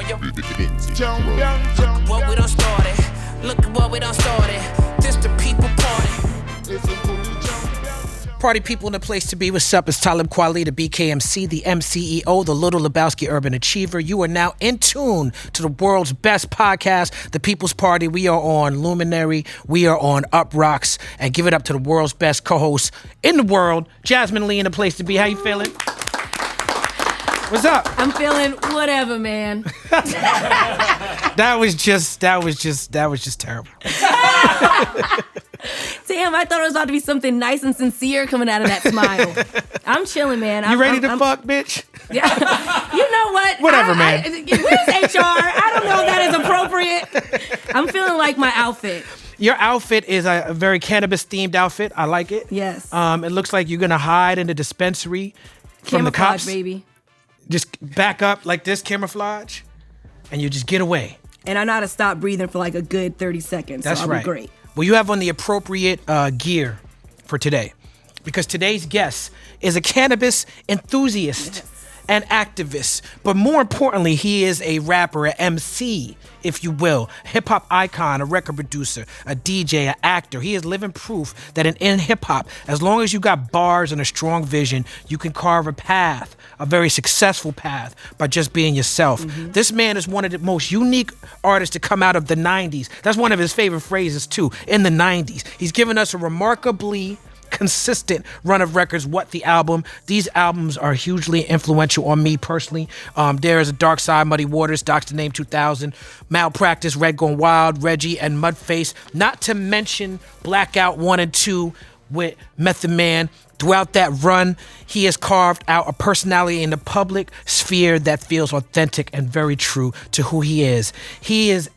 What we done started. Look at what we done started. This the people party. Party people in the place to be. What's up? It's Talib Kweli, the BKMC, the MCEO, the Little Lebowski Urban Achiever. You are now in tune to the world's best podcast, The People's Party. We are on Luminary. We are on UPROXX. And give it up to the world's best co-host in the world, Jasmin Leigh in the place to be. How you feeling? What's up? I'm feeling whatever, man. That was just terrible. Damn, I thought it was about to be something nice and sincere coming out of that smile. I'm chilling, man. You ready to fuck, bitch? Yeah. You know what? Whatever, man. Where's HR? I don't know if that is appropriate. I'm feeling like my outfit. Your outfit is a very cannabis-themed outfit. I like it. Yes. It looks like you're going to hide in the dispensary from the cops. Baby. Just back up like this, camouflage, and you just get away. And I know how to stop breathing for like a good 30 seconds. That's so I'll right. be great. Well, you have on the appropriate gear for today, because today's guest is a cannabis enthusiast and activist. But more importantly, he is a rapper, an MC, if you will, a hip-hop icon, a record producer, a DJ, an actor. He is living proof that in hip-hop, as long as you got bars and a strong vision, you can carve a path, a very successful path, by just being yourself. Mm-hmm. This man is one of the most unique artists to come out of the 90s. That's one of his favorite phrases, too, in the 90s. He's given us a remarkably consistent run of records. What the album? These albums are hugely influential on me personally. There is a Dark Side, Muddy Waters, Docs the Name 2000, Malpractice, Red Gone Wild, Reggie, and Mudface. Not to mention Blackout 1 and 2 with Method Man. Throughout that run, he has carved out a personality in the public sphere that feels authentic and very true to who he is. He is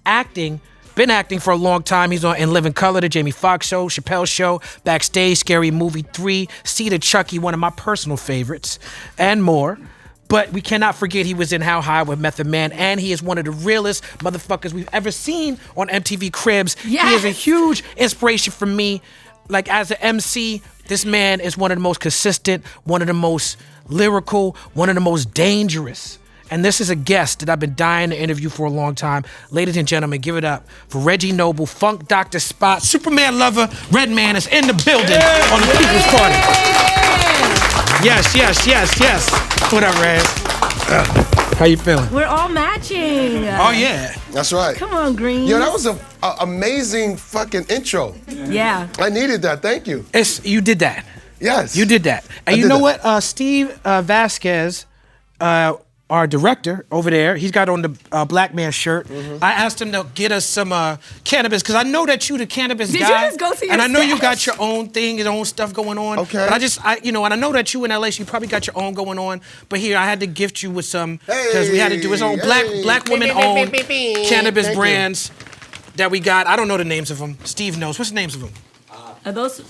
been acting for a long time. He's on In Living Color, The Jamie Foxx Show, Chappelle Show, Backstage, Scary Movie 3, See the Chucky, one of my personal favorites, and more. But we cannot forget he was in How High with Method Man, and he is one of the realest motherfuckers we've ever seen on MTV Cribs. Yes. He is a huge inspiration for me. Like, as an MC, this man is one of the most consistent, one of the most lyrical, one of the most dangerous. And this is a guest that I've been dying to interview for a long time. Ladies and gentlemen, give it up for Reggie Noble, Funk Doctor Spock, Superman lover, Redman is in the building on the People's Party. Yes. What up, Red? How you feeling? We're all matching. Oh, yeah. That's right. Come on, Green. Yo, that was an amazing fucking intro. Yeah. I needed that. Thank you. You did that. Yes. You did that. And you know what? Steve Vasquez, our director over there, he's got on the Black Man shirt. Mm-hmm. I asked him to get us some cannabis, because I know that you the cannabis guy. Did you just go to your And I know stash? you got your own thing, your own stuff going on. Okay. But and I know that you in LA, so you probably got your own going on. But here, I had to gift you with some, because we had to do his own black women-owned cannabis brands that we got. I don't know the names of them. Steve knows. What's the names of them? Are those?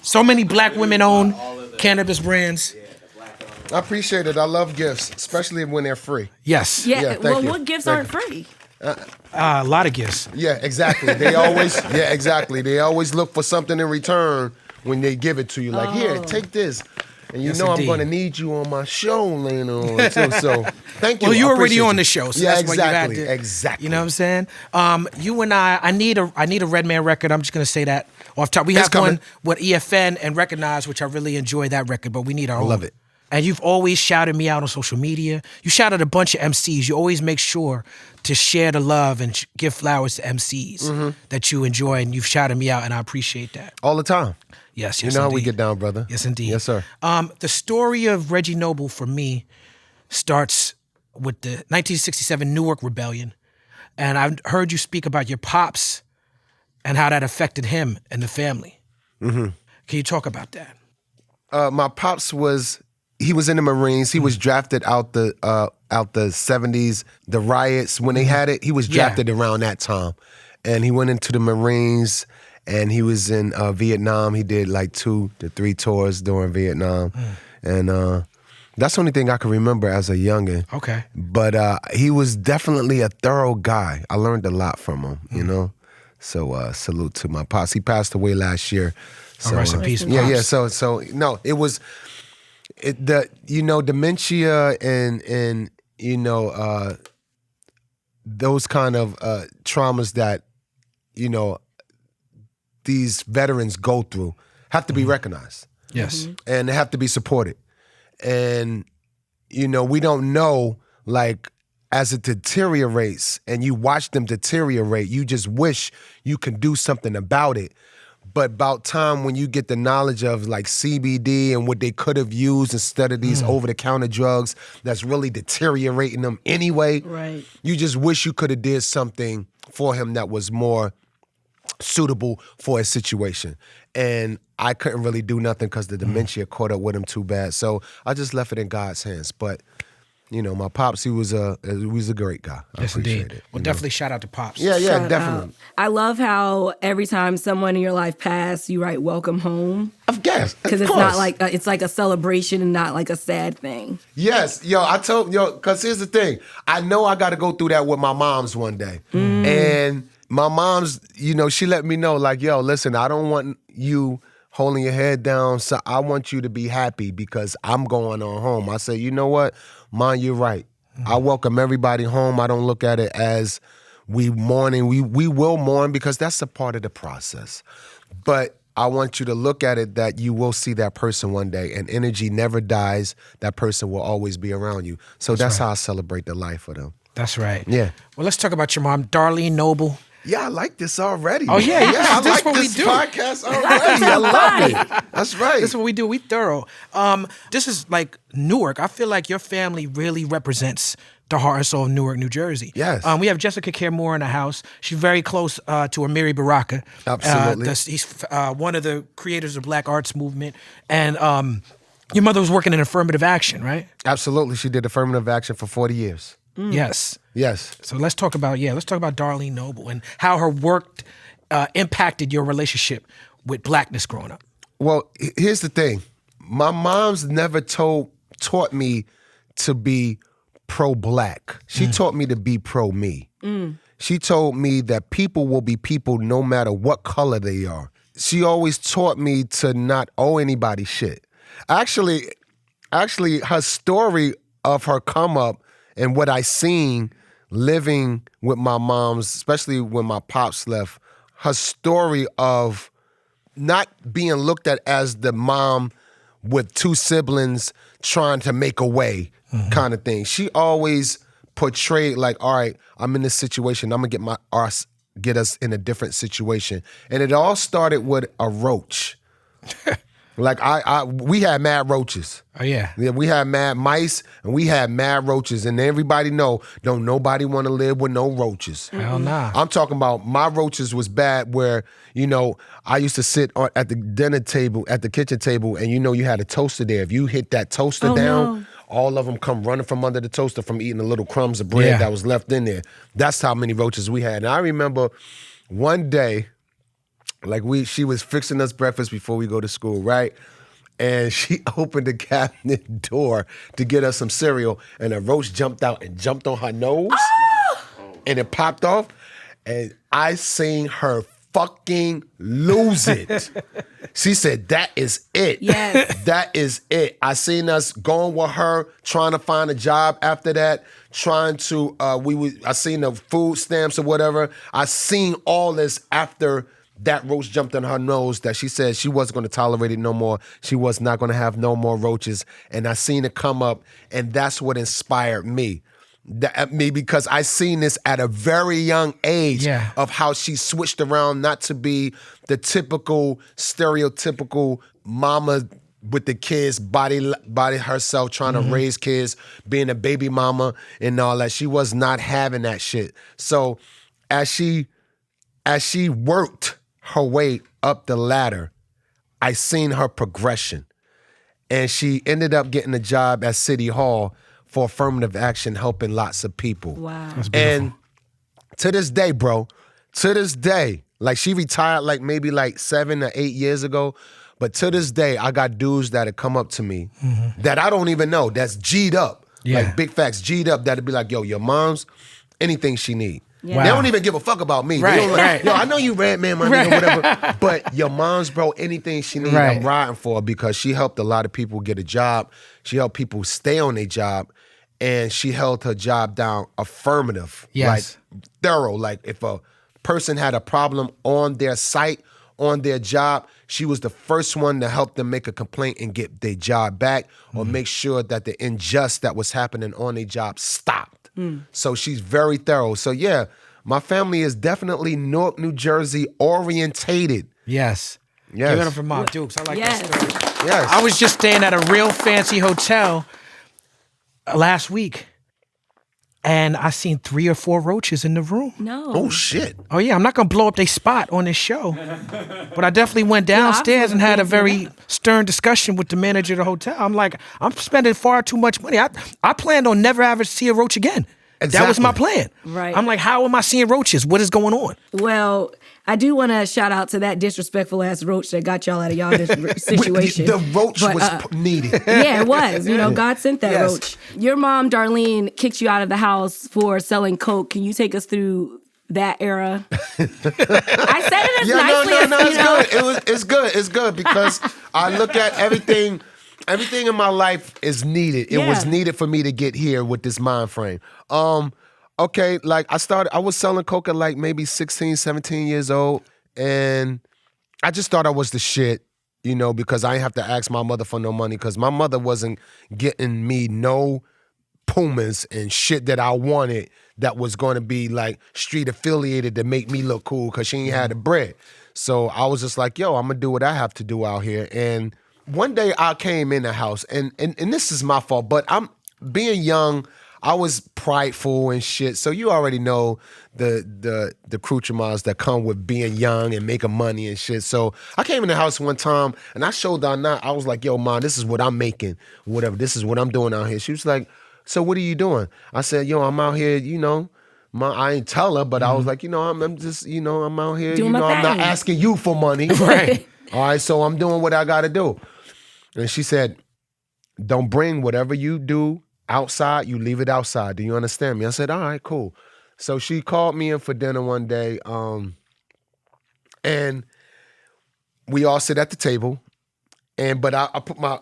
So many black women-owned cannabis brands. I appreciate it. I love gifts, especially when they're free. Yes. Yeah. thank Well, you. what gifts Thank aren't free? A lot of gifts. Yeah, exactly. They always, exactly. They always look for something in return when they give it to you. Like, here, take this. And you know indeed. I'm going to need you on my show later on, too. So, thank you. Well, you're I already appreciate on you. the show, so yeah, that's why you had to. Exactly. You know what I'm saying? You and I need a Redman record. I'm just gonna say that off top. We It's have coming. one with EFN and Recognize, which I really enjoy that record, but we need our own. I love it. And you've always shouted me out on social media. You shouted a bunch of MCs. You always make sure to share the love and give flowers to MCs that you enjoy, and you've shouted me out, and I appreciate that. All the time. Yes, You know how we indeed. get down, brother. Yes, indeed. Yes, sir. The story of Reggie Noble, for me, starts with the 1967 Newark Rebellion. And I've heard you speak about your pops and how that affected him and the family. Mm-hmm. Can you talk about that? My pops he was in the Marines. He was drafted out the 70s, the riots. When they had it, he was drafted around that time. And he went into the Marines, and he was in Vietnam. He did like 2 to 3 tours during Vietnam. And that's the only thing I can remember as a youngin'. Okay. But he was definitely a thorough guy. I learned a lot from him, you know? So salute to my pops. He passed away last year. So, rest in peace, Yeah, Pops. So no, it was dementia and those kind of traumas that, you know, these veterans go through have to be recognized. Yes. And they have to be supported. And, you know, we don't know, like, as it deteriorates and you watch them deteriorate, you just wish you could do something about it. But about time when you get the knowledge of like CBD and what they could have used instead of these over-the-counter drugs that's really deteriorating them anyway, right. you just wish you could have did something for him that was more suitable for his situation. And I couldn't really do nothing because the dementia caught up with him too bad. So I just left it in God's hands. But you know, my pops, he was a great guy. Yes, indeed. Well, definitely shout out to Pops. Yeah, Shout definitely. out. I love how every time someone in your life passed, you write "Welcome Home." Of course, because it's not like it's like a celebration and not like a sad thing. Yes, because here's the thing. I know I got to go through that with my mom's one day, and my mom's, you know, she let me know like, yo, listen, I don't want you holding your head down. So I want you to be happy because I'm going on home. I said, you know what? Mom, you're right. I welcome everybody home. I don't look at it as we mourning. We will mourn because that's a part of the process. But I want you to look at it that you will see that person one day, and energy never dies. That person will always be around you. So that's how I celebrate the life of them. That's right. Yeah. Well, let's talk about your mom, Darlene Noble. Yeah, I like this already. Oh, yeah. I This is like what we this do. podcast already. I love it. That's right. This is what we do. We thorough. This is like Newark. I feel like your family really represents the heart and soul of Newark, New Jersey. Yes. We have Jessica Care-Moore in the house. She's very close to Amiri Baraka. Absolutely. He's one of the creators of Black Arts Movement. And your mother was working in affirmative action, right? Absolutely. She did affirmative action for 40 years. Yes. Yes. So let's talk about Darlene Noble and how her work impacted your relationship with blackness growing up. Well, here's the thing. My mom's never taught me to be pro-black. She taught me to be pro-me. She told me that people will be people no matter what color they are. She always taught me to not owe anybody shit. Actually, her story of her come up and what I seen living with my moms, especially when my pops left, her story of not being looked at as the mom with two siblings trying to make a way kind of thing. She always portrayed like, all right, I'm in this situation. I'm gonna get us in a different situation. And it all started with a roach. Like we had mad roaches. Oh yeah. Yeah, we had mad mice and we had mad roaches, and everybody know don't nobody want to live with no roaches. Hell nah. I'm talking about my roaches was bad where, you know, I used to sit at the dinner table, at the kitchen table, and you know you had a toaster there. If you hit that toaster down, all of them come running from under the toaster from eating the little crumbs of bread that was left in there. That's how many roaches we had. And I remember one day, like she was fixing us breakfast before we go to school, right? And she opened the cabinet door to get us some cereal, and a roach jumped out and jumped on her nose, and it popped off, and I seen her fucking lose it. She said, that is it. Yes. That is it. I seen us going with her, trying to find a job after that, trying to, I seen the food stamps or whatever. I seen all this after that roach jumped on her nose, that she said she wasn't going to tolerate it no more. She was not going to have no more roaches. And I seen it come up, and that's what inspired me. Because I seen this at a very young age of how she switched around not to be the typical, stereotypical mama with the kids, body herself, trying to raise kids, being a baby mama and all that. She was not having that shit. So as she worked her way up the ladder, I seen her progression. And she ended up getting a job at City Hall for affirmative action, helping lots of people. Wow. That's beautiful. And to this day, bro, like she retired like maybe like 7 or 8 years ago, but to this day, I got dudes that have come up to me that I don't even know, that's G'd up. Yeah. Like big facts, G'd up, that'd be like, yo, your mom's anything she need. Yeah. They don't even give a fuck about me. Right, They don't like, right. yo, I know you red man, my nigga, whatever. But your mom's, bro, anything she need, Right. I'm riding for her because she helped a lot of people get a job. She helped people stay on their job. And she held her job down affirmative. Yes. Like thorough. Like if a person had a problem on their site, on their job, she was the first one to help them make a complaint and get their job back or make sure that the injustice that was happening on their job stopped. So she's very thorough. So yeah, my family is definitely Newark, New Jersey orientated. Yes. Yes. Give it up for Mom Dukes. I like that story. Yes. I was just staying at a real fancy hotel last week, and I seen 3 or 4 roaches in the room. No. Oh shit. Oh yeah, I'm not gonna blow up their spot on this show, but I definitely went downstairs and had a very stern discussion with the manager of the hotel. I'm like, I'm spending far too much money. I planned on never ever see a roach again. Exactly. That was my plan. Right. I'm like, how am I seeing roaches? What is going on? Well, I do want to shout out to that disrespectful ass roach that got y'all out of y'all situation. The roach was needed. Yeah, it was. You know, God sent that roach. Your mom, Darlene, kicked you out of the house for selling coke. Can you take us through that era? I said it as nicely as, it's good. It's good. It's good because I look at everything. Everything in my life is needed. It was needed for me to get here with this mind frame. Okay, like I was selling coke at like maybe 16, 17 years old. And I just thought I was the shit, you know, because I didn't have to ask my mother for no money because my mother wasn't getting me no Pumas and shit that I wanted that was going to be like street affiliated to make me look cool because she ain't had the bread. So I was just like, yo, I'm going to do what I have to do out here. And one day I came in the house, and this is my fault, but I'm being young, I was prideful and shit. So you already know the accoutrements that come with being young and making money and shit. So I came in the house one time and I showed her not. I was like, yo, Mom, this is what I'm making. Whatever, this is what I'm doing out here. She was like, so what are you doing? I said, yo, I'm out here, you know. I ain't tell her, but I was like, you know, I'm just, you know, I'm out here. Doing you know, my I'm not thing. asking you for money. Right. All right, so I'm doing what I got to do. And she said, don't bring whatever you do outside, you leave it outside. Do you understand me? I said, all right, cool. So she called me in for dinner one day, and we all sit at the table. But I put my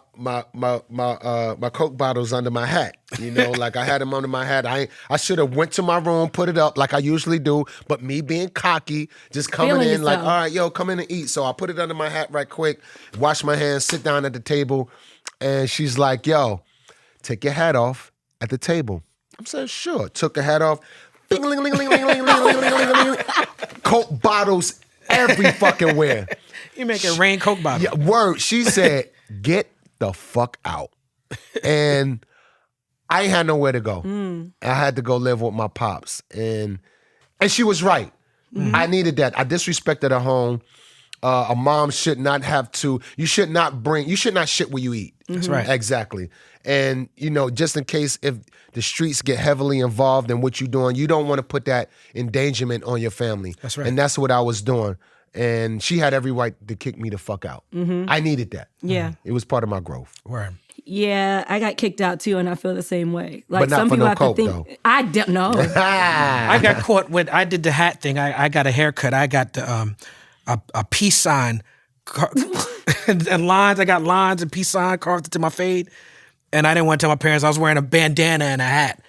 Coke bottles under my hat. You know, like I had them under my hat. I should have went to my room, put it up like I usually do. But me being cocky, just coming Feeling in like, yourself. all right, yo, come in and eat. So I put it under my hat right quick, wash my hands, sit down at the table. And she's like, yo, take your hat off at the table. I said, sure. Took the hat off. Coke bottles every fucking where. You make it rain Coke bottles. Yeah, word. She said, get the fuck out. And I ain't had nowhere to go. I had to go live with my pops. And she was right. I needed that. I disrespected her home. A mom should not have to, you should not shit where you eat. That's right. Exactly. And, you know, just in case if the streets get heavily involved in what you're doing, you don't want to put that endangerment on your family. That's right. And that's what I was doing. And she had every right to kick me the fuck out. I needed that. Yeah. It was part of my growth. Word. Yeah, I got kicked out too, and I feel the same way. Like But not some for people no have coke, to think. though. I don't know. I got caught with, I did the hat thing. I got a haircut. I got the a peace sign and lines. I got lines and peace sign carved into my fade. And I didn't want to tell my parents I was wearing a bandana and a hat.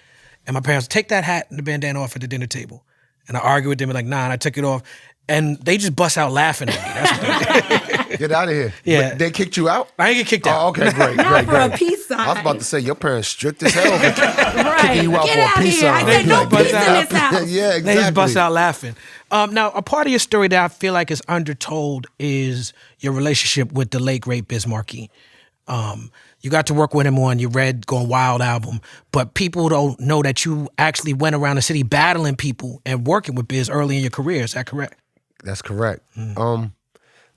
And my parents, take that hat and the bandana off at the dinner table. And I argued with them and like, nah, and I took it off. And they just bust out laughing at me. That's what they Get out of here. Yeah. But they kicked you out? I didn't get kicked out. Oh, okay, great, Not great, for a great. peace sign. I was about to say, your parents strict as hell. Right. Kicking you out Get for a out of peace here. I sign. said no Like, peace in this house. Yeah, exactly. They just bust out laughing. Now, a part of your story that I feel like is undertold is your relationship with the late, great Biz Markie. You got to work with him on your Red Gone Wild album, but people don't know that you actually went around the city battling people and working with Biz early in your career. Is that correct? That's correct.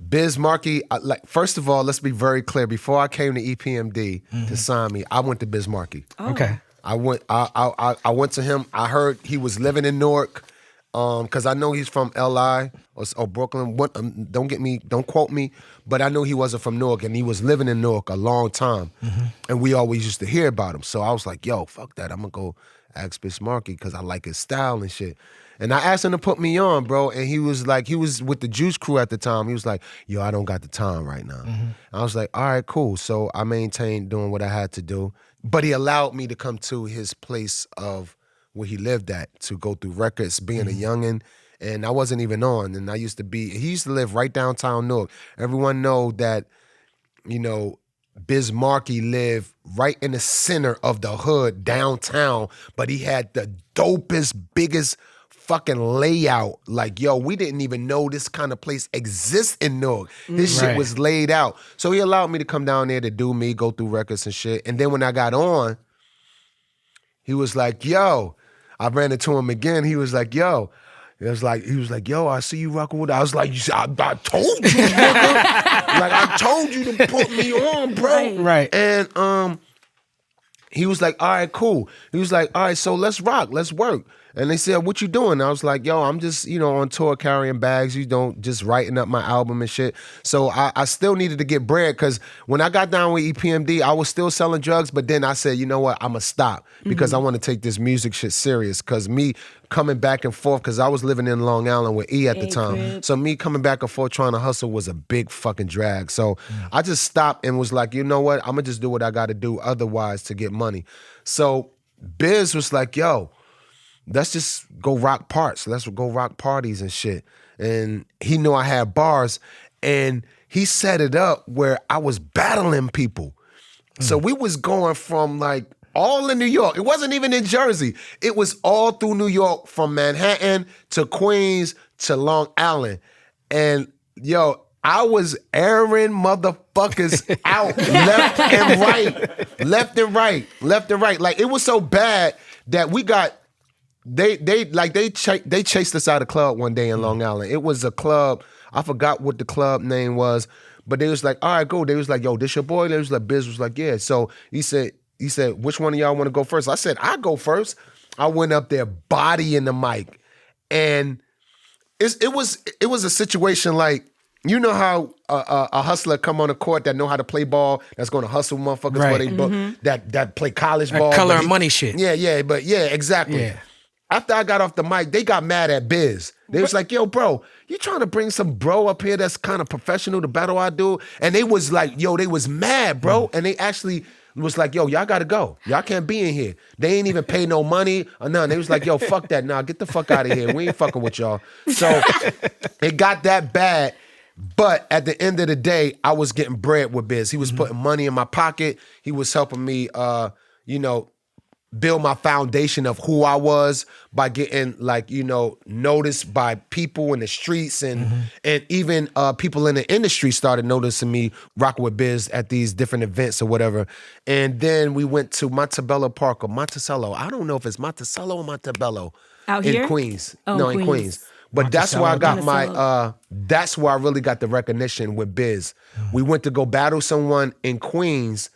Biz Markie, first of all, let's be very clear. Before I came to EPMD to sign me, I went to Biz Markie. Okay. I went to him. I heard he was living in Newark, because I know he's from LI or Brooklyn. Don't quote me, but I know he wasn't from Newark, and he was living in Newark a long time, and we always used to hear about him. So I was like, yo, fuck that. I'm gonna go ask Biz Markie because I like his style and shit. And I asked him to put me on, bro, and he was with the Juice Crew at the time. He was like, yo, I don't got the time right now. I was like, all right, cool. So I maintained doing what I had to do, but he allowed me to come to his place of where he lived at to go through records, being a youngin'. And I wasn't even on. And he used to live right downtown Newark. Everyone know that, you know, Biz Markie lived right in the center of the hood downtown, but he had the dopest, biggest fucking layout. Like, yo, we didn't even know this kind of place exists in Newark. This shit was laid out. So he allowed me to come down there to do me, go through records and shit. And then when I got on, he was like, yo, I ran into him again. He was like, yo, he was like, yo, I see you rocking with. I was like, I told you, nigga. Like, I told you to put me on, bro. Right. And he was like, all right, cool. He was like, all right, so let's rock, let's work. And they said, what you doing? I was like, yo, I'm just, you know, on tour carrying bags, just writing up my album and shit. So I still needed to get bread because when I got down with EPMD, I was still selling drugs, but then I said, you know what, I'm going to stop because I want to take this music shit serious because me coming back and forth, because I was living in Long Island with E at the time. Crib. So me coming back and forth trying to hustle was a big fucking drag. So I just stopped and was like, you know what, I'm going to just do what I got to do otherwise to get money. So Biz was like, yo, let's just go rock parts. Let's go rock parties and shit. And he knew I had bars, and he set it up where I was battling people. So we was going from like all in New York. It wasn't even in Jersey. It was all through New York, from Manhattan to Queens to Long Island. And yo, I was airing motherfuckers out left and right, left and right, left and right. Like, it was so bad that we got. They chased us out of club one day in Long Island. It was a club. I forgot what the club name was, but they was like, all right, go. They was like, yo, this your boy? They was like, Biz was like, yeah. So he said, which one of y'all want to go first? I said, I go first. I went up there bodying the mic. And it was a situation like, you know how a hustler come on the court that know how to play ball, that's going to hustle motherfuckers right. for they book, that play college ball. Color and money shit. Yeah, exactly. Yeah. After I got off the mic, they got mad at Biz. They was like, yo, bro, you trying to bring some bro up here that's kind of professional to battle I do? And they was like, yo, they was mad, bro. And they actually was like, yo, y'all got to go. Y'all can't be in here. They ain't even pay no money or nothing. They was like, yo, fuck that. Nah, get the fuck out of here. We ain't fucking with y'all. So it got that bad. But at the end of the day, I was getting bread with Biz. He was putting money in my pocket. He was helping me, build my foundation of who I was by getting, like, you know, noticed by people in the streets, and even people in the industry started noticing me rocking with Biz at these different events or whatever. And then we went to Montebello Park or Monticello. I don't know if it's Monticello or Montebello. Out here? In Queens. Oh, no, Queens. in Queens. But that's where I got my, that's where I really got the recognition with Biz. We went to go battle someone in Queens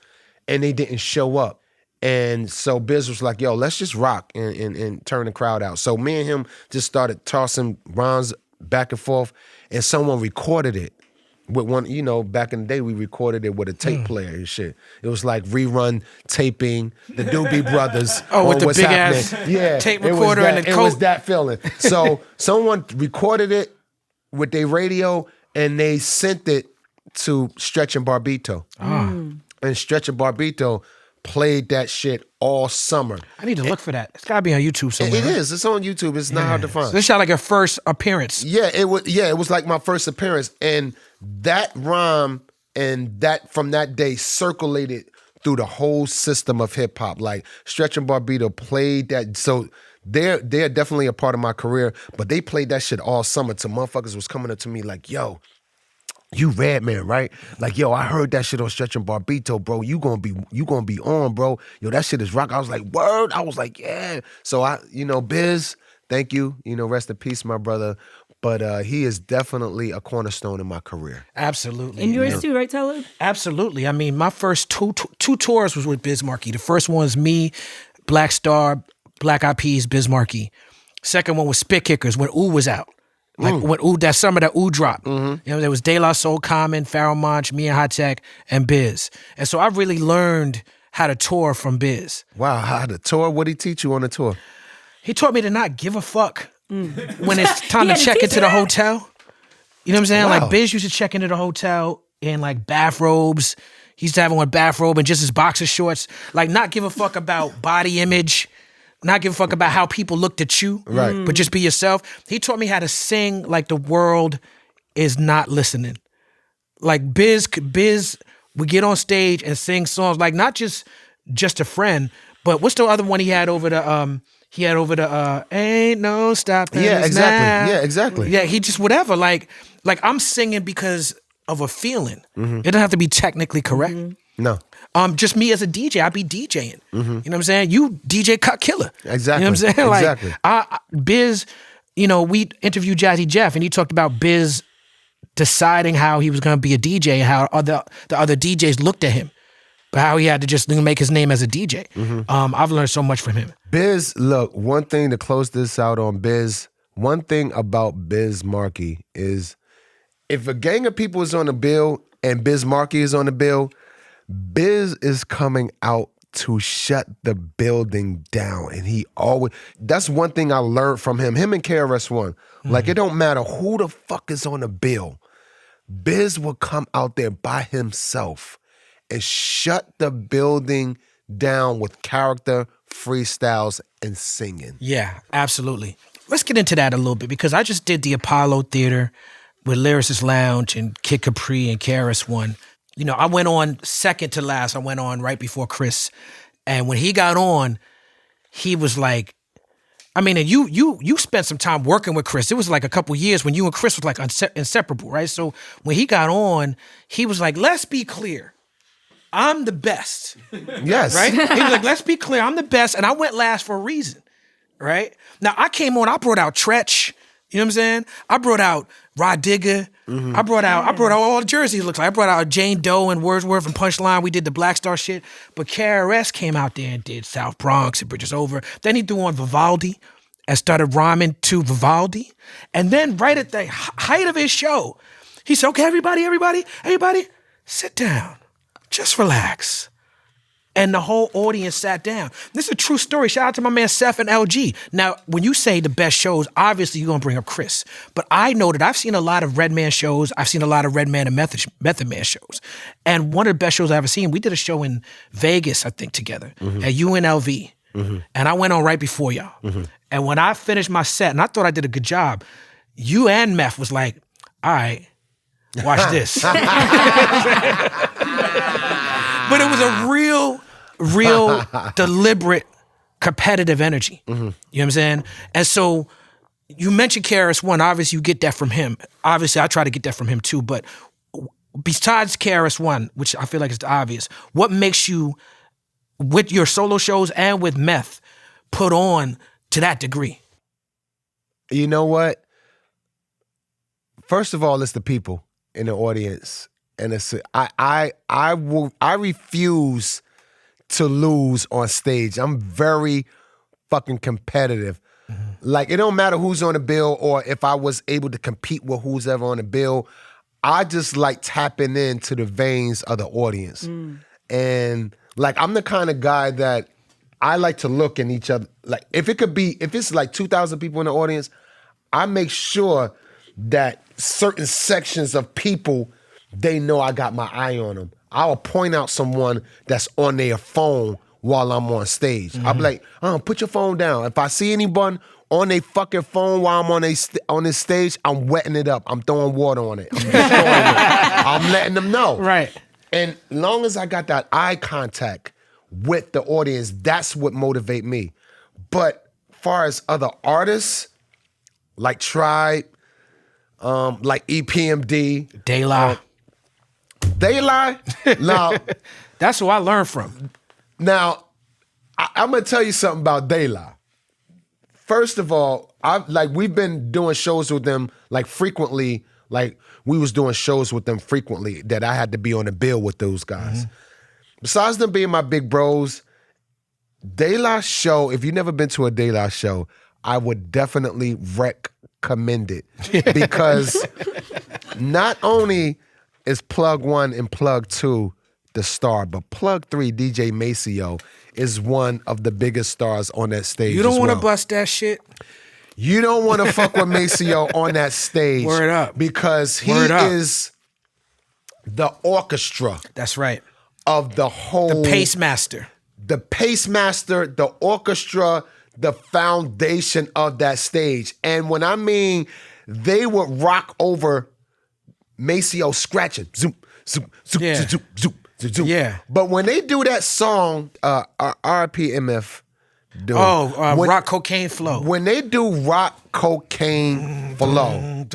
and they didn't show up. And so Biz was like, yo, let's just rock and turn the crowd out. So me and him just started tossing rhymes back and forth, and someone recorded it with one, you know, back in the day, we recorded it with a tape player and shit. It was like rerun taping the Doobie Brothers. With the big happening. ass tape recorder and the coat. It was that feeling. So someone recorded it with their radio and they sent it to Stretch and Bobbito. And Stretch and Bobbito played that shit all summer. I need to look for that. It's gotta be on YouTube somewhere. It is. It's on YouTube. It's not hard to find. So this shot like your first appearance. Yeah, it was. Yeah, it was like my first appearance, and that rhyme and that from that day circulated through the whole system of hip hop. Like Stretch and Bobbito played that. So they're definitely a part of my career, but they played that shit all summer. So motherfuckers was coming up to me like, yo, you Redman, right? Like, yo, I heard that shit on Stretch and Bobbito, bro. You gonna be on, bro. Yo, that shit is rock. I was like, word? I was like, yeah. So Biz, thank you. You know, rest in peace, my brother. But he is definitely a cornerstone in my career. Absolutely. And yours too, right, Talib? Absolutely. I mean, my first two tours was with Biz Markie. The first one was me, Black Star, Black Eyed Peas, Biz Markie. Second one was Spit Kickers when Ooh was out. Like when Ooh, that summer that Ooh dropped. You know, there was De La Soul, Common, Pharoah Monch, me and High Tech, and Biz. And so I really learned how to tour from Biz. Wow, how to tour? What did he teach you on the tour? He taught me to not give a fuck when it's time to check into the hotel. You know what I'm saying? Wow. Like Biz used to check into the hotel in like bathrobes. He used to have on a bathrobe and just his boxer shorts. Like not give a fuck about body image. not give a fuck about how people looked at you, right? But just be yourself. He taught me how to sing like the world is not listening. Like Biz would get on stage and sing songs like not just a friend, but what's the other one he had over the ain't no stopping. Yeah, exactly. Now. Yeah, exactly. Yeah, he just whatever. Like I'm singing because of a feeling. It doesn't have to be technically correct. No. Just me as a DJ, I be DJing. You know what I'm saying? You DJ Cut Killer. Exactly. You know what I'm saying? Like, exactly. Biz, we interviewed Jazzy Jeff and he talked about Biz deciding how he was going to be a DJ and how the other DJs looked at him, but how he had to just make his name as a DJ. I've learned so much from him. Biz, look, one thing to close this out on Biz, one thing about Biz Markie is if a gang of people is on the bill and Biz Markie is on the bill, Biz is coming out to shut the building down. And that's one thing I learned from him and KRS-One. Like, it don't matter who the fuck is on the bill. Biz will come out there by himself and shut the building down with character, freestyles, and singing. Yeah, absolutely. Let's get into that a little bit because I just did the Apollo Theater with Lyricist Lounge and Kid Capri and KRS-One. I went on second to last. I went on right before Chris. And when he got on, he was like, and you spent some time working with Chris. It was like a couple years when you and Chris was like inseparable, right? So when he got on, he was like, let's be clear. I'm the best. Yes. Right? He was like, let's be clear. I'm the best. And I went last for a reason, right? Now, I came on, I brought out Tretch. You know what I'm saying? I brought out Rod Digger. I brought out all the jerseys, it looks like. I brought out Jane Doe and Wordsworth and Punchline. We did the Black Star shit. But KRS came out there and did South Bronx and Bridges Over. Then he threw on Vivaldi and started rhyming to Vivaldi. And then right at the height of his show, he said, okay, everybody, sit down. Just relax. And the whole audience sat down. This is a true story. Shout out to my man Seth and LG. Now, when you say the best shows, obviously you're going to bring up Chris. But I know that I've seen a lot of Redman shows. I've seen a lot of Redman and Method Man shows. And one of the best shows I've ever seen, we did a show in Vegas, I think, together at UNLV. And I went on right before y'all. And when I finished my set, and I thought I did a good job, you and Meth was like, all right, watch this. But it was a real deliberate, competitive energy. You know what I'm saying? And so you mentioned KRS-One. Obviously, you get that from him. Obviously, I try to get that from him too. But besides KRS-One, which I feel like is the obvious, what makes you, with your solo shows and with Meth, put on to that degree? You know what? First of all, it's the people in the audience. And it's I refuse to lose on stage. I'm very fucking competitive. Like, it don't matter who's on the bill or if I was able to compete with who's ever on the bill. I just like tapping into the veins of the audience. And like, I'm the kind of guy that I like to look in each other. Like, if it's like 2,000 people in the audience, I make sure that certain sections of people, they know I got my eye on them. I'll point out someone that's on their phone while I'm on stage. I'll be like, put your phone down. If I see anyone on their fucking phone while I'm on this stage, I'm wetting it up. I'm throwing water on it. I'm destroying it. I'm letting them know. Right. And long as I got that eye contact with the audience, that's what motivate me. But far as other artists, like Tribe, like EPMD. They Lie. They Lie? Now, that's who I learned from. Now, I'm gonna tell you something about They Lie. First of all, we've been doing shows with them like frequently. Like, we was doing shows with them frequently that I had to be on the bill with those guys. Besides them being my big bros, De La show, if you've never been to a De La show, I would definitely recommend it. Because not only is Plug 1 and Plug 2 the star, but Plug 3, DJ Maceo, is one of the biggest stars on that stage. You don't want to bust that shit? You don't want to fuck with Maceo on that stage. Word up. Because he is the orchestra. That's right. Of the whole... The pace master. The pace master, the orchestra, the foundation of that stage. And when I mean they would rock over Maceo scratching, zoom, zoom, zoom, Yeah. zoom, zoom, zoom, zoom. Yeah. But when they do that song, RPMF, dude. Rock Cocaine Flow. When they do Rock Cocaine Flow,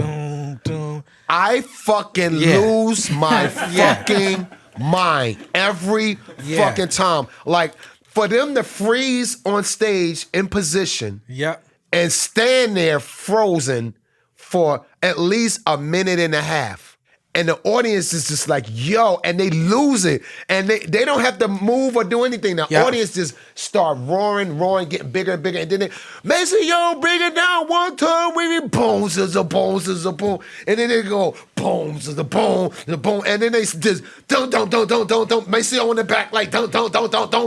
I fucking lose my fucking mind every fucking time. Like, for them to freeze on stage in position and stand there frozen for at least a minute and a half. And the audience is just like, yo, and they lose it. And they don't have to move or do anything. The audience just start roaring, getting bigger and bigger. And then they, Mason, yo, bring it down one time. We bones is a bones is a boom. And then they go, bones is a boom, the boom. And then they just, don't. Mason on the back, like, don't,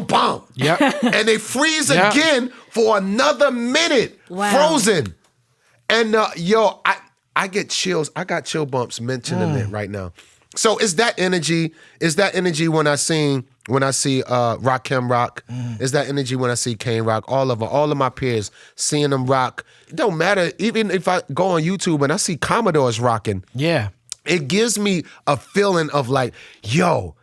boom. Yep. And they freeze again for another minute, frozen. And yo, I get chills. I got chill bumps mentioning it right now. So it's that energy. It's that energy when I see Rakim rock. It's that energy when I see Kane rock. All of my peers, seeing them rock. It don't matter. Even if I go on YouTube and I see Commodores rocking. Yeah. It gives me a feeling of like, yo,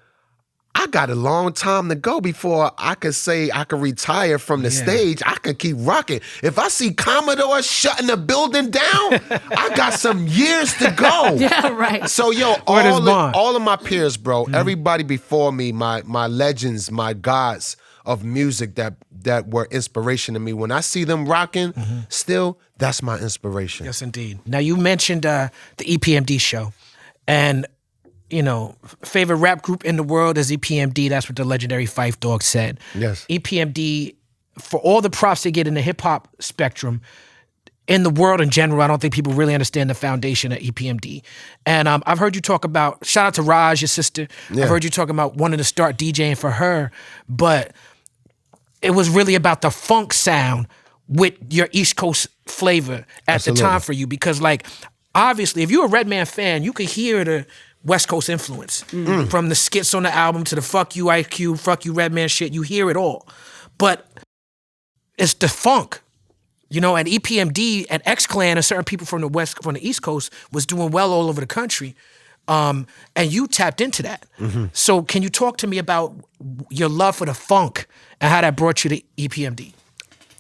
I got a long time to go before I could say I could retire from the stage. I can keep rocking. If I see Commodore shutting the building down, I got some years to go. Yeah, right. So, yo, all of my peers, bro, everybody before me, my legends, my gods of music that were inspiration to me, when I see them rocking, still, that's my inspiration. Yes, indeed. Now, you mentioned the EPMD show, and you know, favorite rap group in the world is EPMD. That's what the legendary Phife Dawg said. Yes. EPMD, for all the props they get in the hip hop spectrum, in the world in general, I don't think people really understand the foundation of EPMD. And I've heard you talk about, shout out to Raj, your sister. Yeah. I've heard you talking about wanting to start DJing for her, but it was really about the funk sound with your East Coast flavor at the time for you. Because, like, obviously, if you're a Redman fan, you could hear the West Coast influence. From the skits on the album to the Fuck You IQ, Fuck You Redman shit, you hear it all. But it's the funk, you know, and EPMD and X Clan and certain people from the East Coast was doing well all over the country. And you tapped into that. So can you talk to me about your love for the funk and how that brought you to EPMD?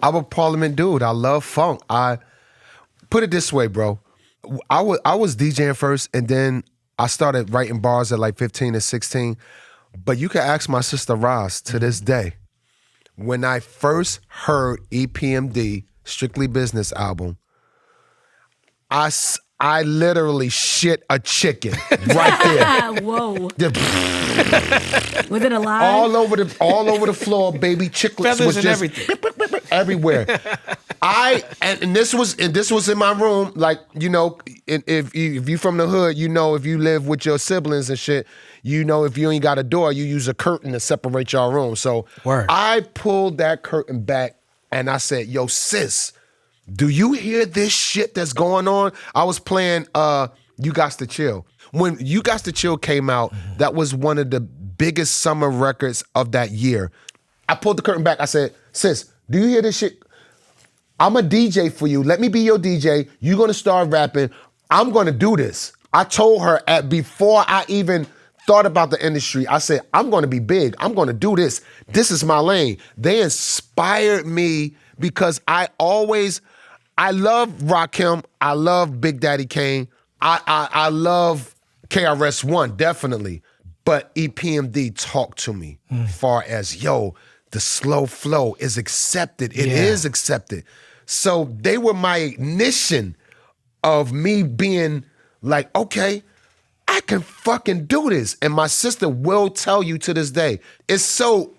I'm a Parliament dude. I love funk. I put it this way, bro. I was DJing first, and then I started writing bars at like 15 and 16. But you can ask my sister Roz to this day. When I first heard EPMD, Strictly Business album, I literally shit a chicken right there. Whoa. Was it alive? All over the floor, baby. Chiclets Feathers was and just everything. Everywhere. And this was in my room. Like, you know, if you from the hood, you know, if you live with your siblings and shit, you know, if you ain't got a door, you use a curtain to separate your room. So I pulled that curtain back and I said, yo, sis, do you hear this shit that's going on? I was playing You Gots to Chill. When You Gots to Chill came out, that was one of the biggest summer records of that year. I pulled the curtain back. I said, sis, do you hear this shit? I'm a DJ for you. Let me be your DJ. You're going to start rapping. I'm going to do this. I told her before I even thought about the industry, I said, I'm going to be big. I'm going to do this. This is my lane. They inspired me because I love Rakim. I love Big Daddy Kane. I love KRS-One, definitely. But EPMD talked to me far as, yo, the slow flow is accepted. It is accepted. So they were my ignition of me being like, okay, I can fucking do this. And my sister will tell you to this day, it's so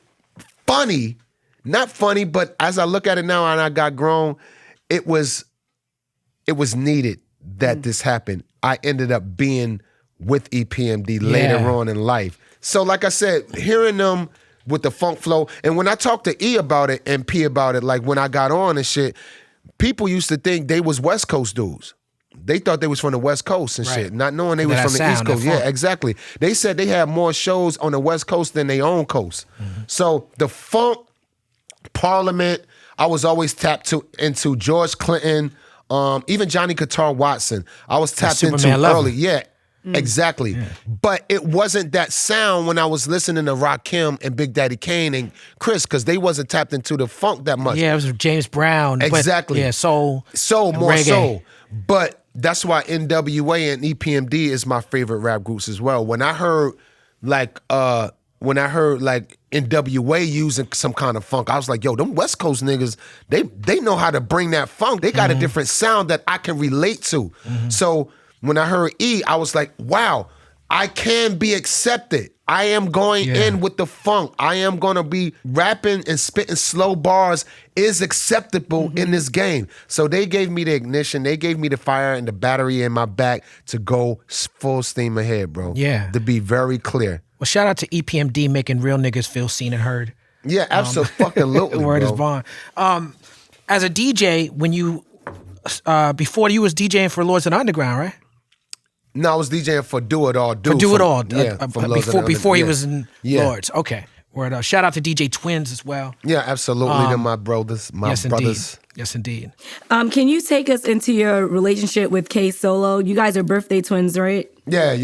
funny, not funny, but as I look at it now and I got grown, it was needed that this happened. I ended up being with EPMD later on in life. So like I said, hearing them with the funk flow, and when I talked to E about it and P about it, like when I got on and shit, people used to think they was West Coast dudes. They thought they was from the West Coast and shit, not knowing they was from the East Coast. Yeah, exactly. They said they had more shows on the West Coast than their own coast. So the funk Parliament. I was always tapped into George Clinton, even Johnny Guitar Watson. I was tapped into early. Yeah, exactly. Yeah. But it wasn't that sound when I was listening to Rakim and Big Daddy Kane and Chris, because they wasn't tapped into the funk that much. Yeah, it was James Brown. Exactly. But, yeah, soul, more reggae. soul. But that's why NWA and EPMD is my favorite rap groups as well. When I heard NWA using some kind of funk, I was like, yo, them West Coast niggas, they know how to bring that funk. They got a different sound that I can relate to. So when I heard E, I was like, wow, I can be accepted. I am going in with the funk. I am going to be rapping and spitting slow bars is acceptable in this game. So they gave me the ignition. They gave me the fire and the battery in my back to go full steam ahead, bro. Yeah. To be very clear. Well, shout out to EPMD making real niggas feel seen and heard. Yeah, absolutely. Word is bond. As a DJ, when you before you was DJing for Lords of the Underground, right? No, I was DJing for Do It All. Before he was in Lords. Okay. Word. Shout out to DJ Twins as well. Yeah, absolutely. They're my brothers. Yes, brothers. Indeed. Yes, indeed. Can you take us into your relationship with K-Solo? You guys are birthday twins, right? Yeah.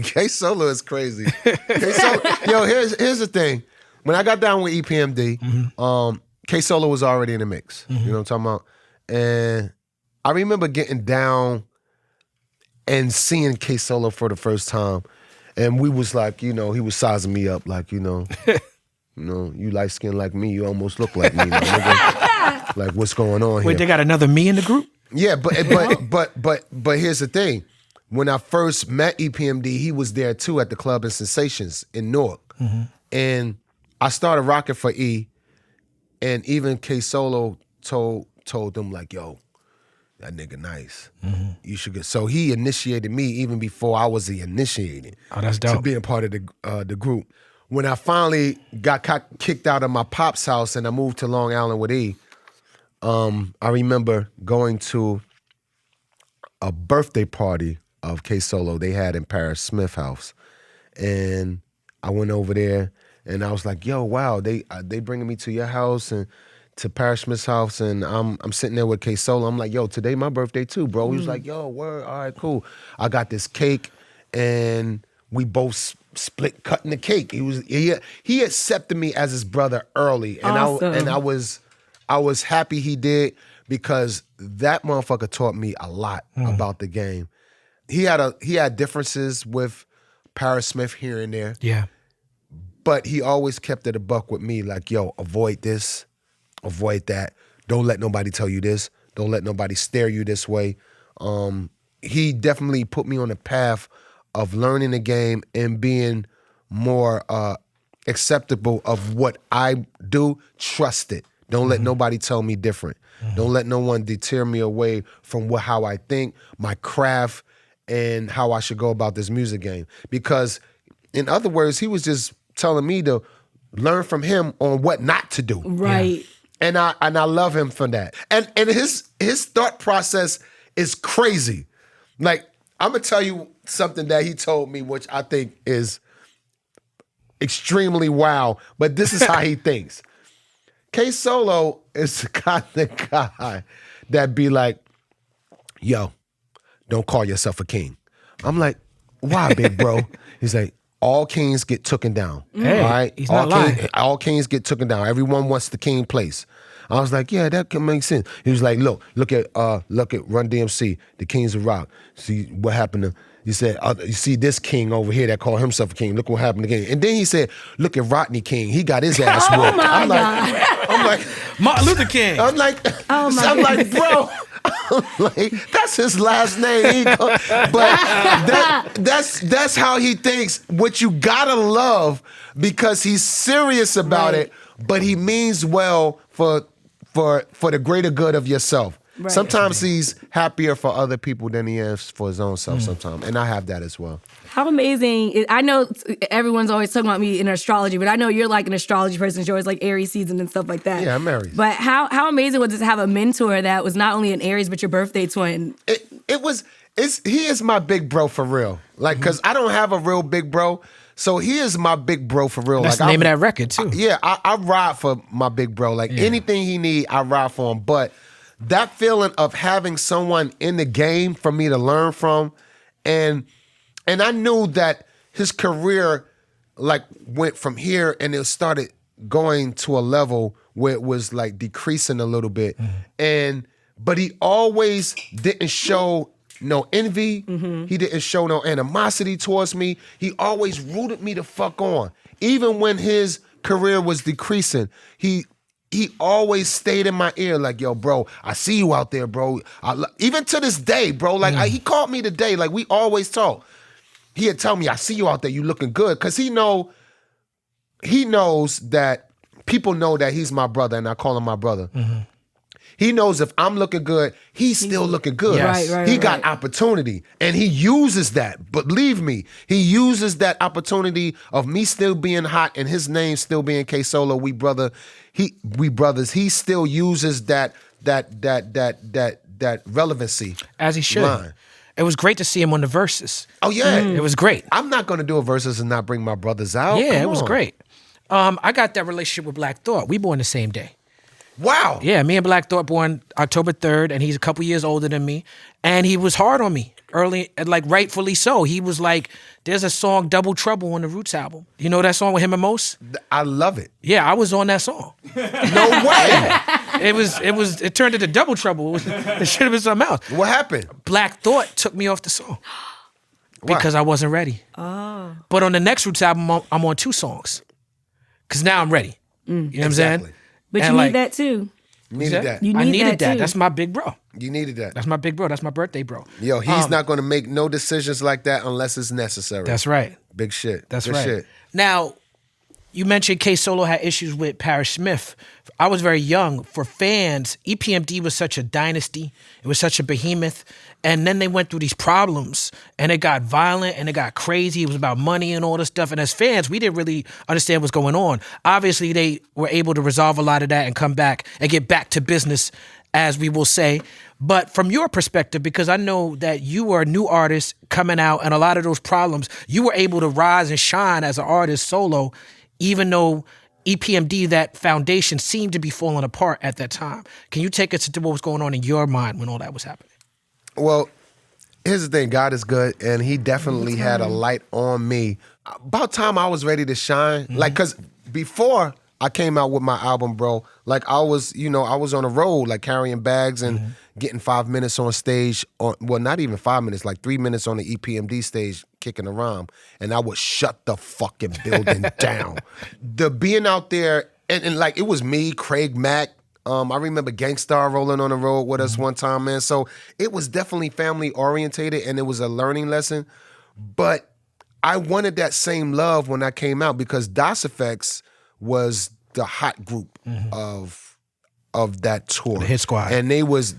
K-Solo is crazy. K-Solo, yo, here's the thing. When I got down with EPMD, K-Solo was already in the mix. You know what I'm talking about? And I remember getting down and seeing K-Solo for the first time. And we was like, he was sizing me up like, you light skinned like me, you almost look like me. Like, what's going on here? Wait, they got another me in the group? Yeah, but here's the thing. When I first met EPMD, he was there too at the Club and Sensations in Newark. And I started rocking for E, and even K-Solo told them like, yo, that nigga nice. You should get. So he initiated me even before I was the initiated. Oh, that's dope. To being part of the group. When I finally got kicked out of my pop's house and I moved to Long Island with E, I remember going to a birthday party of K-Solo they had in Paris Smith House. And I went over there and I was like, yo, wow, they bringing me to your house and to Paris Smith's house, and I'm sitting there with K-Solo. I'm like, yo, today my birthday too, bro. He was like, yo, word, all right, cool. I got this cake, and we both split cutting the cake. He accepted me as his brother early, and awesome. I was happy he did, because that motherfucker taught me a lot about the game. He had differences with Paris Smith here and there. Yeah. But he always kept it a buck with me, like, yo, avoid this. Avoid that. Don't let nobody tell you this. Don't let nobody stare you this way. He definitely put me on the path of learning the game and being more acceptable of what I do. Trust it. Don't let nobody tell me different. Don't let no one deter me away from how I think, my craft, and how I should go about this music game. Because, in other words, he was just telling me to learn from him on what not to do. Right. Yeah. And I love him for that. And his thought process is crazy. Like, I'm gonna tell you something that he told me, which I think is extremely wow, but this is how he thinks. K-Solo is the kind of guy that be like, yo, don't call yourself a king. I'm like, why, big bro? He's like, all kings get taken down. Hey, all right? He's not lying. All kings get taken down. Everyone wants the king place. I was like, yeah, that can make sense. He was like, look at Run DMC, the Kings of Rock. See what happened to, he said, you see this king over here that called himself a king. Look what happened again. And then he said, look at Rodney King. He got his ass whooped. I'm like, Martin Luther King. I'm like, bro. Like, that's his last name. But that's how he thinks. What you gotta love, because he's serious about it, but he means well for the greater good of yourself. Right. Sometimes he's happier for other people than he is for his own self sometimes. And I have that as well. How amazing. I know everyone's always talking about me in astrology, but I know you're like an astrology person. You're always like Aries season and stuff like that. Yeah, I'm Aries. But how amazing was it to have a mentor that was not only an Aries, but your birthday twin? He is my big bro for real. Like, because I don't have a real big bro. So he is my big bro for real. That's like, the name of that record too. I ride for my big bro. Like anything he need, I ride for him. But that feeling of having someone in the game for me to learn from, and I knew that his career like went from here and it started going to a level where it was like decreasing a little bit. But he always didn't show no envy. He didn't show no animosity towards me. He always rooted me the fuck on. Even when his career was decreasing, he always stayed in my ear like, yo, bro, I see you out there, bro. Even to this day, bro, like he called me today, like we always talk. He'd tell me, I see you out there, you looking good. Cause he knows that people know that he's my brother and I call him my brother. He knows if I'm looking good, he's still looking good. Yes. Right, He got opportunity and he uses that. Believe me, he uses that opportunity of me still being hot and his name still being K-Solo, we brothers. He still uses that relevancy. As he should. Line. It was great to see him on the verses. Oh yeah. It was great. I'm not gonna do a versus and not bring my brothers out. Yeah, Come it was on. great. I got that relationship with Black Thought. We born the same day. Wow. Yeah, me and Black Thought born October 3rd, and he's a couple years older than me. And he was hard on me early, and like rightfully so. He was like, there's a song, Double Trouble, on the Roots album. You know that song with him and Mos? I love it. Yeah, I was on that song. No way. It turned into Double Trouble. It should have been something else. What happened? Black Thought took me off the song because I wasn't ready. Oh. But on the next Roots album, I'm on 2 songs because now I'm ready. You know what I'm saying? But And you like- need that too. Needed that. You I need needed that. too. That's my big bro. You needed that. That's my big bro. That's my birthday bro. Yo, he's not going to make no decisions like that unless it's necessary. That's right. Big shit. That's Good right. shit. Now, you mentioned K-Solo had issues with Parrish Smith. I was very young. For fans, EPMD was such a dynasty. It was such a behemoth. And then they went through these problems and it got violent and it got crazy. It was about money and all this stuff. And as fans, we didn't really understand what's going on. Obviously, they were able to resolve a lot of that and come back and get back to business, as we will say. But from your perspective, because I know that you were a new artist coming out and a lot of those problems, you were able to rise and shine as an artist solo, even though EPMD, that foundation, seemed to be falling apart at that time. Can you take us into what was going on in your mind when all that was happening? Well, here's the thing. God is good, and he definitely had a light on me. About time I was ready to shine. Like, because before I came out with my album, bro, like I was on a road, like carrying bags and getting 5 minutes on stage. Well, not even 5 minutes, like 3 minutes on the EPMD stage, kicking a rhyme. And I would shut the fucking building down. The being out there, and like it was me, Craig Mack, I remember Gangstar rolling on the road with us one time, man. So it was definitely family orientated and it was a learning lesson. But I wanted that same love when I came out because Das Effects was the hot group of that tour. The Hit Squad. And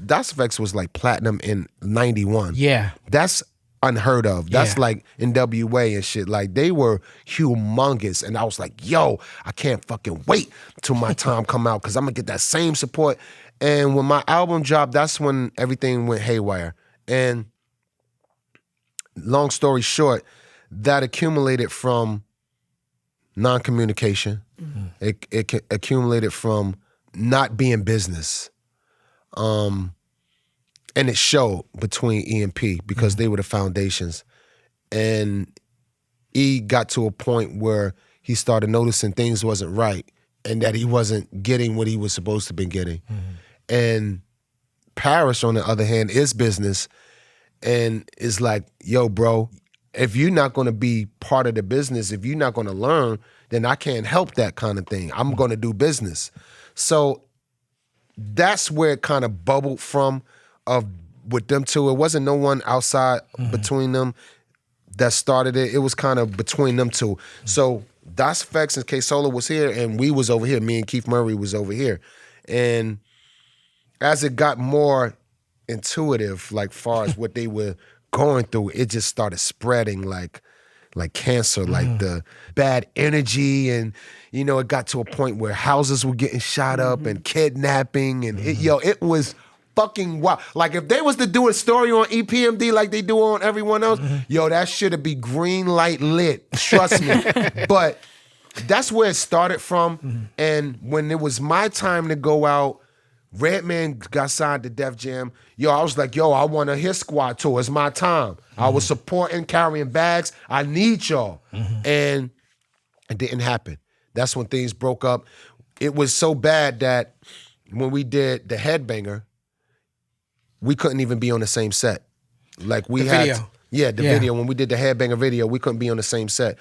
Das Effects was like platinum in 91. Yeah. That's unheard of. That's Yeah. like NWA and shit. Like they were humongous. And I was like, yo, I can't fucking wait till my time come out because I'm gonna get that same support. And when my album dropped, that's when everything went haywire. And long story short, that accumulated from non-communication. It accumulated from not being business. And it showed between E and P because they were the foundations. And E got to a point where he started noticing things wasn't right and that he wasn't getting what he was supposed to be getting. And Parrish, on the other hand, is business and is like, yo, bro, if you're not going to be part of the business, if you're not going to learn, then I can't help that kind of thing. I'm going to do business. So that's where it kind of bubbled from with them two. It wasn't no one outside between them that started it. It was kind of between them two. So Das Effects and K-Solo was here and we was over here. Me and Keith Murray was over here. And as it got more intuitive, like far as what they were going through, it just started spreading like cancer, like the bad energy. And, it got to a point where houses were getting shot up and kidnapping. And it was fucking wild. Like if they was to do a story on EPMD like they do on everyone else, yo, that shit'd be green light lit. Trust me. But that's where it started from. And when it was my time to go out, Redman got signed to Def Jam. Yo, I was like, yo, I want a Hit Squad tour. It's my time. I was supporting, carrying bags. I need y'all. And it didn't happen. That's when things broke up. It was so bad that when we did the Headbanger, we couldn't even be on the same set. Like we had video. Video. When we did the Headbanger video, we couldn't be on the same set.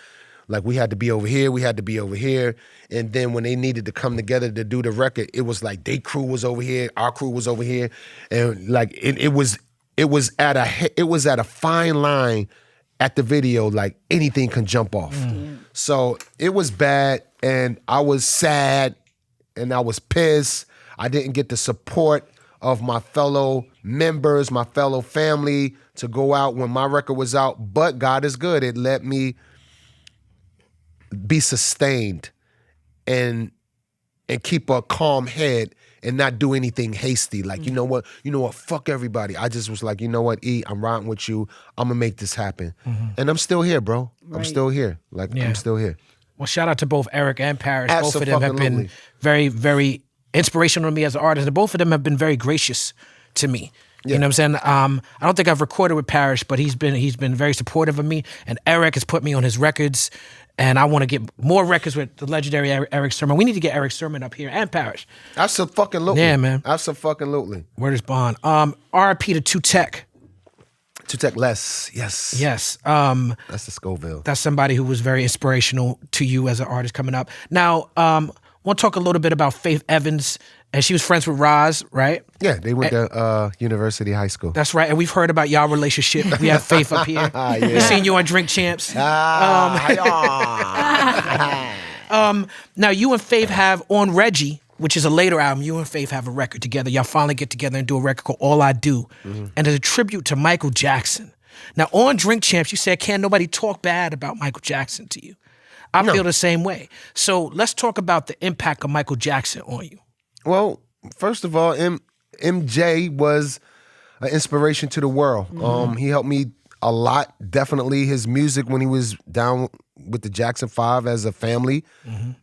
Like we had to be over here, we had to be over here. And then when they needed to come together to do the record, it was like their crew was over here, our crew was over here. And like it was at a fine line at the video, like anything can jump off. So it was bad, and I was sad, and I was pissed. I didn't get the support of my fellow members, my fellow family to go out when my record was out. But God is good. It let me be sustained and keep a calm head and not do anything hasty. Like, you know what, fuck everybody. I just was like, you know what, E, I'm riding with you. I'm gonna make this happen. And I'm still here, bro. I'm still here. Like, I'm still here. Well, shout out to both Eric and Parrish. Both of them have Absolutely. been very, very inspirational to me as an artist. And both of them have been very gracious to me. You know what I'm saying? I don't think I've recorded with Parrish, but he's been very supportive of me. And Eric has put me on his records. And I want to get more records with the legendary Eric Sermon. We need to get Eric Sermon up here and Parrish. Absolutely. Yeah, man. Absolutely. Word is bond. RIP to Two Tech. Two Tech Less, yes. Yes. That's the Scoville. That's somebody who was very inspirational to you as an artist coming up. Now, I want to talk a little bit about Faith Evans. And she was friends with Roz, right? Yeah, they went to University High School. That's right. And we've heard about y'all relationship. We have Faith up here. We've seen you on Drink Champs. Now, you and Faith have on Reggie, which is a later album, you and Faith have a record together. Y'all finally get together and do a record called All I Do. And it's a tribute to Michael Jackson. Now, on Drink Champs, you said, can't nobody talk bad about Michael Jackson to you. I feel the same way. So let's talk about the impact of Michael Jackson on you. Well, first of all, MJ was an inspiration to the world. He helped me a lot. Definitely his music when he was down with the Jackson 5 as a family.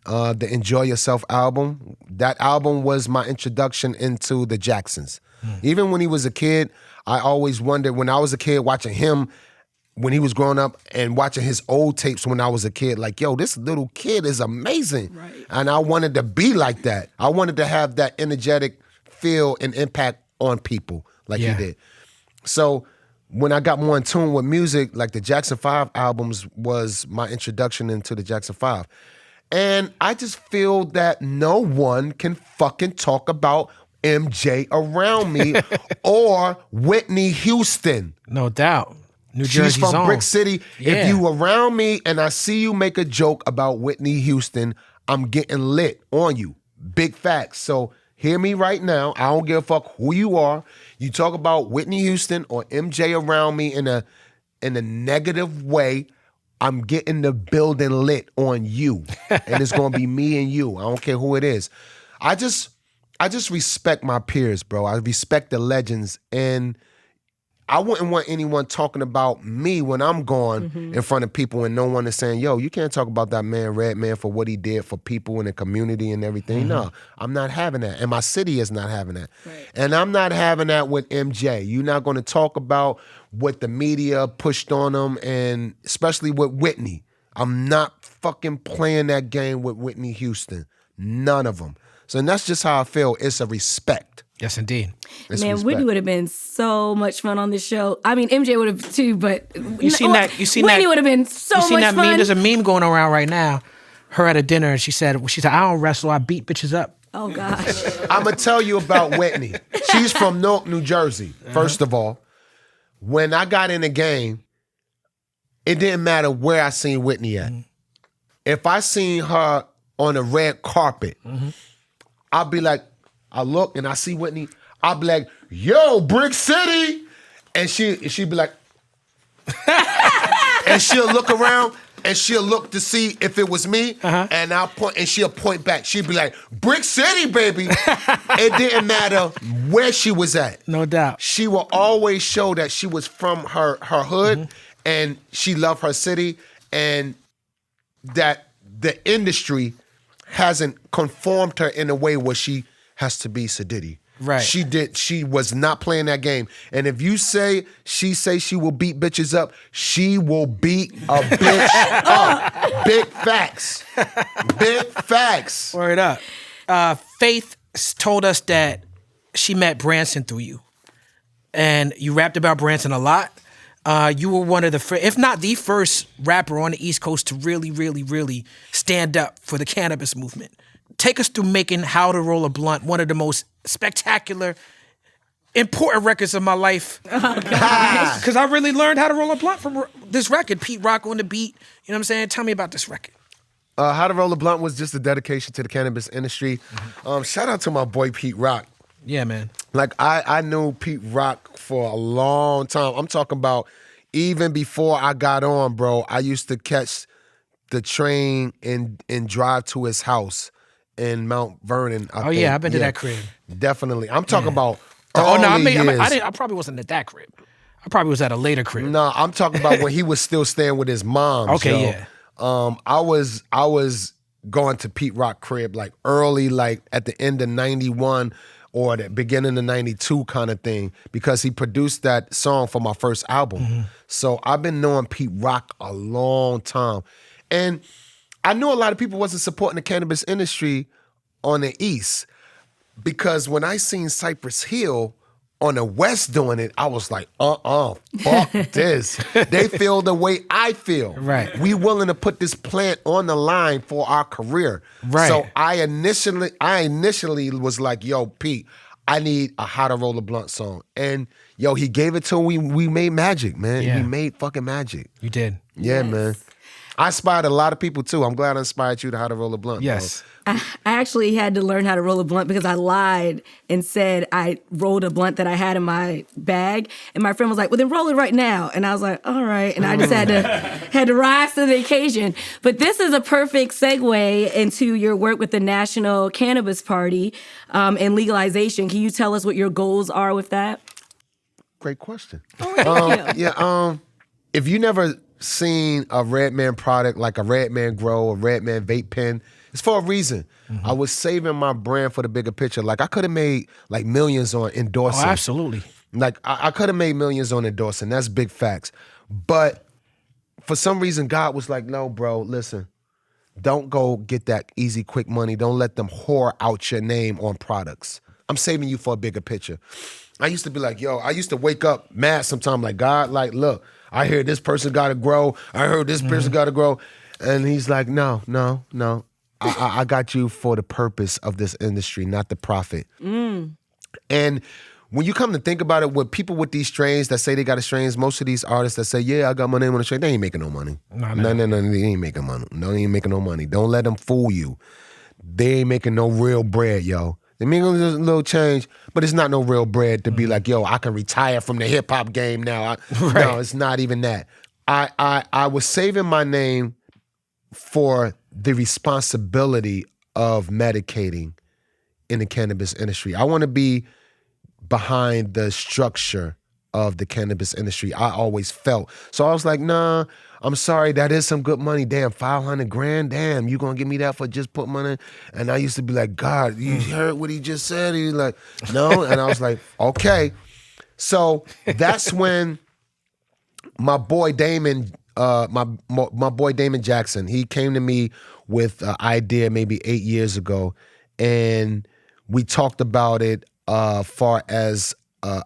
The Enjoy Yourself album. That album was my introduction into the Jacksons. Even when he was a kid, I always wondered, when I was a kid watching him, when he was growing up and watching his old tapes when I was a kid, like, yo, this little kid is amazing. Right. And I wanted to be like that. I wanted to have that energetic feel and impact on people like he did. So when I got more in tune with music, like the Jackson 5 albums was my introduction into the Jackson 5. And I just feel that no one can fucking talk about MJ around me or Whitney Houston. No doubt. New Jersey's She's from own. Brick City. Yeah. If you around me and I see you make a joke about Whitney Houston, I'm getting lit on you. Big facts. So hear me right now. I don't give a fuck who you are. You talk about Whitney Houston or MJ around me in a negative way, I'm getting the building lit on you. And it's gonna be me and you. I don't care who it is. I just respect my peers, bro. I respect the legends, and I wouldn't want anyone talking about me when I'm gone in front of people and no one is saying, yo, you can't talk about that man, Redman, for what he did for people in the community and everything. No, I'm not having that. And my city is not having that. Right. And I'm not having that with MJ. You're not going to talk about what the media pushed on him, and especially with Whitney. I'm not fucking playing that game with Whitney Houston. None of them. So and that's just how I feel. It's a respect. Yes, indeed. It's Man, respect. Whitney would have been so much fun on this show. I mean, MJ would have too, but You seen that? Whitney would have been so much that fun. meme? There's a meme going around right now. Her at a dinner, and she said, I don't wrestle, I beat bitches up. Oh gosh. I'm going to tell you about Whitney. She's from Newark, New Jersey, first of all. When I got in the game, it didn't matter where I seen Whitney at. If I seen her on a red carpet, I'll be like, I look and I see Whitney, I'll be like, yo, Brick City. And she'd be like, and she'll look around and she'll look to see if it was me, and I'll point, and she'll point back. She'd be like, Brick City, baby. It didn't matter where she was at. No doubt. She will always show that she was from her hood, and she loved her city, and that the industry hasn't conformed her in a way where she has to be Sadiddy. Right. She was not playing that game. And if you say she will beat bitches up, she will beat a bitch up. Big facts. Big facts. Word up. Faith told us that she met Branson through you. And you rapped about Branson a lot. You were one of the, if not the first rapper on the East Coast to really, really, really stand up for the cannabis movement. Take us through making How to Roll a Blunt, one of the most spectacular, important records of my life. Because I really learned how to roll a blunt from this record. Pete Rock on the beat. You know what I'm saying? Tell me about this record. How to Roll a Blunt was just a dedication to the cannabis industry. Shout out to my boy Pete Rock. Yeah, man. Like, I knew Pete Rock for a long time. I'm talking about even before I got on, bro, I used to catch the train and drive to his house in Mount Vernon. I think. I've been to that crib. Definitely. I'm talking about I probably wasn't at that crib. I probably was at a later crib. No, I'm talking about when he was still staying with his mom. Okay, yo. yeah. I was going to Pete Rock crib like early, like at the end of 91 or the beginning of 92 kind of thing, because he produced that song for my first album. So I've been knowing Pete Rock a long time. And I knew a lot of people wasn't supporting the cannabis industry on the East, because when I seen Cypress Hill on the West doing it, I was like, fuck this. They feel the way I feel. Right. We willing to put this plant on the line for our career. Right. So I initially was like, yo, Pete, I need a How to Roll a Blunt song. And yo, he gave it to me. We made magic, man. Yeah. We made fucking magic. You did. Yeah, man. I inspired a lot of people too. I'm glad I inspired you to How to Roll a Blunt. Yes. I actually had to learn how to roll a blunt because I lied and said I rolled a blunt that I had in my bag. And my friend was like, well, then roll it right now. And I was like, all right. And I just had to rise to the occasion. But this is a perfect segue into your work with the National Cannabis Party and legalization. Can you tell us what your goals are with that? Great question. Thank you. Yeah. If you never seen a Redman product like a Redman Grow, a Redman vape pen, it's for a reason. I was saving my brand for the bigger picture. Like, I could have made like millions on endorsing. Oh, absolutely. Like, I could have made millions on endorsing. That's big facts. But for some reason, God was like, no, bro, listen. Don't go get that easy, quick money. Don't let them whore out your name on products. I'm saving you for a bigger picture. I used to be like, yo, I used to wake up mad sometimes like, God, like, look, I hear this person got to grow. I heard this person got to grow. And he's like, no. I got you for the purpose of this industry, not the profit. And when you come to think about it, with people with these strains that say they got a strains, most of these artists that say, yeah, I got my name on the strain, they ain't making no money. No, they ain't making money. No, they ain't making no money. Don't let them fool you. They ain't making no real bread, yo. They make a little change, but it's not no real bread to be like, yo, I can retire from the hip hop game now. No, it's not even that. I was saving my name for the responsibility of medicating in the cannabis industry. I want to be behind the structure of the cannabis industry. I always felt. So I was like, nah, I'm sorry, that is some good money. Damn, $500,000. Damn, you gonna give me that for just put money? And I used to be like, God, you heard what he just said? He's like, no. And I was like, okay. So that's when my boy Damon, my boy Damon Jackson, he came to me with an idea maybe 8 years ago, and we talked about it far as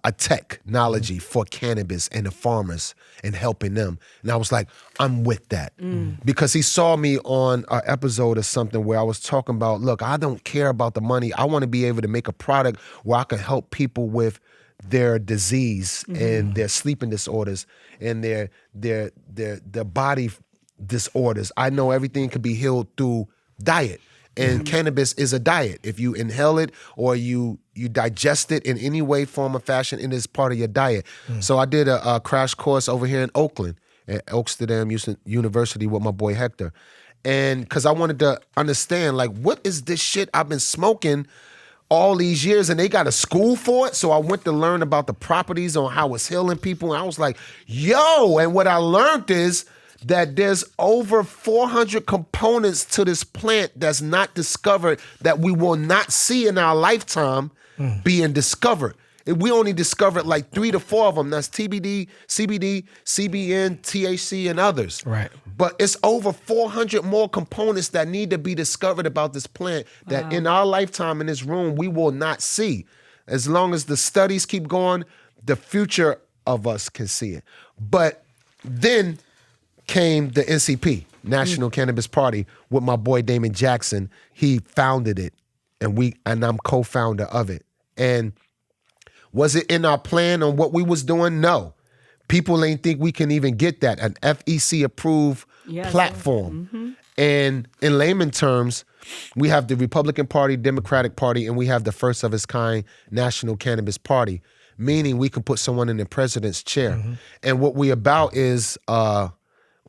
a technology for cannabis and the farmers and helping them. And I was like, I'm with that. Because he saw me on an episode or something where I was talking about, look, I don't care about the money. I want to be able to make a product where I can help people with their disease and their sleeping disorders and their body disorders. I know everything can be healed through diet. And cannabis is a diet. If you inhale it or you digest it in any way, form, or fashion, it is part of your diet. So I did a crash course over here in Oakland, at Amsterdam University with my boy Hector. And because I wanted to understand, like, what is this shit I've been smoking all these years, and they got a school for it? So I went to learn about the properties on how it's healing people, and I was like, yo, and what I learned is that there's over 400 components to this plant that's not discovered, that we will not see in our lifetime being discovered. We only discovered like 3 to 4 of them. That's TBD, CBD, CBN, THC, and others. Right. But it's over 400 more components that need to be discovered about this plant that in our lifetime in this room, we will not see. As long as the studies keep going, the future of us can see it. But then came the NCP, National Cannabis Party, with my boy Damon Jackson. He founded it, and I'm co-founder of it. And was it in our plan on what we was doing? No. People ain't think we can even get that, an FEC-approved platform. And in layman terms, we have the Republican Party, Democratic Party, and we have the first of its kind National Cannabis Party, meaning we can put someone in the president's chair. And what we about is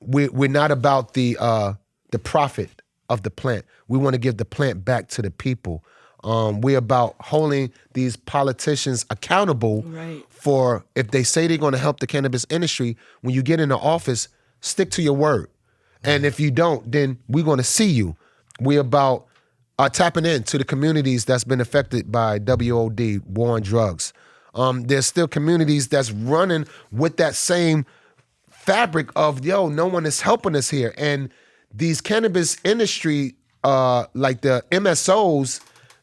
we're not about the profit of the plant. We want to give the plant back to the people. We're about holding these politicians accountable for, if they say they're going to help the cannabis industry, when you get into office, stick to your word. And if you don't, then we're going to see you. We're about tapping into the communities that's been affected by WOD, war on drugs. There's still communities that's running with that same fabric of, yo, no one is helping us here. And these cannabis industry, like the MSOs,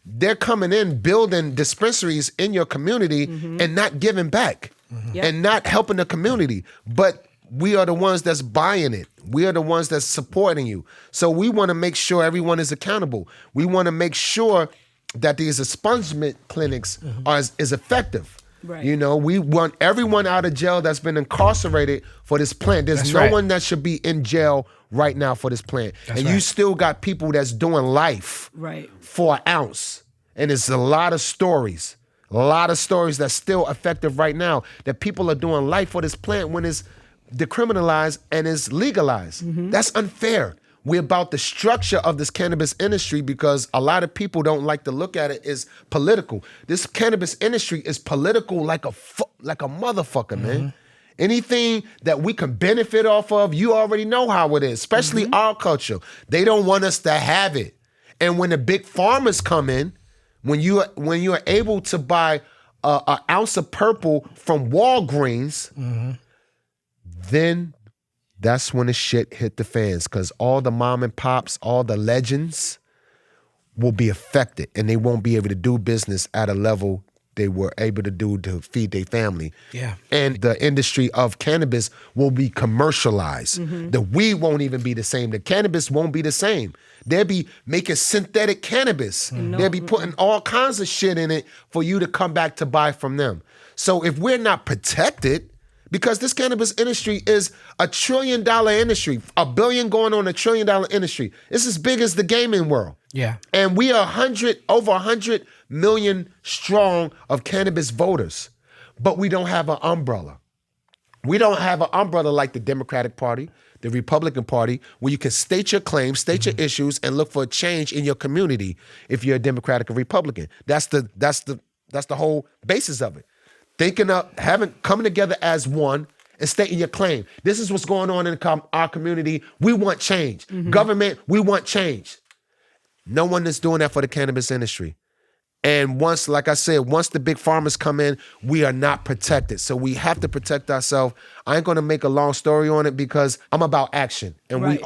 they're coming in, building dispensaries in your community and not giving back and not helping the community. But we are the ones that's buying it. We are the ones that's supporting you. So we want to make sure everyone is accountable. We want to make sure that these expungement clinics is effective. Right. You know, we want everyone out of jail that's been incarcerated for this plant. There's no one that should be in jail right now for this plant. You still got people that's doing life for an ounce. And it's a lot of stories that's still effective right now, that people are doing life for this plant when it's decriminalized and is legalized. That's unfair. We're about the structure of this cannabis industry, because a lot of people don't like to look at it as political. This cannabis industry is political like a motherfucker, man. Anything that we can benefit off of, you already know how it is, especially our culture. They don't want us to have it. And when the big farmers come in, when you are able to buy an ounce of purple from Walgreens, then that's when the shit hit the fans, because all the mom and pops, all the legends will be affected, and they won't be able to do business at a level they were able to do to feed their family. And the industry of cannabis will be commercialized. The weed won't even be the same. The cannabis won't be the same. They'll be making synthetic cannabis. They'll be putting all kinds of shit in it for you to come back to buy from them. So if we're not protected, because this cannabis industry is $1 trillion industry, $1 billion going on $1 trillion industry. It's as big as the gaming world. And we are over 100 million strong of cannabis voters, but we don't have an umbrella. We don't have an umbrella like the Democratic Party, the Republican Party, where you can state your claims, state your issues, and look for a change in your community if you're a Democratic or Republican. That's the whole basis of it. Coming together as one and stating your claim. This is what's going on in our community. We want change. Government, we want change. No one is doing that for the cannabis industry. And once, like I said, once the big farmers come in, we are not protected. So we have to protect ourselves. I ain't gonna make a long story on it, because I'm about action. And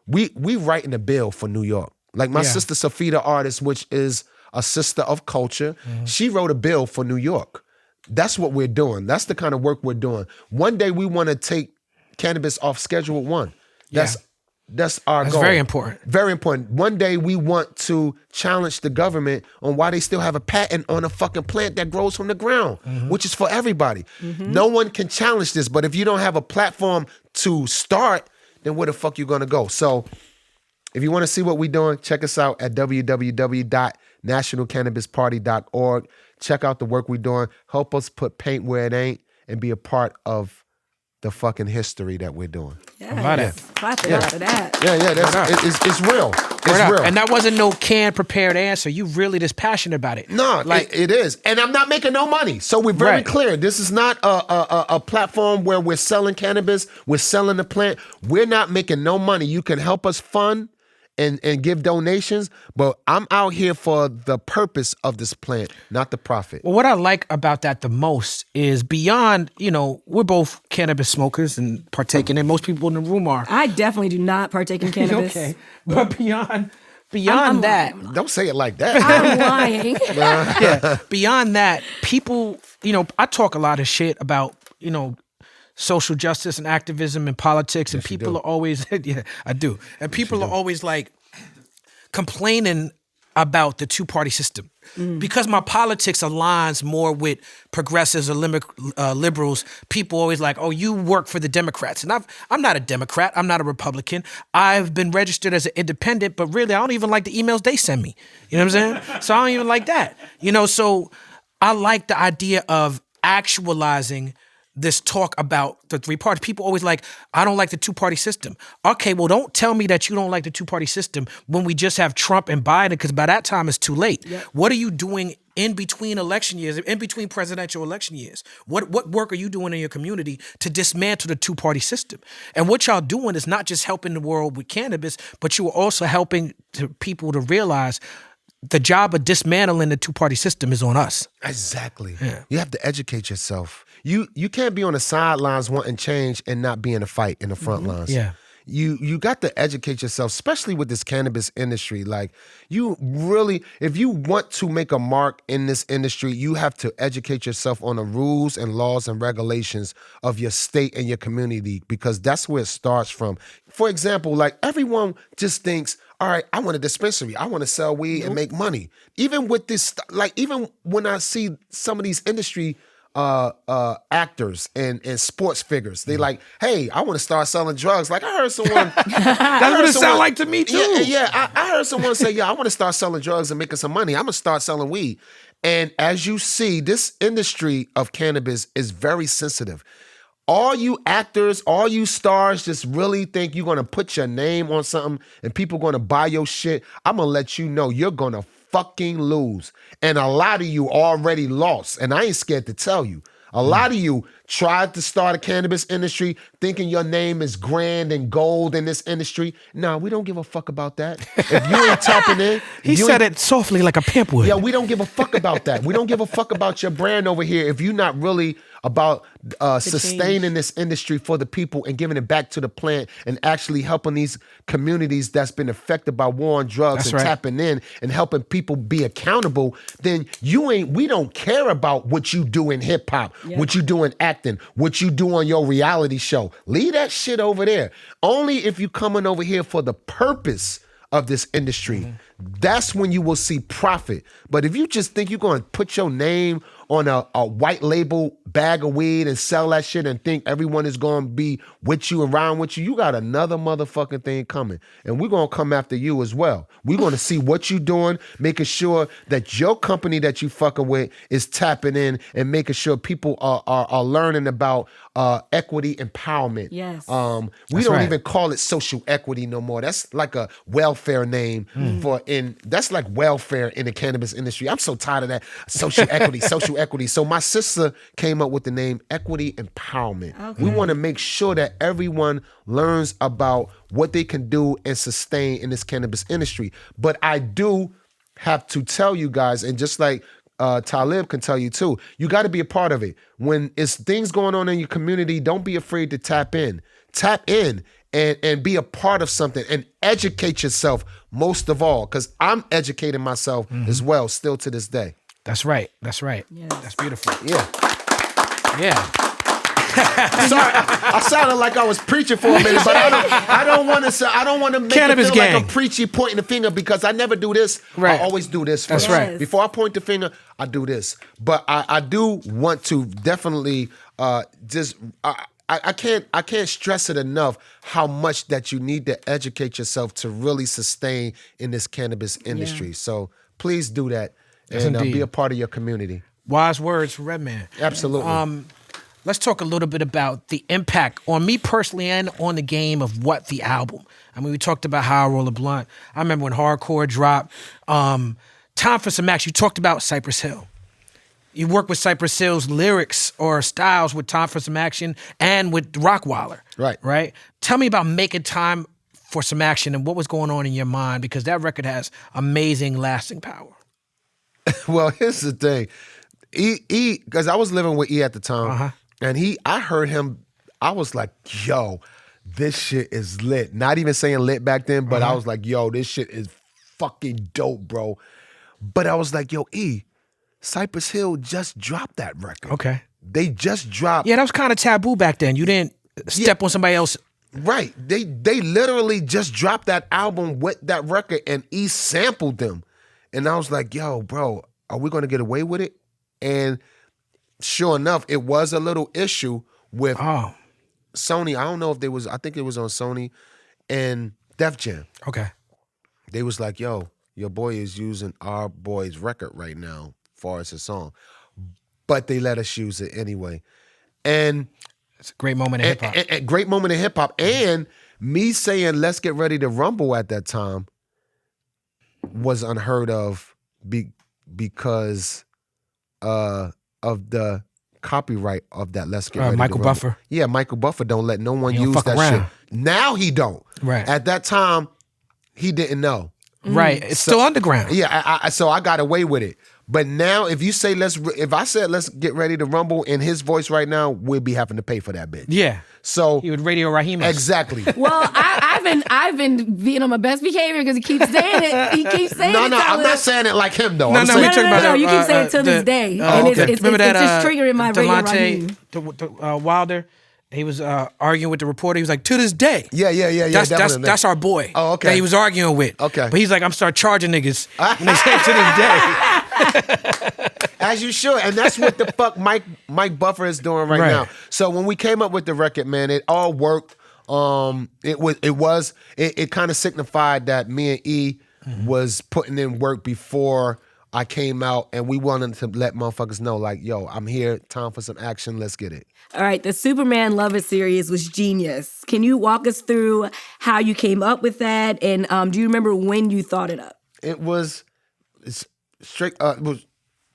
we writing a bill for New York. Like my sister Safita Artist, which is a sister of culture, she wrote a bill for New York. That's what we're doing. That's the kind of work we're doing. One day we want to take cannabis off Schedule 1. That's our goal. That's very important. Very important. One day we want to challenge the government on why they still have a patent on a fucking plant that grows from the ground, which is for everybody. No one can challenge this, but if you don't have a platform to start, then where the fuck you gonna go? So if you want to see what we're doing, check us out at www.nationalcannabisparty.org. Check out the work we're doing. Help us put paint where it ain't and be a part of the fucking history that we're doing. Yeah. Love that. Clap it up for that. Yeah, it's real. It's real. And that wasn't no canned prepared answer. You really just passionate about it. No, it is. And I'm not making no money. So we're very clear. This is not a platform where we're selling cannabis. We're selling the plant. We're not making no money. You can help us fund and give donations, but I'm out here for the purpose of this plant, not the profit. Well, what I like about that the most is beyond, we're both cannabis smokers and partaking, and most people in the room are. I definitely do not partake in cannabis. Okay, but beyond that, don't say it like that. I'm lying. Yeah, beyond that, people, I talk a lot of shit about, social justice and activism and politics, and people are always, I do. And people are always like complaining about the two-party system. Because my politics aligns more with progressives or liberals, people always like, oh, you work for the Democrats. And I'm not a Democrat. I'm not a Republican. I've been registered as an independent, but really I don't even like the emails they send me. You know what I'm saying? So I don't even like that. So I like the idea of actualizing this talk about the three parties. People always like, I don't like the two-party system. Okay, well, don't tell me that you don't like the two-party system when we just have Trump and Biden, because by that time it's too late. Yep. What are you doing in between election years, in between presidential election years? What work are you doing in your community to dismantle the two-party system? And what y'all doing is not just helping the world with cannabis, but you are also helping people to realize the job of dismantling the two-party system is on us. Exactly. Yeah. You have to educate yourself. You can't be on the sidelines wanting change and not be in a fight in the front lines. Yeah. You got to educate yourself, especially with this cannabis industry. Like, you really, if you want to make a mark in this industry, you have to educate yourself on the rules and laws and regulations of your state and your community, because that's where it starts from. For example, like, everyone just thinks, all right, I want a dispensary. I want to sell weed and make money. Even with this, like, even when I see some of these industry actors and sports figures, they like, hey, I want to start selling drugs. Like, I heard someone. That's what it sounds like to me too. Yeah. I heard someone say, I want to start selling drugs and making some money. I'm gonna start selling weed. And as you see, this industry of cannabis is very sensitive. All you actors, all you stars just really think you're gonna put your name on something and people gonna buy your shit. I'm gonna let you know you're gonna fucking lose. And a lot of you already lost. And I ain't scared to tell you. A lot of you tried to start a cannabis industry thinking your name is grand and gold in this industry. No, we don't give a fuck about that. If you ain't tapping in. He said it softly like a pimp would. Yeah, we don't give a fuck about that. We don't give a fuck about your brand over here if you're not really about sustaining this industry for the people and giving it back to the plant and actually helping these communities that's been affected by war on drugs tapping in and helping people be accountable. Then we don't care about what you do in hip hop, what you do in acting, what you do on your reality show. Leave that shit over there. Only if you coming over here for the purpose of this industry, that's when you will see profit. But if you just think you're going to put your name on a white label bag of weed and sell that shit and think everyone is going to be with you, around with you, you got another motherfucking thing coming. And we're going to come after you as well. We're going to see what you're doing, making sure that your company that you fucking with is tapping in and making sure people are learning about equity empowerment. Yes. We don't even call it social equity no more. That's like a welfare name that's like welfare in the cannabis industry. I'm so tired of that. Social equity. So my sister came up with the name Equity Empowerment. Okay. We want to make sure that everyone learns about what they can do and sustain in this cannabis industry. But I do have to tell you guys, and just like Talib can tell you too, you got to be a part of it. When it's things going on in your community, don't be afraid to tap in. Tap in and be a part of something and educate yourself most of all, because I'm educating myself as well still to this day. That's right. Yes. That's beautiful. Yeah. Sorry, I sounded like I was preaching for a minute, but I don't want to make Cannabis it feel gang. like I'm preachy pointing the finger, because I never do this. Right. I always do this first. That's right. Before I point the finger, I do this. But I do want to definitely I can't stress it enough how much that you need to educate yourself to really sustain in this cannabis industry. Yeah. So please do that and be a part of your community. Wise words from Redman. Absolutely. let's talk a little bit about the impact on me personally and on the game of what the album. I mean, we talked about How I Roll a Blunt. I remember when Hardcore dropped. Time for Some Action. You talked about Cypress Hill. You work with Cypress Hill's lyrics or styles with Time for Some Action and with Rockwilder. Right? Tell me about making time for some action and what was going on in your mind, because that record has amazing lasting power. Well, here's the thing. Because I was living with E at the time, and I heard him, I was like, yo, this shit is lit. Not even saying lit back then, but I was like, yo, this shit is fucking dope, bro. But I was like, yo, Cypress Hill just dropped that record. Okay. They just dropped. Yeah, that was kind of taboo back then. You didn't step on somebody else. Right. They literally just dropped that album with that record, and E sampled them. And I was like, yo, bro, are we going to get away with it? And sure enough, it was a little issue with Sony. I don't know if I think it was on Sony and Def Jam. Okay. They was like, yo, your boy is using our boy's record right now far as a song. But they let us use it anyway. And it's a great moment in hip-hop. A great moment in hip-hop. And me saying, let's get ready to rumble at that time was unheard of because of the copyright of that Let's Get Ready Michael to Rumble. Buffer. Yeah, Michael Buffer don't let no one use that around. shit. Now he don't. Right. At that time, he didn't know. Right. It's still underground. Yeah, so I got away with it. But now, if you say if I said let's get ready to rumble in his voice right now, we'll be having to pay for that bitch. Yeah. So he would Radio Raheem. Exactly. Well, I've been being on my best behavior because he keeps saying it. He keeps saying it. No, I'm not saying it like him though. No, we're talking about you keep saying it to this day, and it's just triggering my Radio Raheem. Wilder. He was arguing with the reporter. He was like, to this day. Yeah. That's our boy. Oh, okay. That he was arguing with. Okay. But he's like, I'm start charging niggas. And they said to this day. As you should. And that's what the fuck Mike Buffer is doing right now. So when we came up with the record, man, it all worked. It kind of signified that me and E was putting in work before I came out, and we wanted to let motherfuckers know, like, yo, I'm here, time for some action, let's get it. All right, the Superman Lover series was genius. Can you walk us through how you came up with that, and do you remember when you thought it up? It was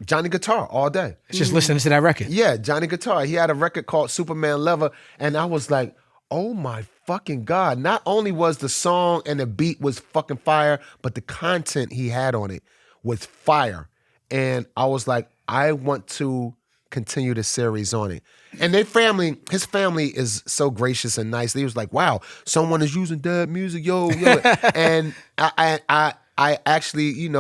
Johnny Guitar all day. It's just listening to that record. Yeah, Johnny Guitar. He had a record called Superman Lover, and I was like, oh my fucking God. Not only was the song and the beat was fucking fire, but the content he had on it was fire. And I was like, I want to continue the series on it. And his family is so gracious and nice. They was like, wow, someone is using dad music, yo. And I actually,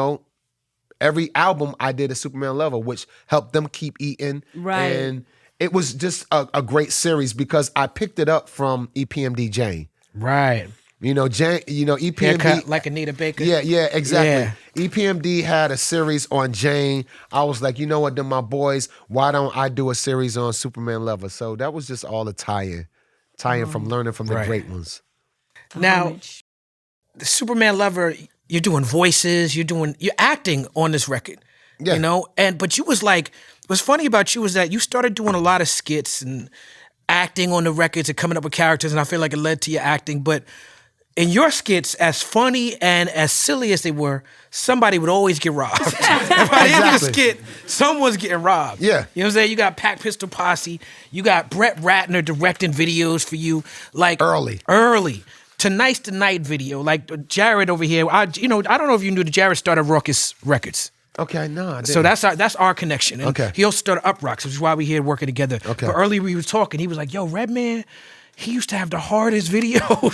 every album I did a Superman Lover, which helped them keep eating. Right. And it was just a great series because I picked it up from EPMD Jane. Right. Jane, EPMD. Haircut like Anita Baker. Yeah, exactly. Yeah. EPMD had a series on Jane. I was like, you know what, they're my boys. Why don't I do a series on Superman Lover? So that was just all a tie-in from learning from the great ones. Now, the Superman Lover, you're doing voices, you're acting on this record. Yeah. But you was like, what's funny about you is that you started doing a lot of skits and acting on the records and coming up with characters, and I feel like it led to your acting. But in your skits, as funny and as silly as they were, somebody would always get robbed. By the end of the skit, someone's getting robbed. Yeah. You know what I'm saying? You got Pac Pistol Posse. You got Brett Ratner directing videos for you. Like early. Tonight's the Night video. Like Jared over here, I don't know if you knew that Jared started Ruckus Records. Okay, no, I didn't. So that's our connection. And okay. He also started UPROXX, which is why we here working together. Okay. But earlier we were talking, he was like, yo, Redman, he used to have the hardest videos.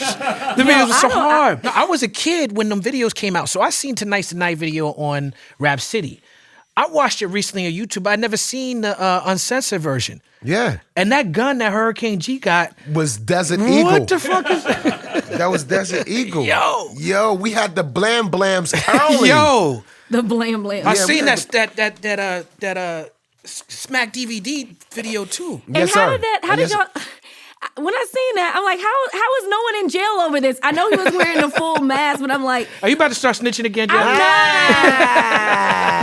The videos were so hard. I was a kid when them videos came out, so I seen Tonight's the Night video on Rap City. I watched it recently on YouTube. I'd never seen the uncensored version. Yeah. And that gun that Hurricane G got was Desert Eagle. What the fuck is that? That was Desert Eagle. Yo, we had the Blam Blams early. Yo. The Blam Blam. I seen that Smack DVD video too. And yes, how did y'all? When I seen that, I'm like, how is no one in jail over this? I know he was wearing a full mask, but I'm like, are you about to start snitching again, Joe? I'm not.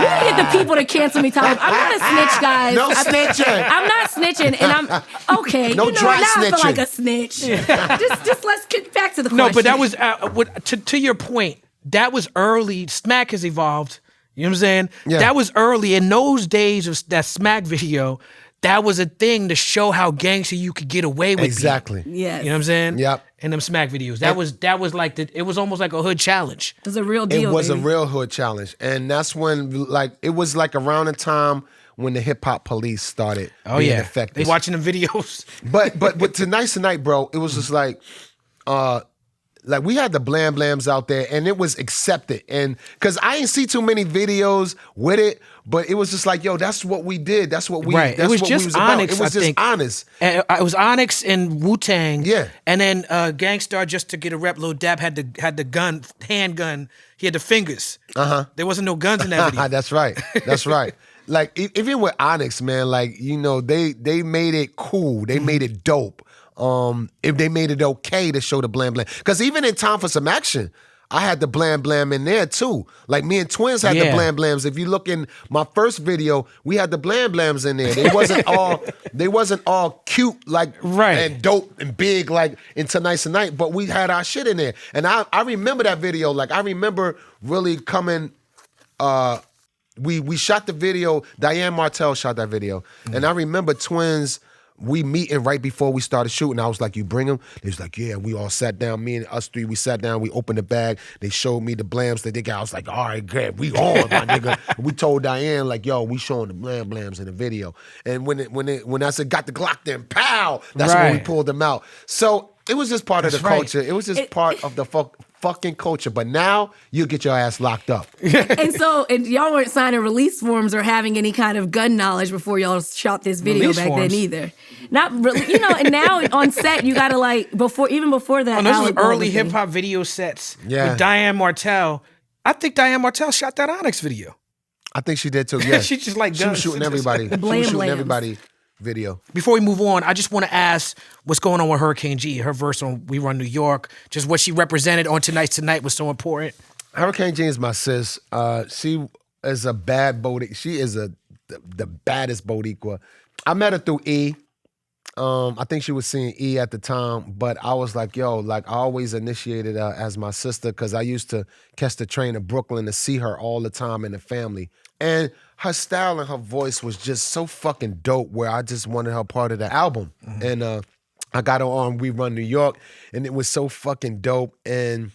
You gotta get the people to cancel me, Talib. I'm not a snitch, guys. No snitching. I'm not snitching, and I'm okay. No dry now snitching. I feel like a snitch. just let's get back to the question. No, but that was to your point. That was early. Smack has evolved. You know what I'm saying? Yeah. That was early in those days of that Smack video. That was a thing to show how gangster you could get away with. Exactly. Yes. You know what I'm saying? Yep. In them Smack videos. That was like it was almost like a hood challenge. It was a real deal. It was baby. a real hood challenge. And that's when, like, it was like around the time when the hip hop police started being effective. They watching the videos. But tonight, bro, it was just like we had the blam blams out there and it was accepted. And because I ain't see too many videos with it, but it was just like, yo, that's what we did. That's what we Right. That's It was what just we was about. Onyx, It was I just think. honest. And it was Onyx and Wu-Tang. Yeah. And then Gangstar, just to get a rep, Lil Dap had the gun, handgun. He had the fingers. There wasn't no guns in that video. That's right. That's right. Like even with Onyx, man, like, you know, they made it cool. They made it dope. If they made it okay to show the blam blam. Because even in Time for Some Action, I had the blam blam in there too. Like me and Twins had the blam blams. If you look in my first video, we had the blam blams in there. They wasn't all cute like and dope and big like in Tonight's the Night, but we had our shit in there. And I remember that video. Like I remember really coming. We shot the video. Diane Martell shot that video, and I remember Twins. We meeting right before we started shooting. I was like, you bring them? They was like, yeah. We all sat down. Me and us three, we sat down. We opened the bag. They showed me the blams that they got. I was like, all right, good. We on, my nigga. And we told Diane, like, yo, we showing the blam blams in the video. And when I said, got the Glock then, pow, that's when we pulled them out. So it was just part of the culture. It was just part of the fucking culture. But now you'll get your ass locked up. And y'all weren't signing release forms or having any kind of gun knowledge before y'all shot this video Release back forms. then either. Not really, you know. And now on set, you gotta like even before that. This was Alec early Baldwin hip hop video sets Yeah. with Diane Martell. I think Diane Martell shot that Onyx video. I think she did too, yeah. She just like She was shooting everybody. She was shooting everybody video. Before we move on, I just want to ask what's going on with Hurricane G. Her verse on We Run New York, just what she represented on Tonight's Tonight was so important. Hurricane G is my sis. She is a bad Boricua. She is the baddest Boricua. I met her through E. I think she was seeing E at the time, but I was like, yo, like I always initiated her as my sister because I used to catch the train to Brooklyn to see her all the time in the family. And her style and her voice was just so fucking dope where I just wanted her part of the album. And I got her on We Run New York, and it was so fucking dope. And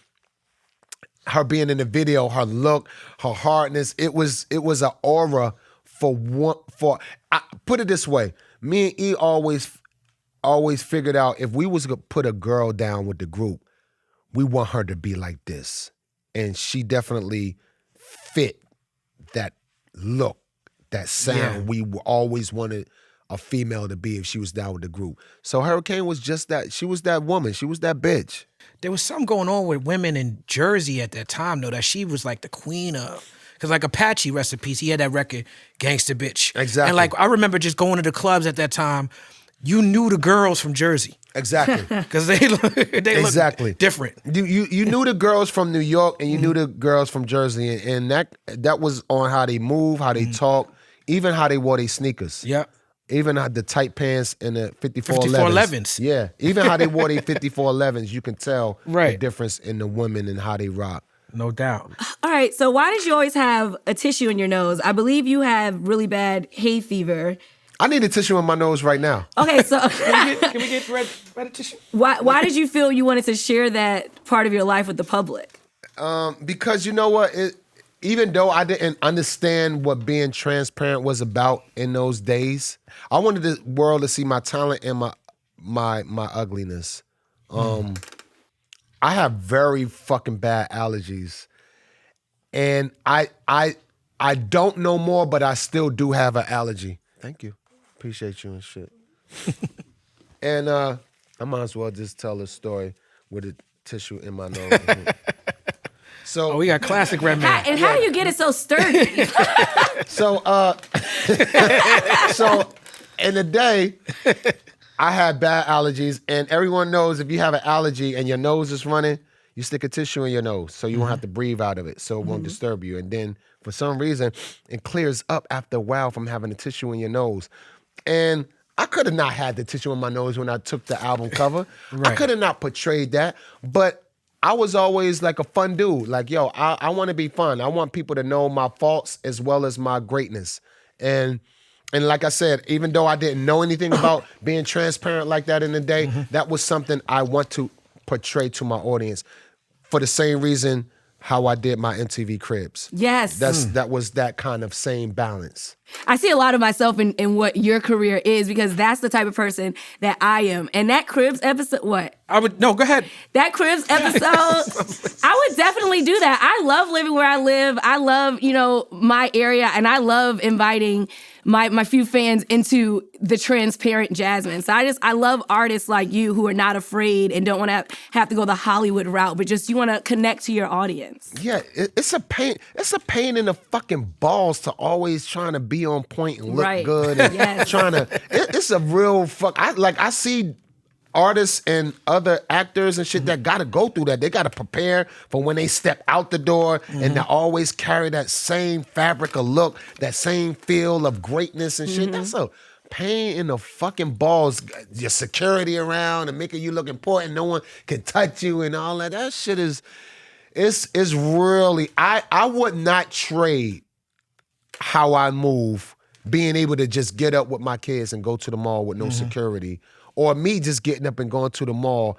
her being in the video, her look, her hardness, it was an aura I put it this way. Me and E always figured out if we was gonna put a girl down with the group, we want her to be like this. And she definitely fit that look, that sound. Yeah. We always wanted a female to be if she was down with the group. So Hurricane was just that. She was that woman. She was that bitch. There was something going on with women in Jersey at that time, though, that she was like the queen of. Because like Apache, rest in peace, he had that record, Gangsta Bitch. Exactly. And like I remember just going to the clubs at that time, you knew the girls from Jersey. Exactly. Because they look different. You knew the girls from New York and you knew the girls from Jersey, and that was on how they move, how they talk, even how they wore their sneakers. Yeah. Even the tight pants and the 5411s. 5411s. Yeah. Even how they wore their 5411s, you can tell the Right. difference in the women and how they rock. No doubt. All right, so why did you always have a tissue in your nose? I believe you have really bad hay fever. I need a tissue in my nose right now. Okay, so Can we get red tissue? why did you feel you wanted to share that part of your life with the public? Because you know what? Even though I didn't understand what being transparent was about in those days, I wanted the world to see my talent and my ugliness. I have very fucking bad allergies. And I don't know more, but I still do have an allergy. Thank you. Appreciate you and shit. And I might as well just tell a story with a tissue in my nose. So We got classic Redman. How do you get it so sturdy? So in the day, I had bad allergies, and everyone knows if you have an allergy and your nose is running, you stick a tissue in your nose so you won't have to breathe out of it, so it won't disturb you. And then for some reason, it clears up after a while from having the tissue in your nose. And I could have not had the tissue in my nose when I took the album cover. I could have not portrayed that, but I was always like a fun dude. Like, yo, I want to be fun. I want people to know my faults as well as my greatness. And like I said, even though I didn't know anything about being transparent like that in the day, that was something I want to portray to my audience for the same reason how I did my MTV Cribs. Yes. That was that kind of same balance. I see a lot of myself in what your career is because that's the type of person that I am. And that Cribs episode, what? No, go ahead. That Cribs episode, I would definitely do that. I love living where I live. I love, my area, and I love inviting my few fans into the transparent Jasmine. So I love artists like you who are not afraid and don't want to have to go the Hollywood route, but just you want to connect to your audience. Yeah, it's a pain. It's a pain in the fucking balls to always trying to be on point and look good and trying to. It's a real fuck. I see artists and other actors and shit that got to go through that. They got to prepare for when they step out the door and to always carry that same fabric of look, that same feel of greatness and shit. That's a pain in the fucking balls. Your security around and making you look important. No one can touch you and all that. That shit is, it's really, I would not trade how I move, being able to just get up with my kids and go to the mall with no security, or me just getting up and going to the mall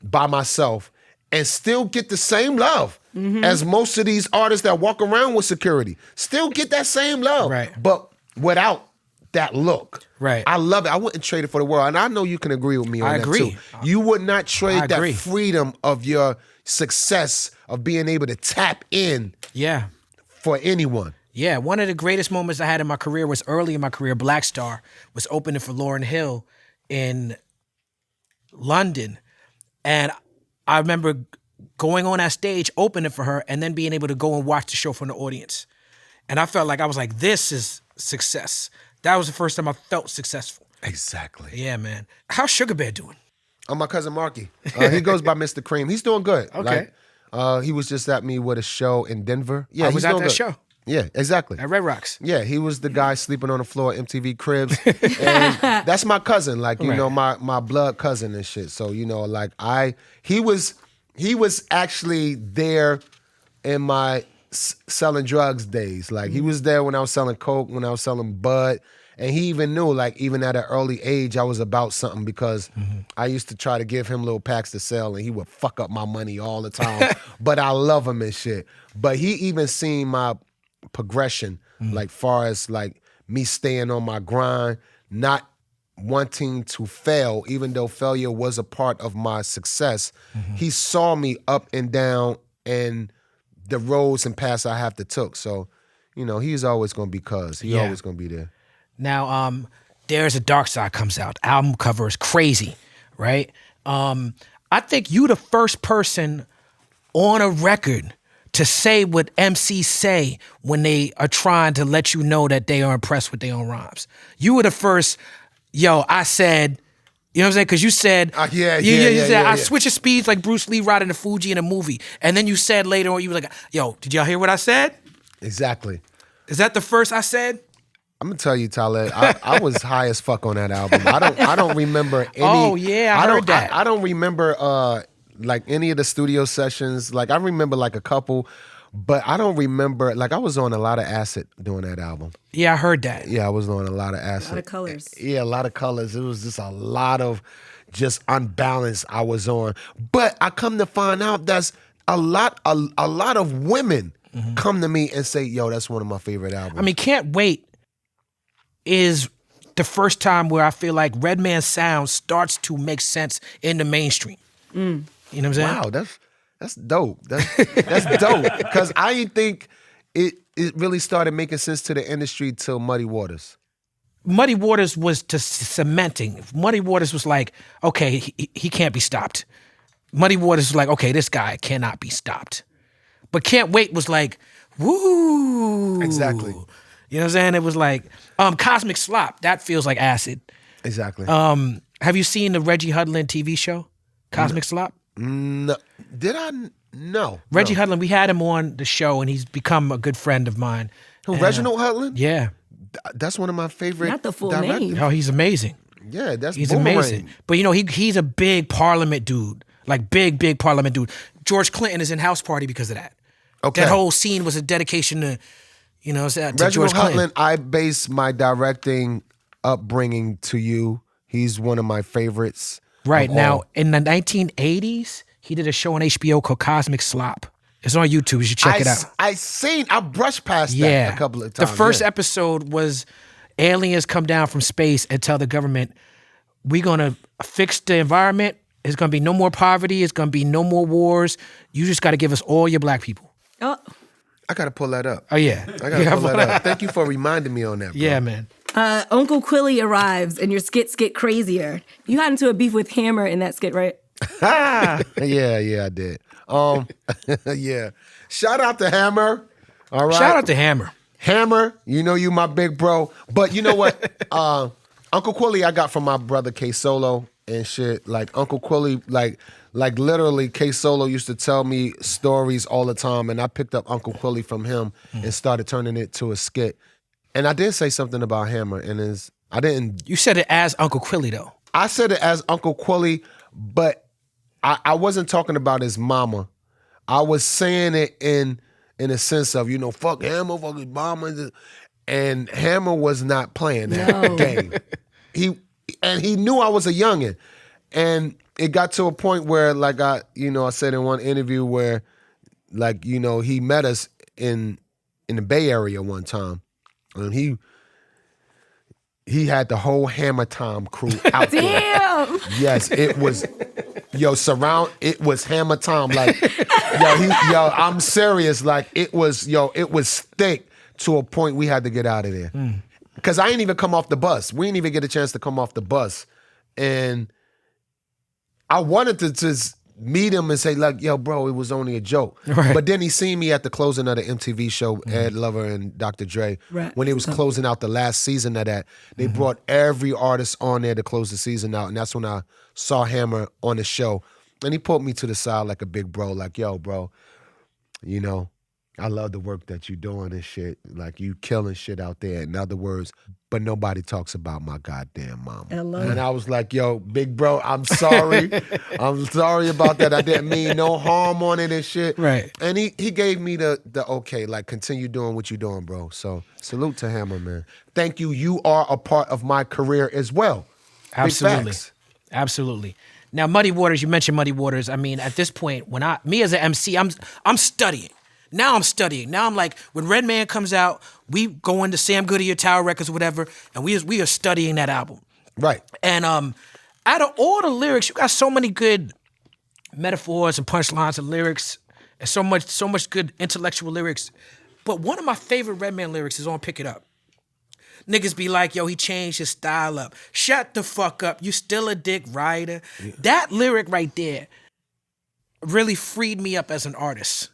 by myself and still get the same love as most of these artists that walk around with security. Still get that same love, but without that look. Right. I love it. I wouldn't trade it for the world. And I know you can agree with me on that too. You would not trade that freedom of your success, of being able to tap in for anyone. Yeah, one of the greatest moments I had in my career was early in my career. Black Star was opening for Lauryn Hill in London. And I remember going on that stage, opening for her, and then being able to go and watch the show from the audience. And I felt like, I was like, this is success. That was the first time I felt successful. Exactly. Yeah, man. How's Sugar Bear doing? Oh, my cousin Markie. He goes by Mr. Cream. He's doing good. Okay. He was just at me with a show in Denver. Yeah, I was at that show. Yeah, exactly. At Red Rocks. Yeah, he was the guy sleeping on the floor at MTV Cribs. And that's my cousin, like, you know, my blood cousin and shit. So, you know, like he was actually there in my selling drugs days. Like he was there when I was selling coke, when I was selling bud. And he even knew, like, even at an early age, I was about something because I used to try to give him little packs to sell and he would fuck up my money all the time. But I love him and shit. But he even seen my progression, like far as like me staying on my grind, not wanting to fail, even though failure was a part of my success. He saw me up and down and the roads and paths I have to took. So, you know, he's always gonna be He's always gonna be there. Now, There's a Dark Side comes out. Album cover is crazy, right? I think you the first person on a record to say what MCs say when they are trying to let you know that they are impressed with their own rhymes. You were the first, I said, you know what I'm saying? Because you said, you said, I switch the speeds like Bruce Lee riding a Fuji in a movie. And then you said later on, you were like, yo, did y'all hear what I said? Exactly. Is that the first I said? I'm gonna tell you, Talib, I was high as fuck on that album. I don't remember any. Oh yeah, I heard that. I don't remember like any of the studio sessions. Like I remember like a couple, but I don't remember. Like I was on a lot of acid doing that album. Yeah, I heard that. Yeah, I was on a lot of acid. A lot of colors. Yeah, a lot of colors. It was just a lot of just unbalanced I was on. But I come to find out that's a lot of women come to me and say, yo, that's one of my favorite albums. I mean, Can't Wait is the first time where I feel like Redman's sound starts to make sense in the mainstream. You know what I'm saying? Wow, that's dope. That's dope. Because I didn't think it really started making sense to the industry till Muddy Waters. Muddy Waters was to cementing. Muddy Waters was like, okay, he can't be stopped. Muddy Waters was like, okay, this guy cannot be stopped. But Can't Wait was like, woo. Exactly. You know what I'm saying? It was like Cosmic Slop. That feels like acid. Exactly. Have you seen the Reggie Hudlin TV show, Cosmic Slop? No. Did I? No. Reggie no. Hudlin, we had him on the show, and he's become a good friend of mine. Who, Reginald Hudlin? Yeah. That's one of my favorite. Not the full directors. name. Oh, he's amazing. Yeah, that's He's Boomerang. amazing. But you know, he's a big Parliament dude, like big Parliament dude. George Clinton is in House Party because of that. Okay. That whole scene was a dedication to, you know, to Reginald George Clinton. Hudlin, I base my directing upbringing to you. He's one of my favorites. Right. of Now, all. in the 1980s, he did a show on HBO called Cosmic Slop. It's on YouTube. You should check it out. I brushed past Yeah. that a couple of times. The first yeah. episode was aliens come down from space and tell the government, we're going to fix the environment. There's going to be no more poverty. It's going to be no more wars. You just got to give us all your black people. Oh, I got to pull that up. Oh, yeah. I got to pull that up. Thank you for reminding me on that, bro. Yeah, man. Uncle Kweli arrives and your skits get crazier. You got into a beef with Hammer in that skit, right? Yeah, I did. Yeah. Shout out to Hammer. All right. Shout out to Hammer. Hammer, you know you my big bro. But you know what? Uncle Kweli I got from my brother K-Solo and shit. Like Uncle Kweli, like literally K-Solo used to tell me stories all the time, and I picked up Uncle Kweli from him and started turning it to a skit. And I did say something about Hammer, and I didn't. You said it as Uncle Kweli, though. I said it as Uncle Kweli, but I wasn't talking about his mama. I was saying it in a sense of, you know, fuck Hammer, fuck his mama. And Hammer was not playing that game. He knew I was a youngin'. And it got to a point where, like I said in one interview where, like, you know, he met us in the Bay Area one time. And he had the whole Hammer Time crew out there. Damn! Yes, it was, it was Hammer Time. Like, I'm serious. Like, it was thick to a point we had to get out of there. Because I ain't even come off the bus. We didn't even get a chance to come off the bus. And I wanted to just meet him and say, like, yo, bro, it was only a joke. Right. But then he seen me at the closing of the MTV show, Ed Lover and Dr. Dre. Right. When they was closing out the last season of that, they brought every artist on there to close the season out. And that's when I saw Hammer on the show. And he pulled me to the side like a big bro, like, yo, bro, you know, I love the work that you doing and shit. Like, you killing shit out there. In other words, but nobody talks about my goddamn mama. And I was like, yo, big bro, I'm sorry. I'm sorry about that. I didn't mean no harm on it and shit. Right. And he gave me the okay, like, continue doing what you're doing, bro. So salute to Hammer, man. Thank you. You are a part of my career as well. Absolutely. Big facts. Absolutely. Now, Muddy Waters, you mentioned Muddy Waters. I mean, at this point, me as an MC, I'm studying. Now I'm studying. Now I'm like, when Redman comes out, we go into Sam Goody or Tower Records or whatever, and we are studying that album. Right. And out of all the lyrics, you got so many good metaphors and punchlines and lyrics, and so much good intellectual lyrics. But one of my favorite Redman lyrics is on Pick It Up. Niggas be like, yo, he changed his style up. Shut the fuck up. You still a dick rider. Yeah. That lyric right there really freed me up as an artist.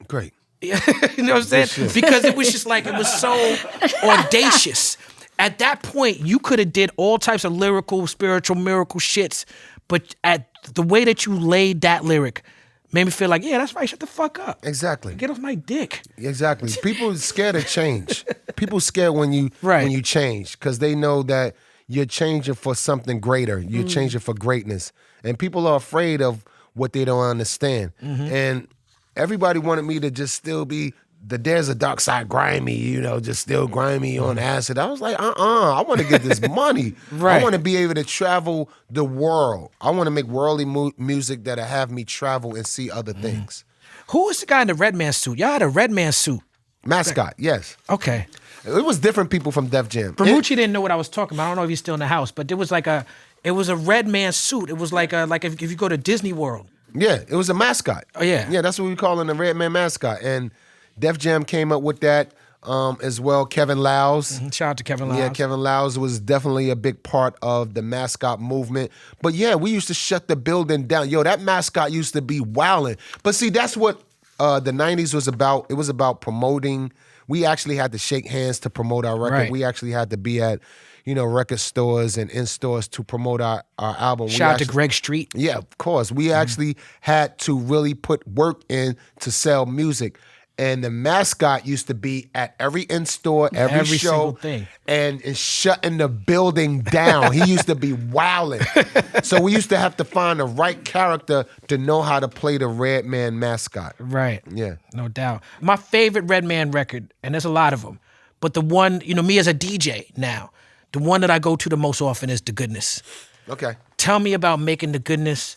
Great. You know what I'm saying? Because it was just like, it was so audacious. At that point, you could have did all types of lyrical, spiritual, miracle shits, but at the way that you laid that lyric made me feel like, yeah, that's right, shut the fuck up. Exactly. Get off my dick. Exactly. People are scared of change. People scared when you change, because they know that you're changing for something greater. You're changing for greatness. And people are afraid of what they don't understand. And everybody wanted me to just still be there's a dark side grimy, you know, just still grimy on acid. I was like, I want to get this money. I want to be able to travel the world. I want to make worldly music that'll have me travel and see other things. Who was the guy in the Redman suit? Y'all had a Redman suit. Mascot, yes. Okay. It was different people from Def Jam. Bermucci didn't know what I was talking about. I don't know if he's still in the house, but it was a Redman suit. It was like if you go to Disney World. Yeah, it was a mascot. Oh, yeah. Yeah, that's what we call it, a Redman mascot. And Def Jam came up with that as well. Kevin Lows. Shout out to Kevin Lows. Yeah, Kevin Lows was definitely a big part of the mascot movement. But yeah, we used to shut the building down. Yo, that mascot used to be wilding. But see, that's what the 90s was about. It was about promoting we actually had to shake hands to promote our record. Right. We actually had to be at, record stores and in stores to promote our album. Shout out to Greg Street. Yeah, of course. We actually had to really put work in to sell music. And the mascot used to be at every in-store, every show, single thing. And shutting the building down. He used to be wilding. So we used to have to find the right character to know how to play the Redman mascot. Right. Yeah. No doubt. My favorite Redman record, and there's a lot of them, but the one, me as a DJ now, the one that I go to the most often is The Goodness. Okay. Tell me about making The Goodness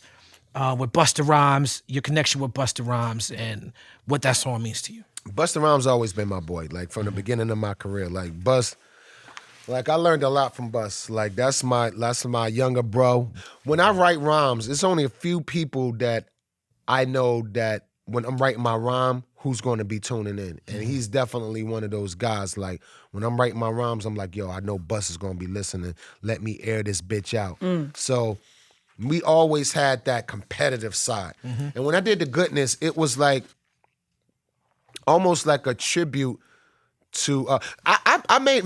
with Busta Rhymes, your connection with Busta Rhymes, and what that song means to you. Busta Rhymes always been my boy, like from the beginning of my career. Like Bus, like I learned a lot from Bus. Like that's my younger bro. When I write rhymes, it's only a few people that I know that when I'm writing my rhyme, who's going to be tuning in. And he's definitely one of those guys. Like when I'm writing my rhymes, I'm like, yo, I know Bus is going to be listening. Let me air this bitch out. So we always had that competitive side. And when I did The Goodness, it was like almost like a tribute to I made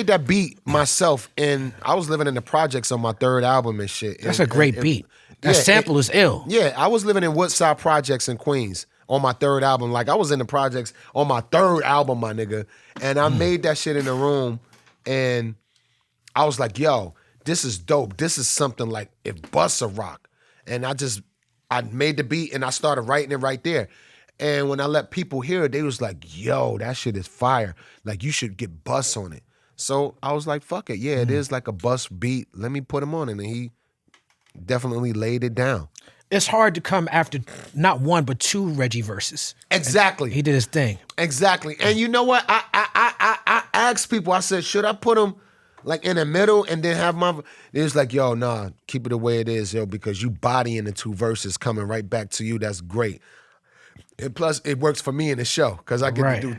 that beat myself, and I was living in the projects on my third album and shit. That's a great beat. That sample is ill. Yeah, I was living in Woodside Projects in Queens on my third album. Like I was in the projects on my third album, my nigga. And I made that shit in the room, and I was like, yo, this is dope. This is something like if Busta rock. And I made the beat and I started writing it right there. And when I let people hear it, they was like, yo, that shit is fire. Like, you should get Bus on it. So I was like, fuck it. Yeah, it is like a Bus beat. Let me put him on it. And he definitely laid it down. It's hard to come after not one, but two Reggie verses. Exactly. He did his thing. Exactly. And you know what? I asked people, I said, should I put him like in the middle and then have my... They was like, yo, nah, keep it the way it is, yo, because you bodying the two verses coming right back to you. That's great. And plus, it works for me in the show because I get to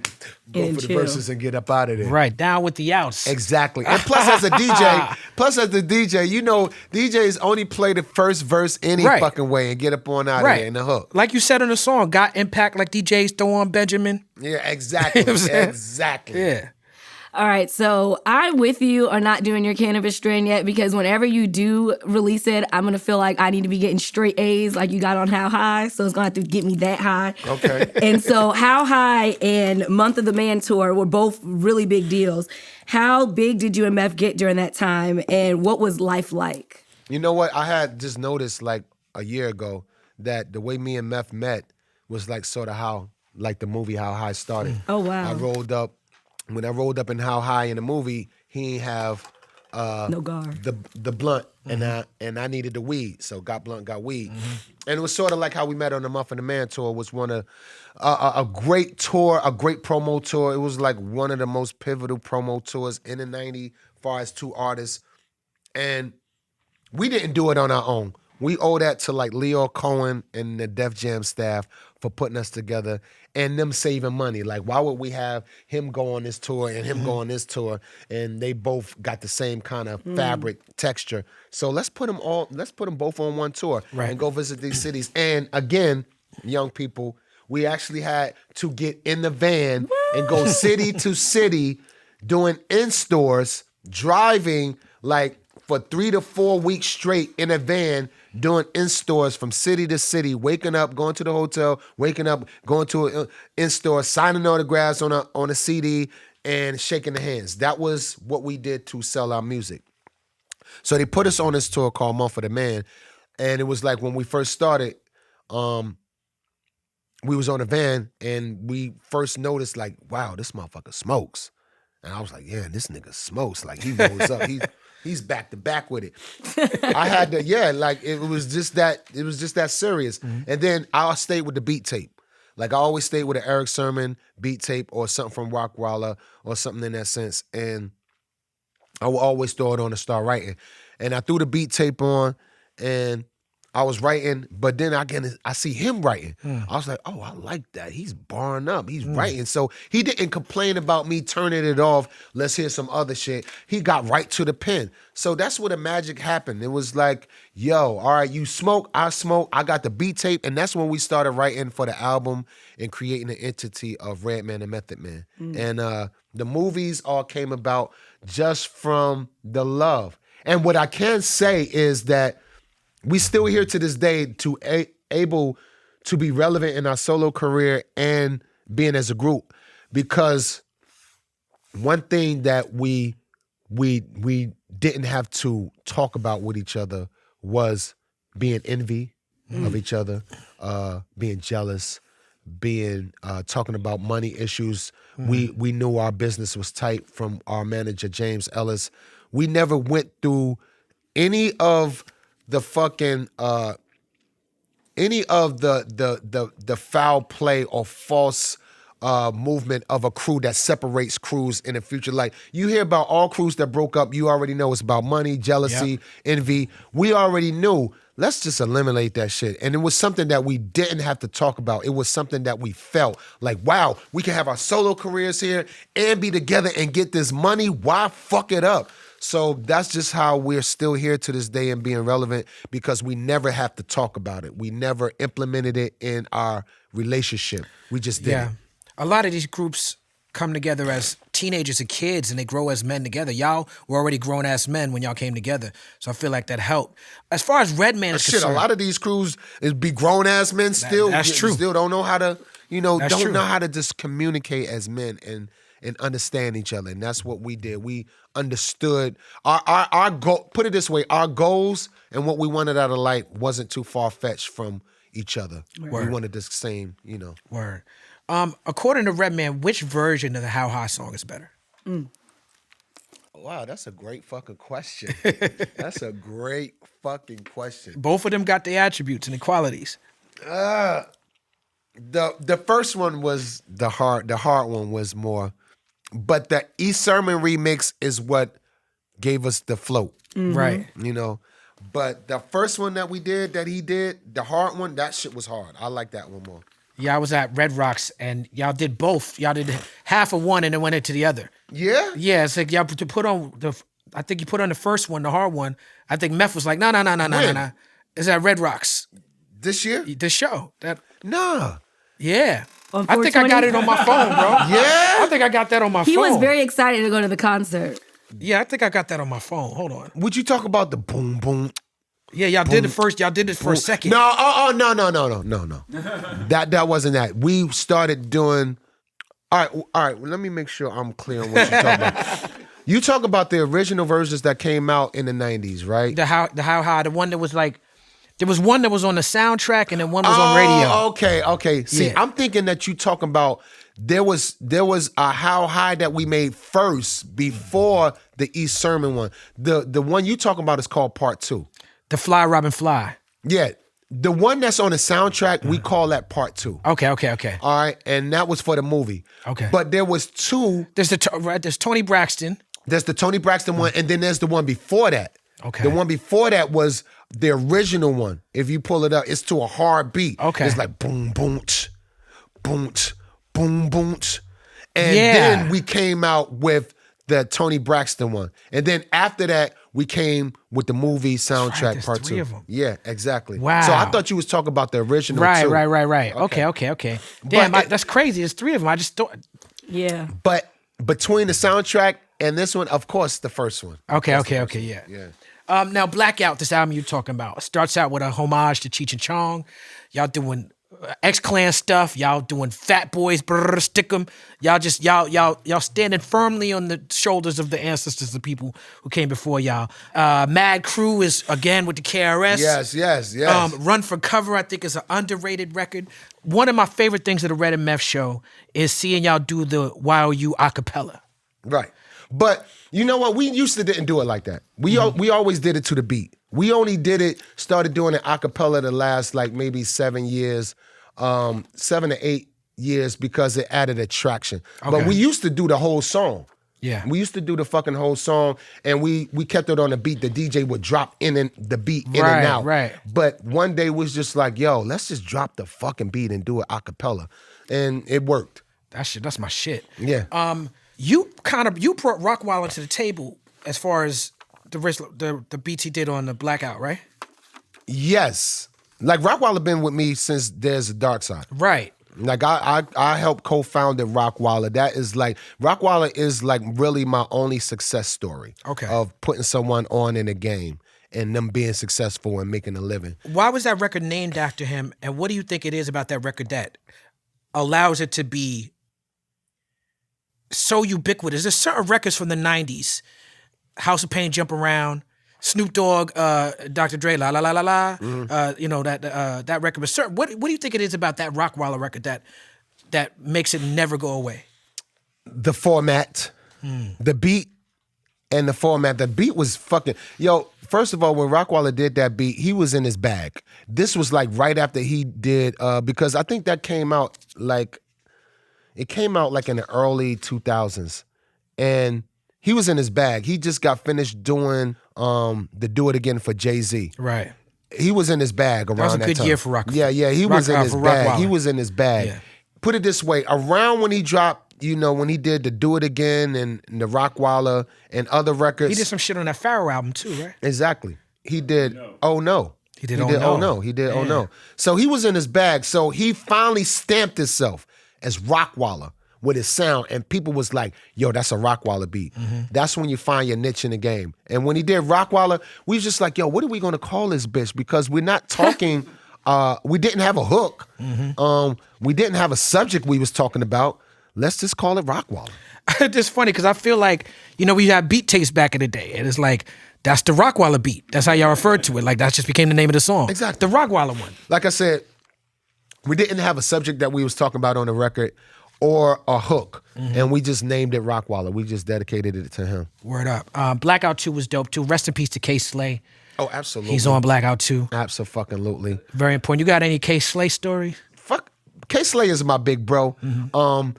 go for the verses and get up out of there. Right, down with the outs. Exactly. And plus, as a DJ, you know, DJs only play the first verse any fucking way and get up on out of there in the hook. Like you said on the song, got impact like DJs throw on Benjamin. Yeah, exactly. Exactly. Yeah. All right, so I'm with you on not doing your cannabis strain yet because whenever you do release it, I'm gonna feel like I need to be getting straight A's like you got on How High, so it's gonna have to get me that high. Okay. And so How High and Month of the Man tour were both really big deals. How big did you and Meth get during that time, and what was life like? You know what? I had just noticed like a year ago that the way me and Meth met was like sort of how, like the movie How High started. Oh, wow. When I rolled up in How High in the movie, he ain't have no guard. The blunt, and I needed the weed, so got blunt, got weed, and it was sort of like how we met on the Muff and the Man tour. Was one of a great tour, a great promo tour. It was like one of the most pivotal promo tours in the '90s, as far as two artists, and we didn't do it on our own. We owe that to like Leo Cohen and the Def Jam staff for putting us together and them saving money. Like, why would we have him go on this tour and him go on this tour? And they both got the same kind of fabric texture. So let's put them both on one tour and go visit these cities. And again, young people, we actually had to get in the van and go city to city doing in-stores, driving like for 3 to 4 weeks straight in a van, doing in-stores from city to city, waking up, going to the hotel, waking up, going to an in-store, signing autographs on a CD, and shaking the hands. That was what we did to sell our music. So they put us on this tour called Month of the Man, and it was like when we first started, we was on a van, and we first noticed like, wow, this motherfucker smokes. And I was like, yeah, this nigga smokes. Like, he rolls up. He's back to back with it. I had to, like it was just that serious. And then I stayed with the beat tape. Like I always stayed with an Eric Sermon beat tape or something from Rockwilder or something in that sense. And I would always throw it on and start writing. And I threw the beat tape on, and I was writing, but then I see him writing. I was like, oh, I like that. He's barring up. He's writing. So he didn't complain about me turning it off. Let's hear some other shit. He got right to the pen. So that's where the magic happened. It was like, yo, all right, you smoke, I smoke. I got the beat tape. And that's when we started writing for the album and creating the entity of Redman and Method Man. And the movies all came about just from the love. And what I can say is that we still here to this day to able to be relevant in our solo career and being as a group, because one thing that we didn't have to talk about with each other was being envy of each other, being jealous, being talking about money issues. We knew our business was tight from our manager James Ellis. We never went through any of the fucking any of the foul play or false movement of a crew that separates crews in the future. Like, you hear about all crews that broke up, you already know it's about money, jealousy, envy. We already knew, let's just eliminate that shit. And it was something that we didn't have to talk about. It was something that we felt like, wow, we can have our solo careers here and be together and get this money. Why fuck it up? So that's just how we're still here to this day and being relevant, because we never have to talk about it. We never implemented it in our relationship. We just did it. A lot of these groups come together as teenagers and kids, and they grow as men together. Y'all were already grown-ass men when y'all came together, so I feel like that helped. As far as Redman is concerned... a lot of these crews be grown-ass men still. That's true. Still don't know how to, know how to just communicate as men and understand each other. And that's what we did. We understood our goal. Put it this way, our goals and what we wanted out of life wasn't too far-fetched from each other. Word. We wanted the same, Word. According to Redman, which version of the How High song is better? Wow, that's a great fucking question. That's a great fucking question. Both of them got the attributes and the qualities. The first one was the hard one was more, but the E Sermon remix is what gave us the float. Right. But the first one that he did, the hard one, that shit was hard. I like that one more. Yeah, I was at Red Rocks, and y'all did both. Y'all did half of one and then went into the other. Yeah? Yeah, it's like y'all put on I think you put on the first one, the hard one. I think Meth was like, no. It's at Red Rocks. This year? The show. Nah. Yeah. I think I got it on my phone, bro. Yeah? I think I got that on my phone. He was very excited to go to the concert. Yeah, I think I got that on my phone. Hold on. Would you talk about the boom, boom? Yeah, y'all did it first. Y'all did it for a second. No, no. That wasn't that. We started doing. All right. Well, let me make sure I'm clear on what you're talking about. You talk about the original versions that came out in the 90s, right? The how high, the one that was like, there was one that was on the soundtrack and then one was on radio. Okay. See, I'm thinking that you talking about there was a How High that we made first before the East Sermon one. The one you talking about is called Part 2. The Fly Robin Fly. Yeah. The one that's on the soundtrack, we call that Part 2. Okay. All right. And that was for the movie. Okay. But there was two. There's Tony Braxton. There's the Tony Braxton one, and then there's the one before that. Okay. The one before that was the original one. If you pull it up, it's to a hard beat. Okay. It's like boom, boom, boom, boom, boom. And then we came out with the Tony Braxton one. And then after that, we came with the movie soundtrack Part 2. Of them. Yeah, exactly. Wow. So I thought you was talking about the original too. Right. Okay. Damn, that's crazy. There's 3 of them. I just thought. Yeah. But between the soundtrack and this one, of course, the first one. Okay, yeah. Now, Blackout, this album you're talking about, starts out with a homage to Cheech and Chong. Y'all doing X-Clan stuff. Y'all doing Fat Boys, stick 'em. Y'all standing firmly on the shoulders of the ancestors, the people who came before y'all. Mad Crew is, again, with the KRS. Yes. Run for Cover, I think, is an underrated record. One of my favorite things of the Red and Meth show is seeing y'all do the YOU acapella. Right. But you know what? We used to didn't do it like that. We always did it to the beat. We only started doing it a cappella the last like maybe 7 years, 7 to 8 years because it added attraction. Okay. But we used to do the whole song. Yeah. We used to do the fucking whole song, and we kept it on a beat. The DJ would drop in and the beat in and out. Right. But one day was just like, yo, let's just drop the fucking beat and do it a cappella. And it worked. That's my shit. Yeah. You brought Rockwilder to the table as far as the beats he did on the Blackout, right? Yes. Like Rockwilder been with me since There's a Dark Side. Right. Like I helped co-founded Rockwilder. That is like Rockwilder is like really my only success story. Okay. Of putting someone on in a game and them being successful and making a living. Why was that record named after him? And what do you think it is about that record that allows it to be so ubiquitous? There's certain records from the 90s, House of Pain, Jump Around, Snoop Dogg, Dr. Dre, La La La La La, that record. But sir, what do you think it is about that Rockwilder record that makes it never go away? The format, the beat, and the format. The beat was fucking first of all, when Rockwilder did that beat, he was in his bag. This was like right after he did because I think that came out like in the early 2000s, and he was in his bag. He just got finished doing the Do It Again for Jay-Z. Right. He was in his bag around that time. That was a good year for Rock. Yeah, he was in his bag. Rockwilder. He was in his bag. Yeah. Put it this way, around when he dropped, when he did the Do It Again and the Rockwilder and other records. He did some shit on that Pharaoh album too, right? Exactly. He did Oh No. He did Oh No. He did Oh No. So he was in his bag. So he finally stamped himself as Rockwilder with his sound, and people was like, yo, that's a Rockwilder beat. Mm-hmm. That's when you find your niche in the game. And when he did Rockwilder, we was just like, yo, what are we gonna call this bitch? Because we're not talking, we didn't have a hook. Mm-hmm. We didn't have a subject we was talking about. Let's just call it Rockwilder. It's funny because I feel like, we had beat tapes back in the day, and it's like, that's the Rockwilder beat. That's how y'all referred to it. Like, that just became the name of the song. Exactly. The Rockwilder one. Like I said, we didn't have a subject that we was talking about on the record or a hook, and we just named it Rockwilder. We just dedicated it to him. Word up. Blackout 2 was dope too. Rest in peace to K-Slay. Oh, absolutely. He's on Blackout 2. Absolutely. Very important. You got any K-Slay story? Fuck, K-Slay is my big bro. Mm-hmm.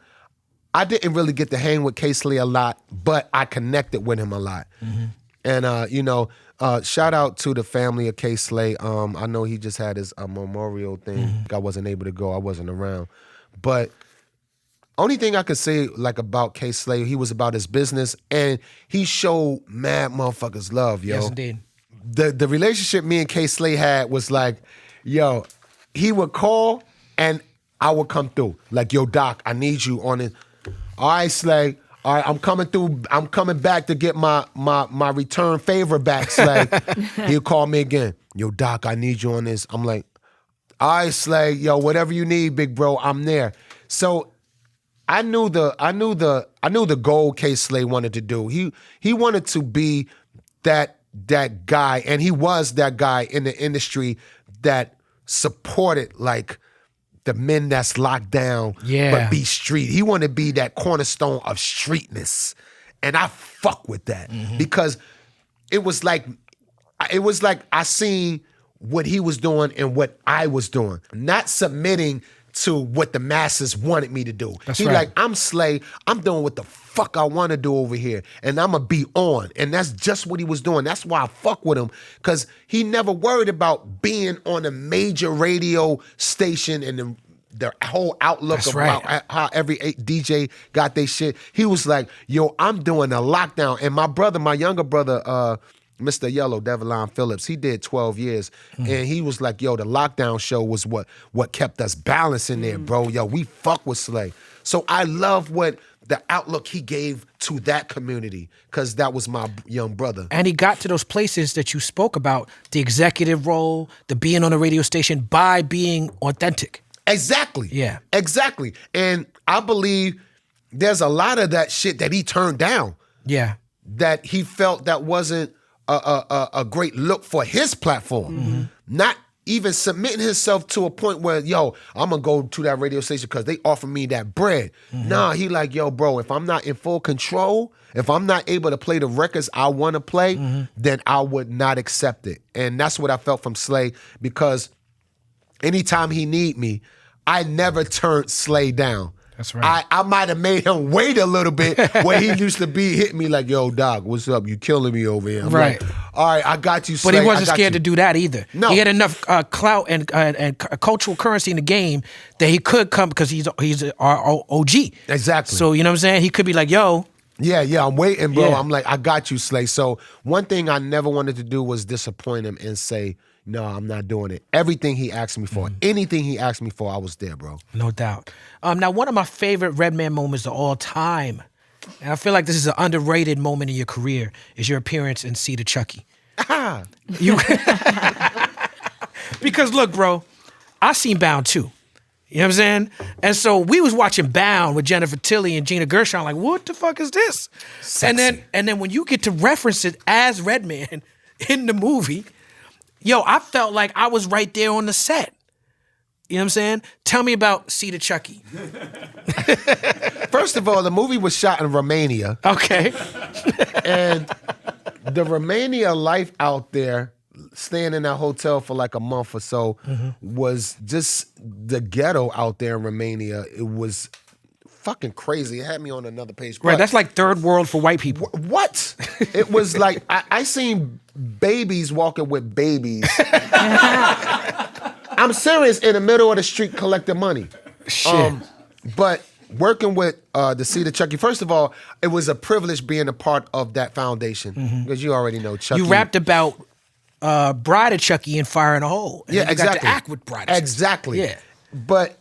I didn't really get to hang with K-Slay a lot, but I connected with him a lot. Mm-hmm. And, shout out to the family of K-Slay. I know he just had his memorial thing. Mm-hmm. I wasn't able to go. I wasn't around. But only thing I could say like about K-Slay, he was about his business, and he showed mad motherfuckers love, yo. Yes, indeed. The relationship me and K-Slay had was like, yo, he would call and I would come through. Like, yo, Doc, I need you on it. All right, Slay. All right, I'm coming through. I'm coming back to get my return favor back, Slay. He'll call me again. Yo, Doc, I need you on this. I'm like, all right, Slay. Yo, whatever you need, big bro, I'm there. So I knew the goal K-Slay wanted to do. He wanted to be that guy, and he was that guy in the industry that supported like the men that's locked down, but be street. He wanted to be that cornerstone of streetness, and I fuck with that because it was like I seen what he was doing and what I was doing, not submitting to what the masses wanted me to do. That's he right. Like, I'm Slay, I'm doing what the fuck I want to do over here, and I'm gonna be on. And that's just what he was doing. That's why I fuck with him, because he never worried about being on a major radio station and the whole outlook That's of right. how every DJ got their shit. He was like, yo, I'm doing a lockdown. And my younger brother, Mr. Yellow, Devon Phillips, he did 12 years. And he was like, yo, the lockdown show was what kept us balanced in there, bro. Yo, we fuck with Slay. So I love what the outlook he gave to that community, because that was my young brother. And he got to those places that you spoke about, the executive role, the being on a radio station, by being authentic. Exactly. Yeah. Exactly. And I believe there's a lot of that shit that he turned down. Yeah. That he felt that wasn't a great look for his platform. Not even submitting himself to a point where, yo, I'm gonna go to that radio station because they offer me that bread. Nah, he like, yo, bro, if I'm not in full control, if I'm not able to play the records I want to play, then I would not accept it. And that's what I felt from Slay, because anytime he need me, I never turned Slay down. That's right. I might have made him wait a little bit where he used to be hitting me like, yo, Doc, what's up? You killing me over here. I'm right. like, all right, I got you, Slay. But he wasn't scared to do that either. No. He had enough clout and cultural currency in the game that he could come because he's our OG. Exactly. So, you know what I'm saying? He could be like, yo. Yeah, I'm waiting, bro. Yeah. I'm like, I got you, Slay. So one thing I never wanted to do was disappoint him and say, no, I'm not doing it. Everything he asked me for, anything he asked me for, I was there, bro. No doubt. Now, one of my favorite Redman moments of all time, and I feel like this is an underrated moment in your career, is your appearance in See the Chucky. You, because look, bro, I seen Bound too. You know what I'm saying? And so we was watching Bound with Jennifer Tilly and Gina Gershon, like, what the fuck is this? Sexy. And then when you get to reference it as Redman in the movie, yo, I felt like I was right there on the set. You know what I'm saying? Tell me about See the Chucky. First of all, the movie was shot in Romania. Okay. And the Romania life out there, staying in that hotel for like a month or so, was just the ghetto out there in Romania. It was fucking crazy. It had me on another page. Right, that's like third world for white people. What? It was like, I seen babies walking with babies. I'm serious, in the middle of the street collecting money. Shit. But working with the See the Chucky, first of all, it was a privilege being a part of that foundation. Because you already know Chucky. You rapped about Bride of Chucky and Fire in a Hole. And Yeah, then you exactly. got to act with Bride of Chucky. Exactly. Yeah. But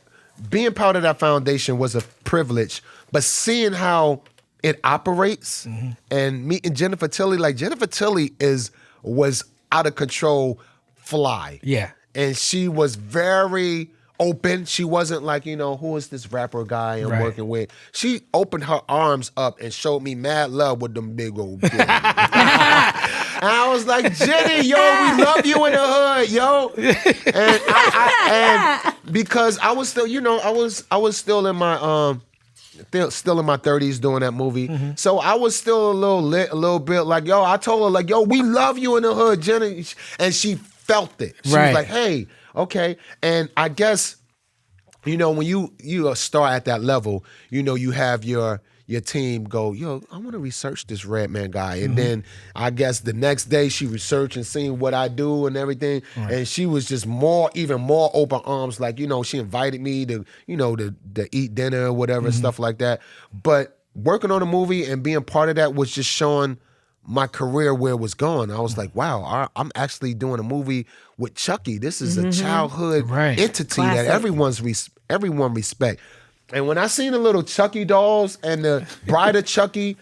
being part of that foundation was a privilege. But seeing how it operates and meeting Jennifer Tilly, like Jennifer Tilly was out of control fly. Yeah. And she was very open. She wasn't like, who is this rapper guy I'm working with? She opened her arms up and showed me mad love with them big old kids. And I was like, Jenny, yo, we love you in the hood, yo. And and because I was still, I was still in my still in my 30s doing that movie. So I was still a little lit, a little bit like, yo, I told her like, yo, we love you in the hood, Jenny. And she felt it. She was like, hey, okay. And I guess, when you start at that level, you have your team go, yo, I want to research this Redman guy. And then I guess the next day she researched and seen what I do and everything. Right. And she was just even more open arms. Like, she invited me to, to eat dinner or whatever, stuff like that. But working on a movie and being part of that was just showing my career where it was going. I was like, wow, I'm actually doing a movie with Chucky. This is a childhood entity that everyone respect. And when I seen the little Chucky dolls and the Bride of Chucky,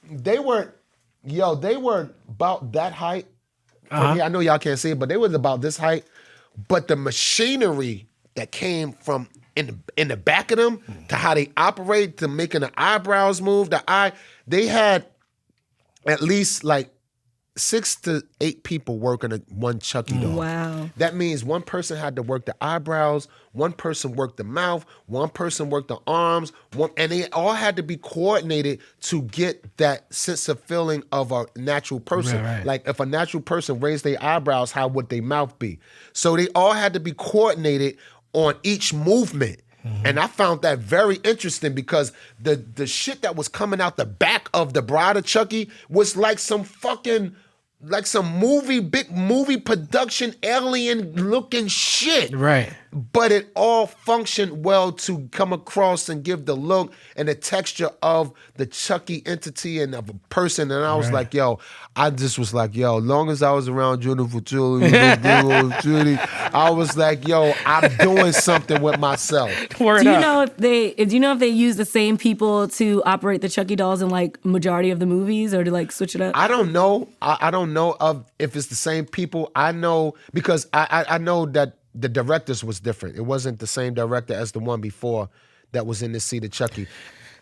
they were about that height. I know y'all can't see it, but they was about this height. But the machinery that came from in the back of them, to how they operate, to making the eyebrows move, they had at least like 6 to 8 people working on one Chucky doll. Wow. That means one person had to work the eyebrows, one person worked the mouth, one person worked the arms, and they all had to be coordinated to get that sense of feeling of a natural person. Right. Like if a natural person raised their eyebrows, how would their mouth be? So they all had to be coordinated on each movement. And I found that very interesting because the shit that was coming out the back of the Bride of Chucky was like some fucking, like some big movie production, alien looking shit. Right. But it all functioned well to come across and give the look and the texture of the Chucky entity and of a person. And I was like, yo, long as I was around Jennifer Tilly, I was like, yo, I'm doing something with myself. Do you know if they use the same people to operate the Chucky dolls in like majority of the movies, or to like switch it up? I don't know. I don't know if it's the same people. I know because I know that the directors was different. It wasn't the same director as the one before that was in the See the Chucky.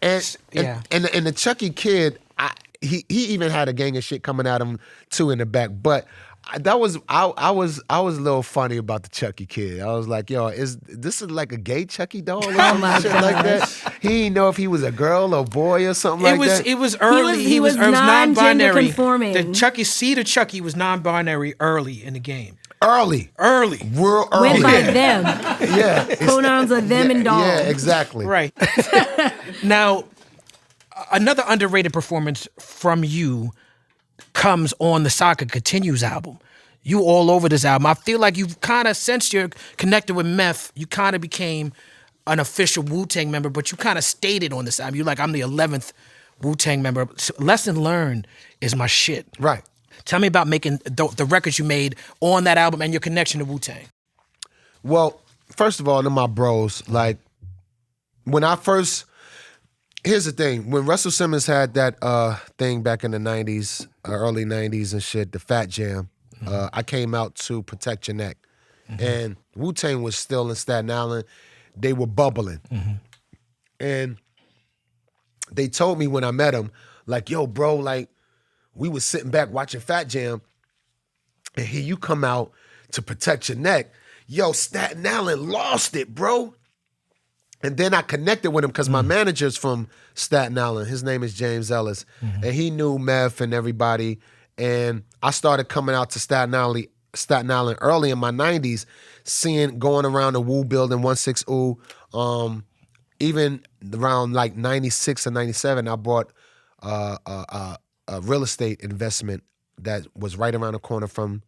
And the Chucky kid, he even had a gang of shit coming at him too in the back. But I was a little funny about the Chucky kid. I was like, yo, this is like a gay Chucky doll or some shit like that? He didn't know if he was a girl or boy or something like that. It was early. He was non-binary. The See the Chucky was non-binary early in the game. Early. Real early. Went by them. Yeah. Pronouns are them and dog. Yeah, exactly. Right. Now, another underrated performance from you comes on the Saga Continues album. You all over this album. I feel like you've kind of, since you're connected with Meth, you kind of became an official Wu-Tang member, but you kind of stated on this album, you're like, I'm the 11th Wu-Tang member. Lesson learned is my shit. Right. Tell me about making the records you made on that album and your connection to Wu-Tang. Well, first of all, they're my bros. Like, when I first... Here's the thing. When Russell Simmons had that thing back in the 90s, early 90s and shit, the Fat Jam, I came out to Protect Your Neck. And Wu-Tang was still in Staten Island. They were bubbling. And they told me when I met them, like, yo, bro, like, we was sitting back watching Fat Jam, and here you come out to Protect Your Neck. Yo, Staten Island lost it, bro. And then I connected with him because my manager's from Staten Island. His name is James Ellis. And he knew Meth and everybody. And I started coming out to Staten Island early in my 90s, going around the Wu building, 16 Wu. Even around like 96 or 97, I bought a real estate investment that was right around the corner from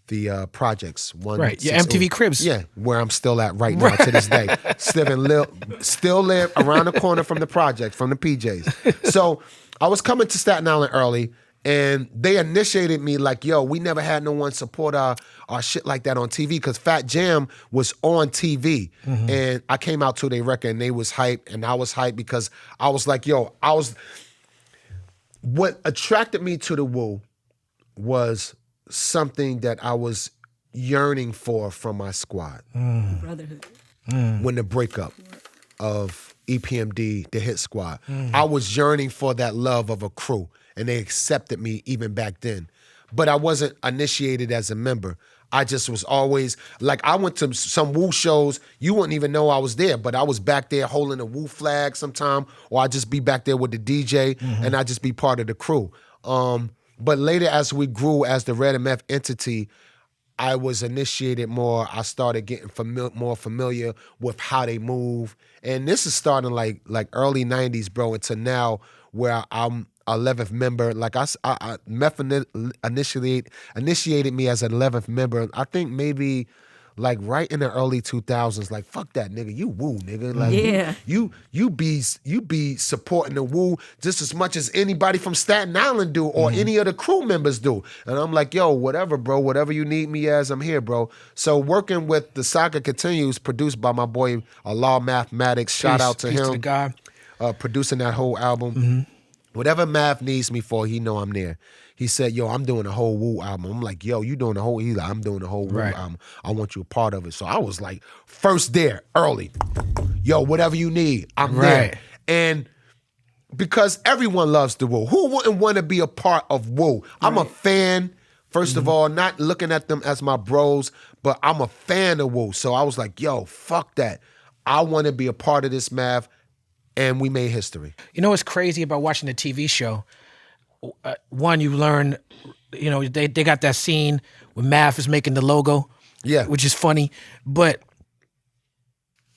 the projects. Right, your MTV Cribs. Yeah, where I'm still at right now to this day. Still live around the corner from the project, from the PJs. So I was coming to Staten Island early, and they initiated me like, yo, we never had no one support our shit like that on TV, because Fat Jam was on TV. And I came out to their record, and they was hyped, and I was hyped because I was like, yo, what attracted me to the Wu was something that I was yearning for from my squad. Brotherhood. When the breakup of EPMD, the hit squad, I was yearning for that love of a crew, and they accepted me even back then. But I wasn't initiated as a member. I just was always, like, I went to some Wu shows, you wouldn't even know I was there, but I was back there holding a Wu flag sometime, or I'd just be back there with the DJ, and I'd just be part of the crew. But later, as we grew as the Red and Meth entity, I was initiated more. I started getting more familiar with how they move. And this is starting like early 90s, bro, into now where I'm 11th member. Like Meth initiated me as an 11th member. I think maybe like right in the early 2000s, like, fuck that nigga, you Wu, nigga. Like, yeah. you be supporting the Wu just as much as anybody from Staten Island do, or any of the crew members do. And I'm like, yo, whatever, bro, whatever you need me as, I'm here, bro. So working with The Saga Continues, produced by my boy Allah Mathematics, shout out to him. To the guy. Producing that whole album. Whatever Math needs me for, he know I'm there. He said, yo, I'm doing a whole Wu album. I'm like, yo, you doing the whole, he's like, I'm doing the whole Wu album. I want you a part of it. So I was like, first there, early. Yo, whatever you need, I'm there. And because everyone loves the Wu. Who wouldn't want to be a part of Wu? I'm a fan, first of all, not looking at them as my bros, but I'm a fan of Wu. So I was like, yo, fuck that. I want to be a part of this, Math. And we made history. You know what's crazy about watching the TV show? One, you learn, you know, they got that scene when Math is making the logo, which is funny. But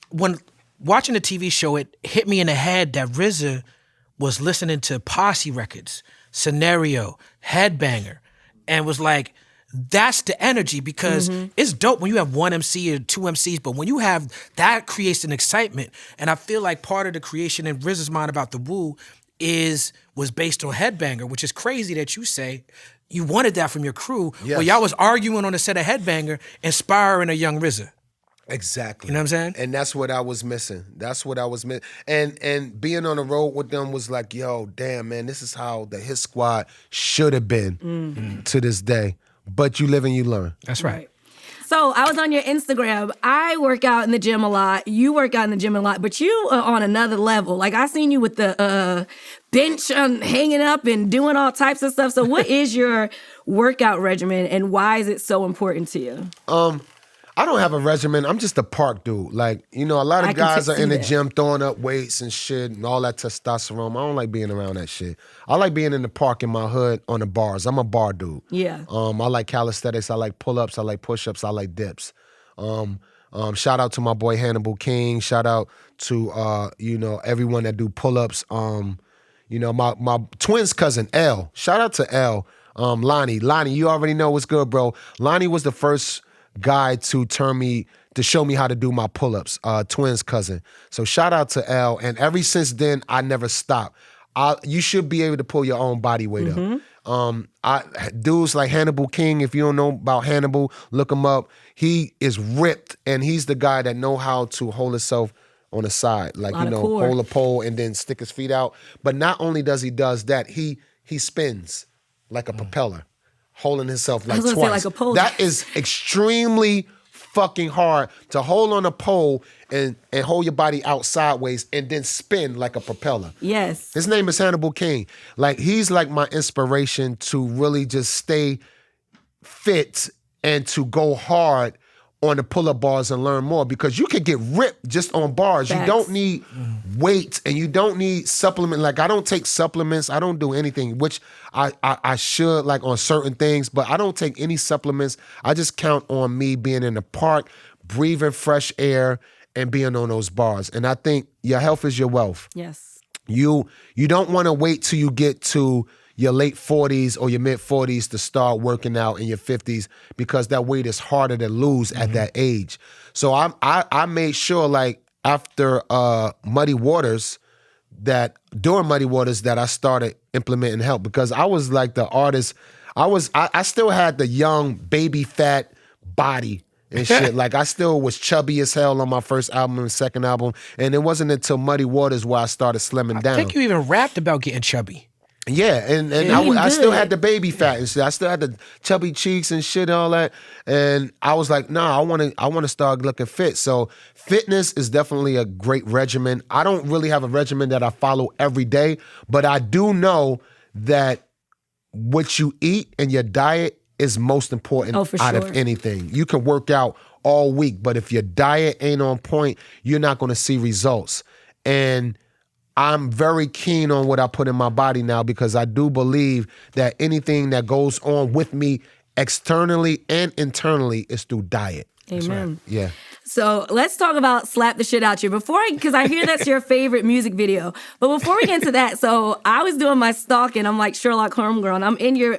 when watching the TV show, it hit me in the head that RZA was listening to Posse records, Scenario, Headbanger, and was like, that's the energy, because it's dope when you have one MC or two MCs, but when you have, that creates an excitement. And I feel like part of the creation in RZA's mind about the Wu was based on Headbanger, which is crazy that you say you wanted that from your crew. Well, y'all was arguing on a set of Headbanger, inspiring a young RZA. Exactly. You know what I'm saying? And that's what I was missing. That's what I was missing. And being on the road with them was like, yo, damn, man, this is how the Hit Squad should have been to this day. But you live and you learn. That's right. So I was on your Instagram. I work out in the gym a lot. You work out in the gym a lot, but you are on another level. Like, I seen you with the bench hanging up and doing all types of stuff. So what is your workout regimen, and why is it so important to you? I don't have a regimen. I'm just a park dude. Like, you know, a lot of guys are in the gym throwing up weights and shit and all that testosterone. I don't like being around that shit. I like being in the park in my hood on the bars. I'm a bar dude. Yeah. I like calisthenics. I like pull-ups. I like push-ups. I like dips. Shout out to my boy Hannibal King. Shout out to you know, everyone that do pull-ups. You know, my twins cousin L. Shout out to L. Lonnie, you already know what's good, bro. Lonnie was the first guy to show me how to do my pull-ups. Twins cousin. So shout out to L. And ever since then, I never stopped. You should be able to pull your own body weight up. Dudes like Hannibal King, if you don't know about Hannibal, look him up. He is ripped, and he's the guy that know how to hold himself on the side. Like, you know, hold a pole and then stick his feet out. But not only does that, he spins like a propeller, holding himself like twice. Like a pole. That is extremely fucking hard to hold on a pole and hold your body out sideways and then spin like a propeller. Yes. His name is Hannibal King. Like, he's like my inspiration to really just stay fit and to go hard on the pull-up bars and learn more, because you can get ripped just on bars. Facts. You don't need weight and you don't need supplement. Like, I don't take supplements. I don't do anything, which I should, like, on certain things, but I don't take any supplements. I just count on me being in the park, breathing fresh air, and being on those bars. And I think your health is your wealth. Yes. You don't want to wait till you get to your late 40s or your mid 40s to start working out in your 50s, because that weight is harder to lose at that age. So I made sure, like, after Muddy Waters, that during Muddy Waters that I started implementing help, because I was like the artist. I still had the young baby fat body and shit. Like, I still was chubby as hell on my first album and second album. And it wasn't until Muddy Waters where I started slimming down. I think you even rapped about getting chubby. Yeah, and I still had the baby fat and shit. I still had the chubby cheeks and shit and all that. And I was like, nah, I want to start looking fit. So fitness is definitely a great regimen. I don't really have a regimen that I follow every day, but I do know that what you eat and your diet is most important out of anything. You can work out all week, but if your diet ain't on point, you're not going to see results. And I'm very keen on what I put in my body now, because I do believe that anything that goes on with me externally and internally is through diet. Amen. Right. Yeah. So let's talk about Slap the Shit Out You. Because I hear that's your favorite music video. But before we get into that, so I was doing my stalking. I'm like Sherlock Holmes girl, and I'm in your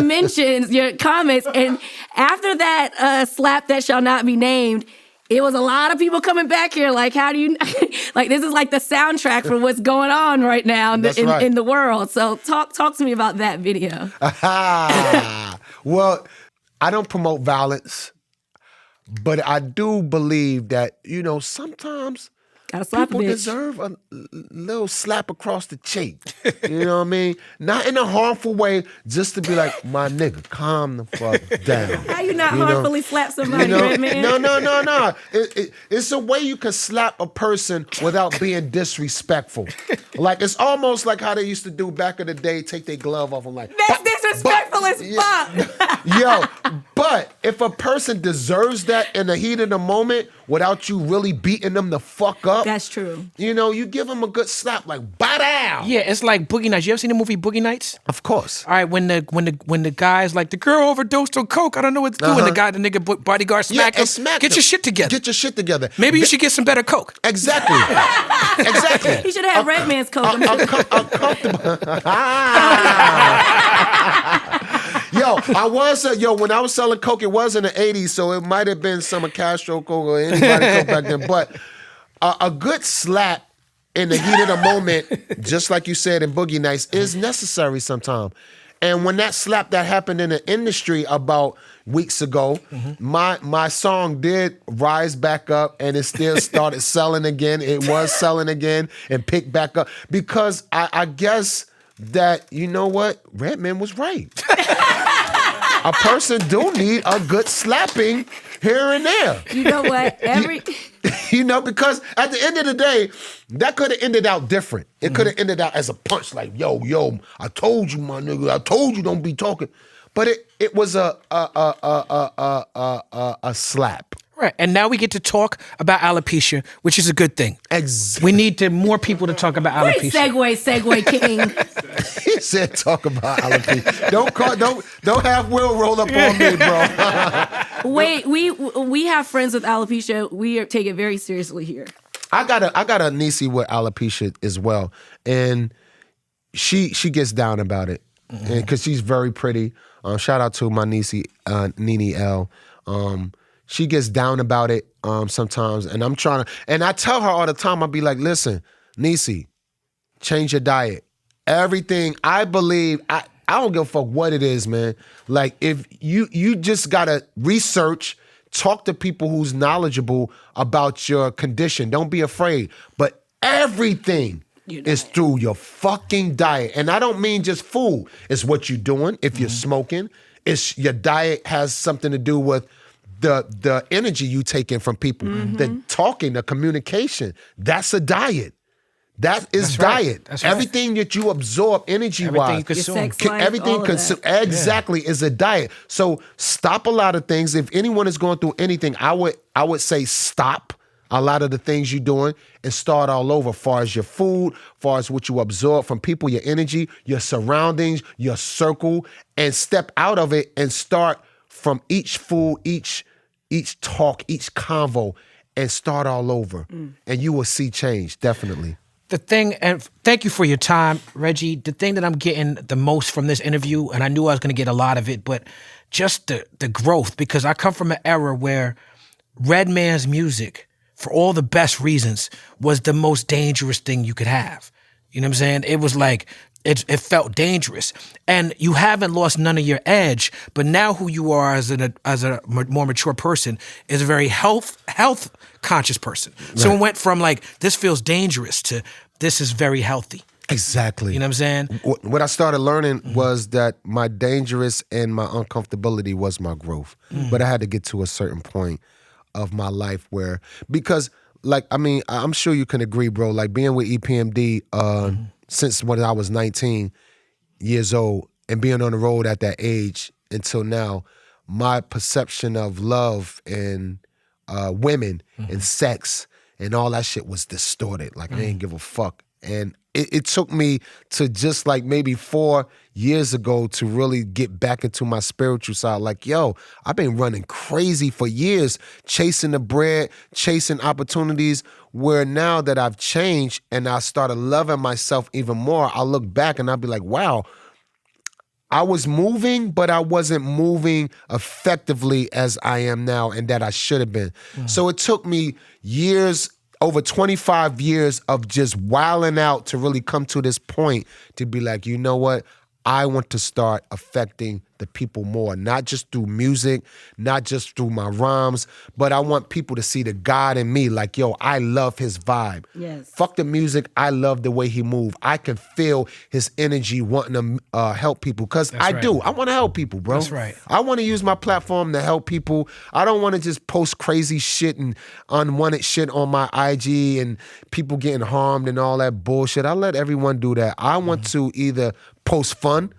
mentions, your comments, and after that slap that shall not be named, it was a lot of people coming back here like, how do you, like, this is like the soundtrack for what's going on right now in the world. So talk to me about that video. Well, I don't promote violence, but I do believe that, you know, sometimes Gotta slap people deserve a little slap across the cheek. You know what I mean? Not in a harmful way, just to be like, my nigga, calm the fuck down. How you not harmfully slap somebody, Redman? No. It's a way you can slap a person without being disrespectful. Like, it's almost like how they used to do back in the day, take their glove off and like, that's disrespectful as fuck. Yo, but if a person deserves that in the heat of the moment without you really beating them the fuck up, that's true. You know, you give them a good slap, like, bow down. Yeah, it's like Boogie Nights. You ever seen the movie Boogie Nights? Of course. All right, when the guy's like, the girl overdosed on coke, I don't know what to do. And the nigga bodyguard smack him. Get your shit together. Get your shit together. Maybe you should get some better coke. Exactly. Exactly. He should have Redman's coke. Uncomfortable. When I was selling coke, it was in the 80s, so it might have been some of Castro coke or anybody coke back then. But a good slap in the heat of the moment, just like you said in Boogie Nights, is necessary sometimes. And when that slap that happened in the industry about weeks ago, my song did rise back up, and it still started selling again. It was selling again and picked back up, because I guess that, you know what, Redman was right. A person do need a good slapping here and there. You know what? Because at the end of the day, that could have ended out different. It could have ended out as a punch, like, yo, I told you, my nigga, I told you don't be talking. but it was a slap. Right, and now we get to talk about alopecia, which is a good thing. Exactly. We need more people to talk about Great alopecia. segue, king. He said, "Talk about alopecia." Don't have Will roll up on me, bro. Wait, we have friends with alopecia. We take it very seriously here. I got a niecey with alopecia as well, and she gets down about it because she's very pretty. Shout out to my niecey Nene L. She gets down about it sometimes, and I'm trying to, and I tell her all the time, I'll be like, listen, Niecy, change your diet. Everything, I believe, I don't give a fuck what it is, man. Like, if you just gotta research, talk to people who's knowledgeable about your condition. Don't be afraid. But everything is through your fucking diet. And I don't mean just food. It's what you're doing. If you're smoking, it's your diet has something to do with the energy you take in from people, the talking, the communication. That's a diet. That is diet. That's right. Everything that you absorb energy-wise, everything consume exactly is a diet. So stop a lot of things. If anyone is going through anything, I would say stop a lot of the things you're doing and start all over. Far as your food, far as what you absorb from people, your energy, your surroundings, your circle, and step out of it and start from each food, each talk, each convo, and start all over. And you will see change, definitely. The thing, and thank you for your time, Reggie. The thing that I'm getting the most from this interview, and I knew I was going to get a lot of it, but just the growth, because I come from an era where Redman's music, for all the best reasons, was the most dangerous thing you could have. You know what I'm saying? It was like, it felt dangerous. And you haven't lost none of your edge, but now who you are as a more mature person is a very health conscious person. Right. So it went from like, this feels dangerous to this is very healthy. Exactly. You know what I'm saying? What I started learning was that my dangerous and my uncomfortability was my growth. But I had to get to a certain point of my life where, because like, I mean, I'm sure you can agree, bro, like being with EPMD, since when I was 19 years old and being on the road at that age until now, my perception of love and women and sex and all that shit was distorted. Like, I didn't give a fuck. And it took me to just like maybe 4 years ago to really get back into my spiritual side. Like, yo, I've been running crazy for years, chasing the bread, chasing opportunities, where now that I've changed and I started loving myself even more, I'll look back and I'll be like, wow, I was moving, but I wasn't moving effectively as I am now and that I should have been. So it took me years, over 25 years of just wilding out to really come to this point to be like, you know what? I want to start affecting the people more, not just through music, not just through my rhymes, but I want people to see the God in me. Like, yo, I love his vibe. Yes. Fuck the music. I love the way he move. I can feel his energy wanting to help people, because I do. I want to help people, bro. That's right. I want to use my platform to help people. I don't want to just post crazy shit and unwanted shit on my IG and people getting harmed and all that bullshit. I let everyone do that. I want to either post fun.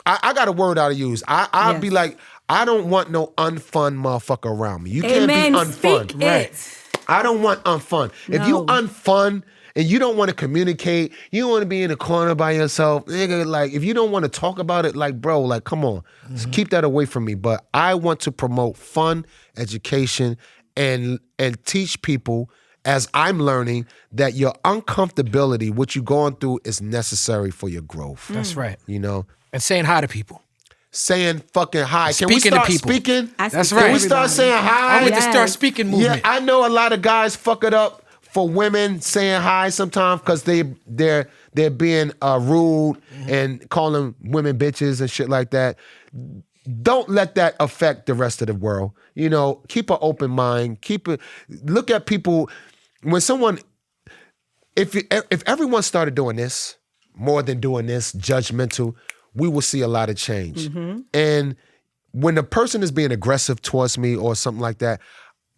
I got a word I'll use. I'll be like, I don't want no unfun motherfucker around me. You can't be unfun. Speak it. I don't want unfun. No. If you unfun and you don't want to communicate, you want to be in a corner by yourself, nigga, like, if you don't want to talk about it, like, bro, like, come on. Just keep that away from me. But I want to promote fun, education, and teach people, as I'm learning, that your uncomfortability, what you're going through, is necessary for your growth. That's right. You know? And saying hi to people. Saying fucking hi. Can we Speaking start to people. speaking? That's Can right. we start saying hi? I want to start speaking movement. Yeah, I know a lot of guys fuck it up for women saying hi sometimes because they're being rude and calling women bitches and shit like that. Don't let that affect the rest of the world. You know, keep an open mind. Look at people. When someone, if everyone started doing this, more than doing this, judgmental, we will see a lot of change. And when a person is being aggressive towards me or something like that,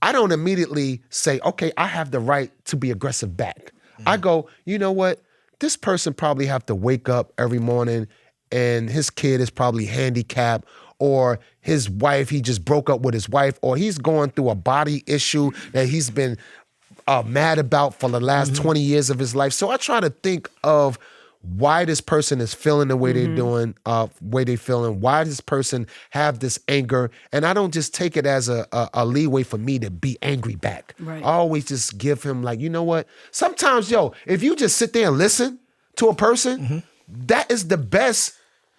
I don't immediately say, okay, I have the right to be aggressive back. I go, you know what? This person probably have to wake up every morning and his kid is probably handicapped, or his wife, he just broke up with his wife, or he's going through a body issue that he's been mad about for the last 20 years of his life. So I try to think of why this person is feeling the way they're doing, way they're feeling, why this person have this anger, and I don't just take it as a leeway for me to be angry back. Right. I always just give him like, you know what? Sometimes, if you just sit there and listen to a person, that is the best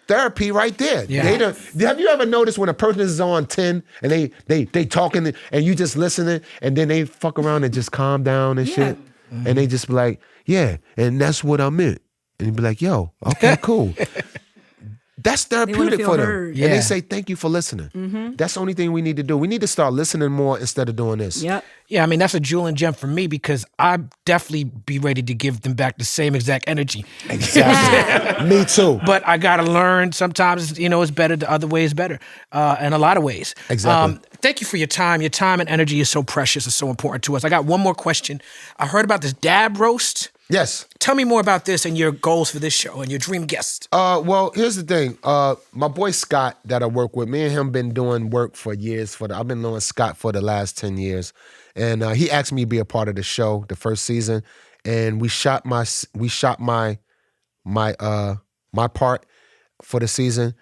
therapy right there. Yeah. Have you ever noticed when a person is on 10 and they talking and you just listening and then they fuck around and just calm down and shit, and they just be like, yeah, and that's what I meant. And he'd be like, yo, okay, cool. That's therapeutic for them. Heard. And they say, thank you for listening. That's the only thing we need to do. We need to start listening more instead of doing this. Yep. Yeah, I mean, that's a jewel and gem for me because I'd definitely be ready to give them back the same exact energy. Exactly. Me too. But I got to learn sometimes, it's better. The other way is better in a lot of ways. Exactly. Thank you for your time. Your time and energy is so precious. It's so important to us. I got one more question. I heard about this dab roast. Yes. Tell me more about this and your goals for this show and your dream guest. Well, here's the thing. My boy Scott that I work with, me and him been doing work for years. I've been knowing Scott for the last 10 years. And he asked me to be a part of the show, the first season. And we shot my part for the season.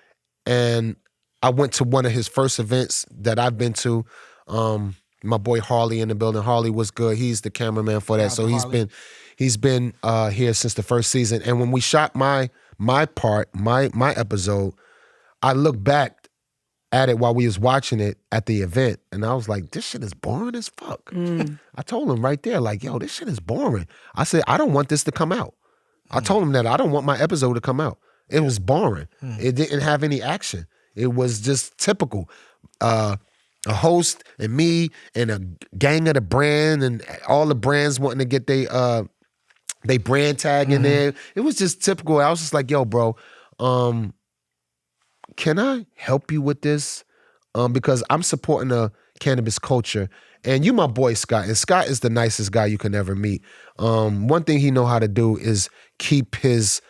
And I went to one of his first events that I've been to. My boy Harley in the building. Harley was good. He's the cameraman for that. So he's been here since the first season. And when we shot my part, my episode, I looked back at it while we was watching it at the event, and I was like, this shit is boring as fuck. I told him right there, like, yo, this shit is boring. I said, I don't want this to come out. I told him that I don't want my episode to come out. It was boring. It didn't have any action. It was just typical. A host and me and a gang of the brand and all the brands wanting to get they brand tag in there. It was just typical. I was just like, yo, bro, can I help you with this? Because I'm supporting the cannabis culture. And you my boy, Scott. And Scott is the nicest guy you can ever meet. One thing he know how to do is keep his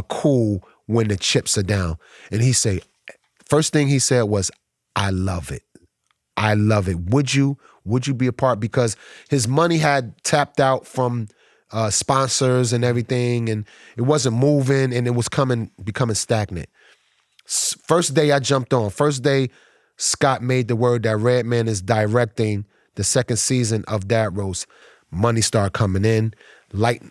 cool when the chips are down. And first thing he said was, I love it. I love it. Would you be a part? Because his money had tapped out from sponsors and everything, and it wasn't moving, and it was becoming stagnant. First day I jumped on. First day, Scott made the word that Redman is directing the second season of That Roast. Money started coming in. Light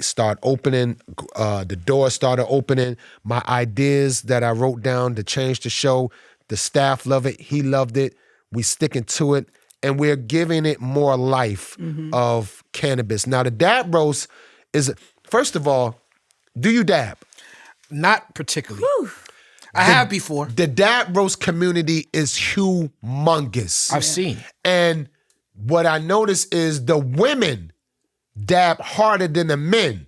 started opening. The door started opening. My ideas that I wrote down to change the show, the staff love it. He loved it. We sticking to it. And we're giving it more life of cannabis. Now, the dab roast is, first of all, do you dab? Not particularly. I have before. The dab roast community is humongous. I've seen. And what I noticed is the women dab harder than the men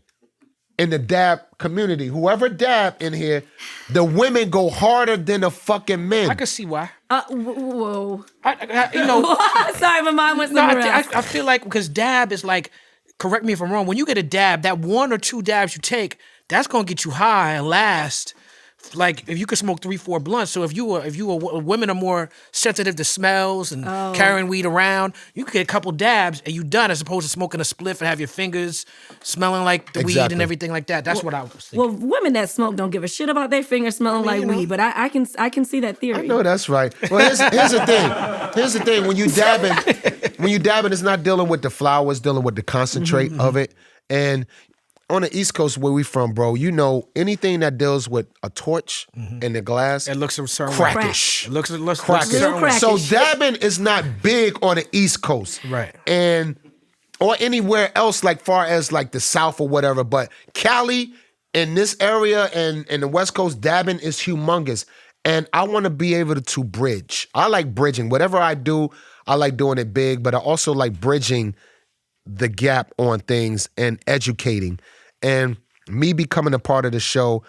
in the dab community. Whoever dab in here, the women go harder than the fucking men. I can see why. Whoa. Sorry, my mind went somewhere else. I feel like because dab is like, correct me if I'm wrong, when you get a dab, that 1 or 2 dabs you take, that's gonna get you high and last. Like if you could smoke 3-4 blunts, so if women are more sensitive to smells and carrying weed around, you could get a couple dabs and you done, as opposed to smoking a spliff and have your fingers smelling like the weed and everything like that. That's what I was thinking. Well, women that smoke don't give a shit about their fingers smelling like weed, but I can see that theory. I know that's right. Well, here's the thing. Here's the thing. When you dabbing, it's not dealing with the flower, it's dealing with the concentrate of it. And on the East Coast where we from, bro, anything that deals with a torch and the glass, it looks a certain crackish. It looks crackish. So dabbing is not big on the East Coast, right? Or anywhere else, like far as like the South or whatever. But Cali in this area and the West Coast, dabbing is humongous, and I want to be able to bridge. I like bridging. Whatever I do, I like doing it big, but I also like bridging the gap on things and educating. And me becoming a part of the show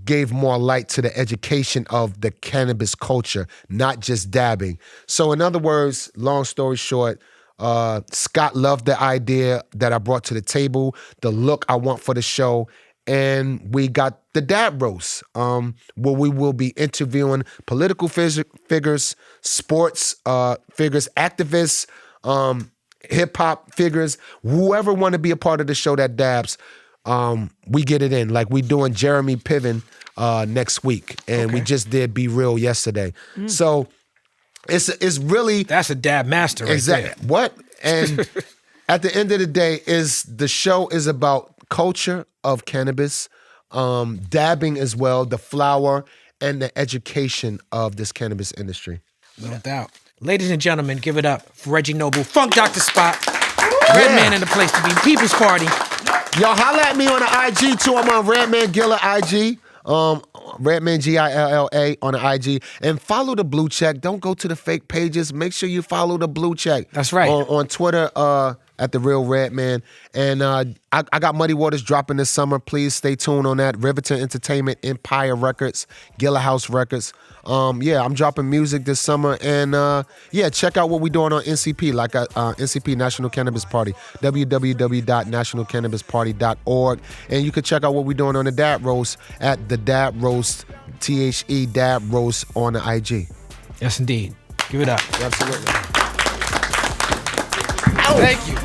gave more light to the education of the cannabis culture, not just dabbing. So in other words, long story short, Scott loved the idea that I brought to the table, the look I want for the show, And we got the Dad Roast, where we will be interviewing political figures, sports figures, activists, hip hop figures, whoever want to be a part of the show that dabs. We get it in. Like we doing Jeremy Piven next week, and we just did Be Real yesterday. So it's really that's a dab master right there. What? And at the end of the day, the show is about culture of cannabis, dabbing as well, the flower, and the education of this cannabis industry. No doubt. Ladies and gentlemen, give it up for Reggie Noble, Funk Doctor Spock, Redman in the place to be, People's Party. Y'all holla at me on the IG too. I'm on Redman Gilla IG. Redman Gilla on the IG. And follow the blue check. Don't go to the fake pages. Make sure you follow the blue check. That's right. On Twitter, at The Real Redman. And I got Muddy Waters dropping this summer. Please stay tuned on that. Riverton Entertainment, Empire Records, Gilla House Records. I'm dropping music this summer. And check out what we're doing on NCP, like NCP National Cannabis Party, www.nationalcannabisparty.org. And you can check out what we're doing on the Dad Roast at the Dad Roast, THE Dad Roast on the IG. Yes, indeed. Give it up. Absolutely. Thank you.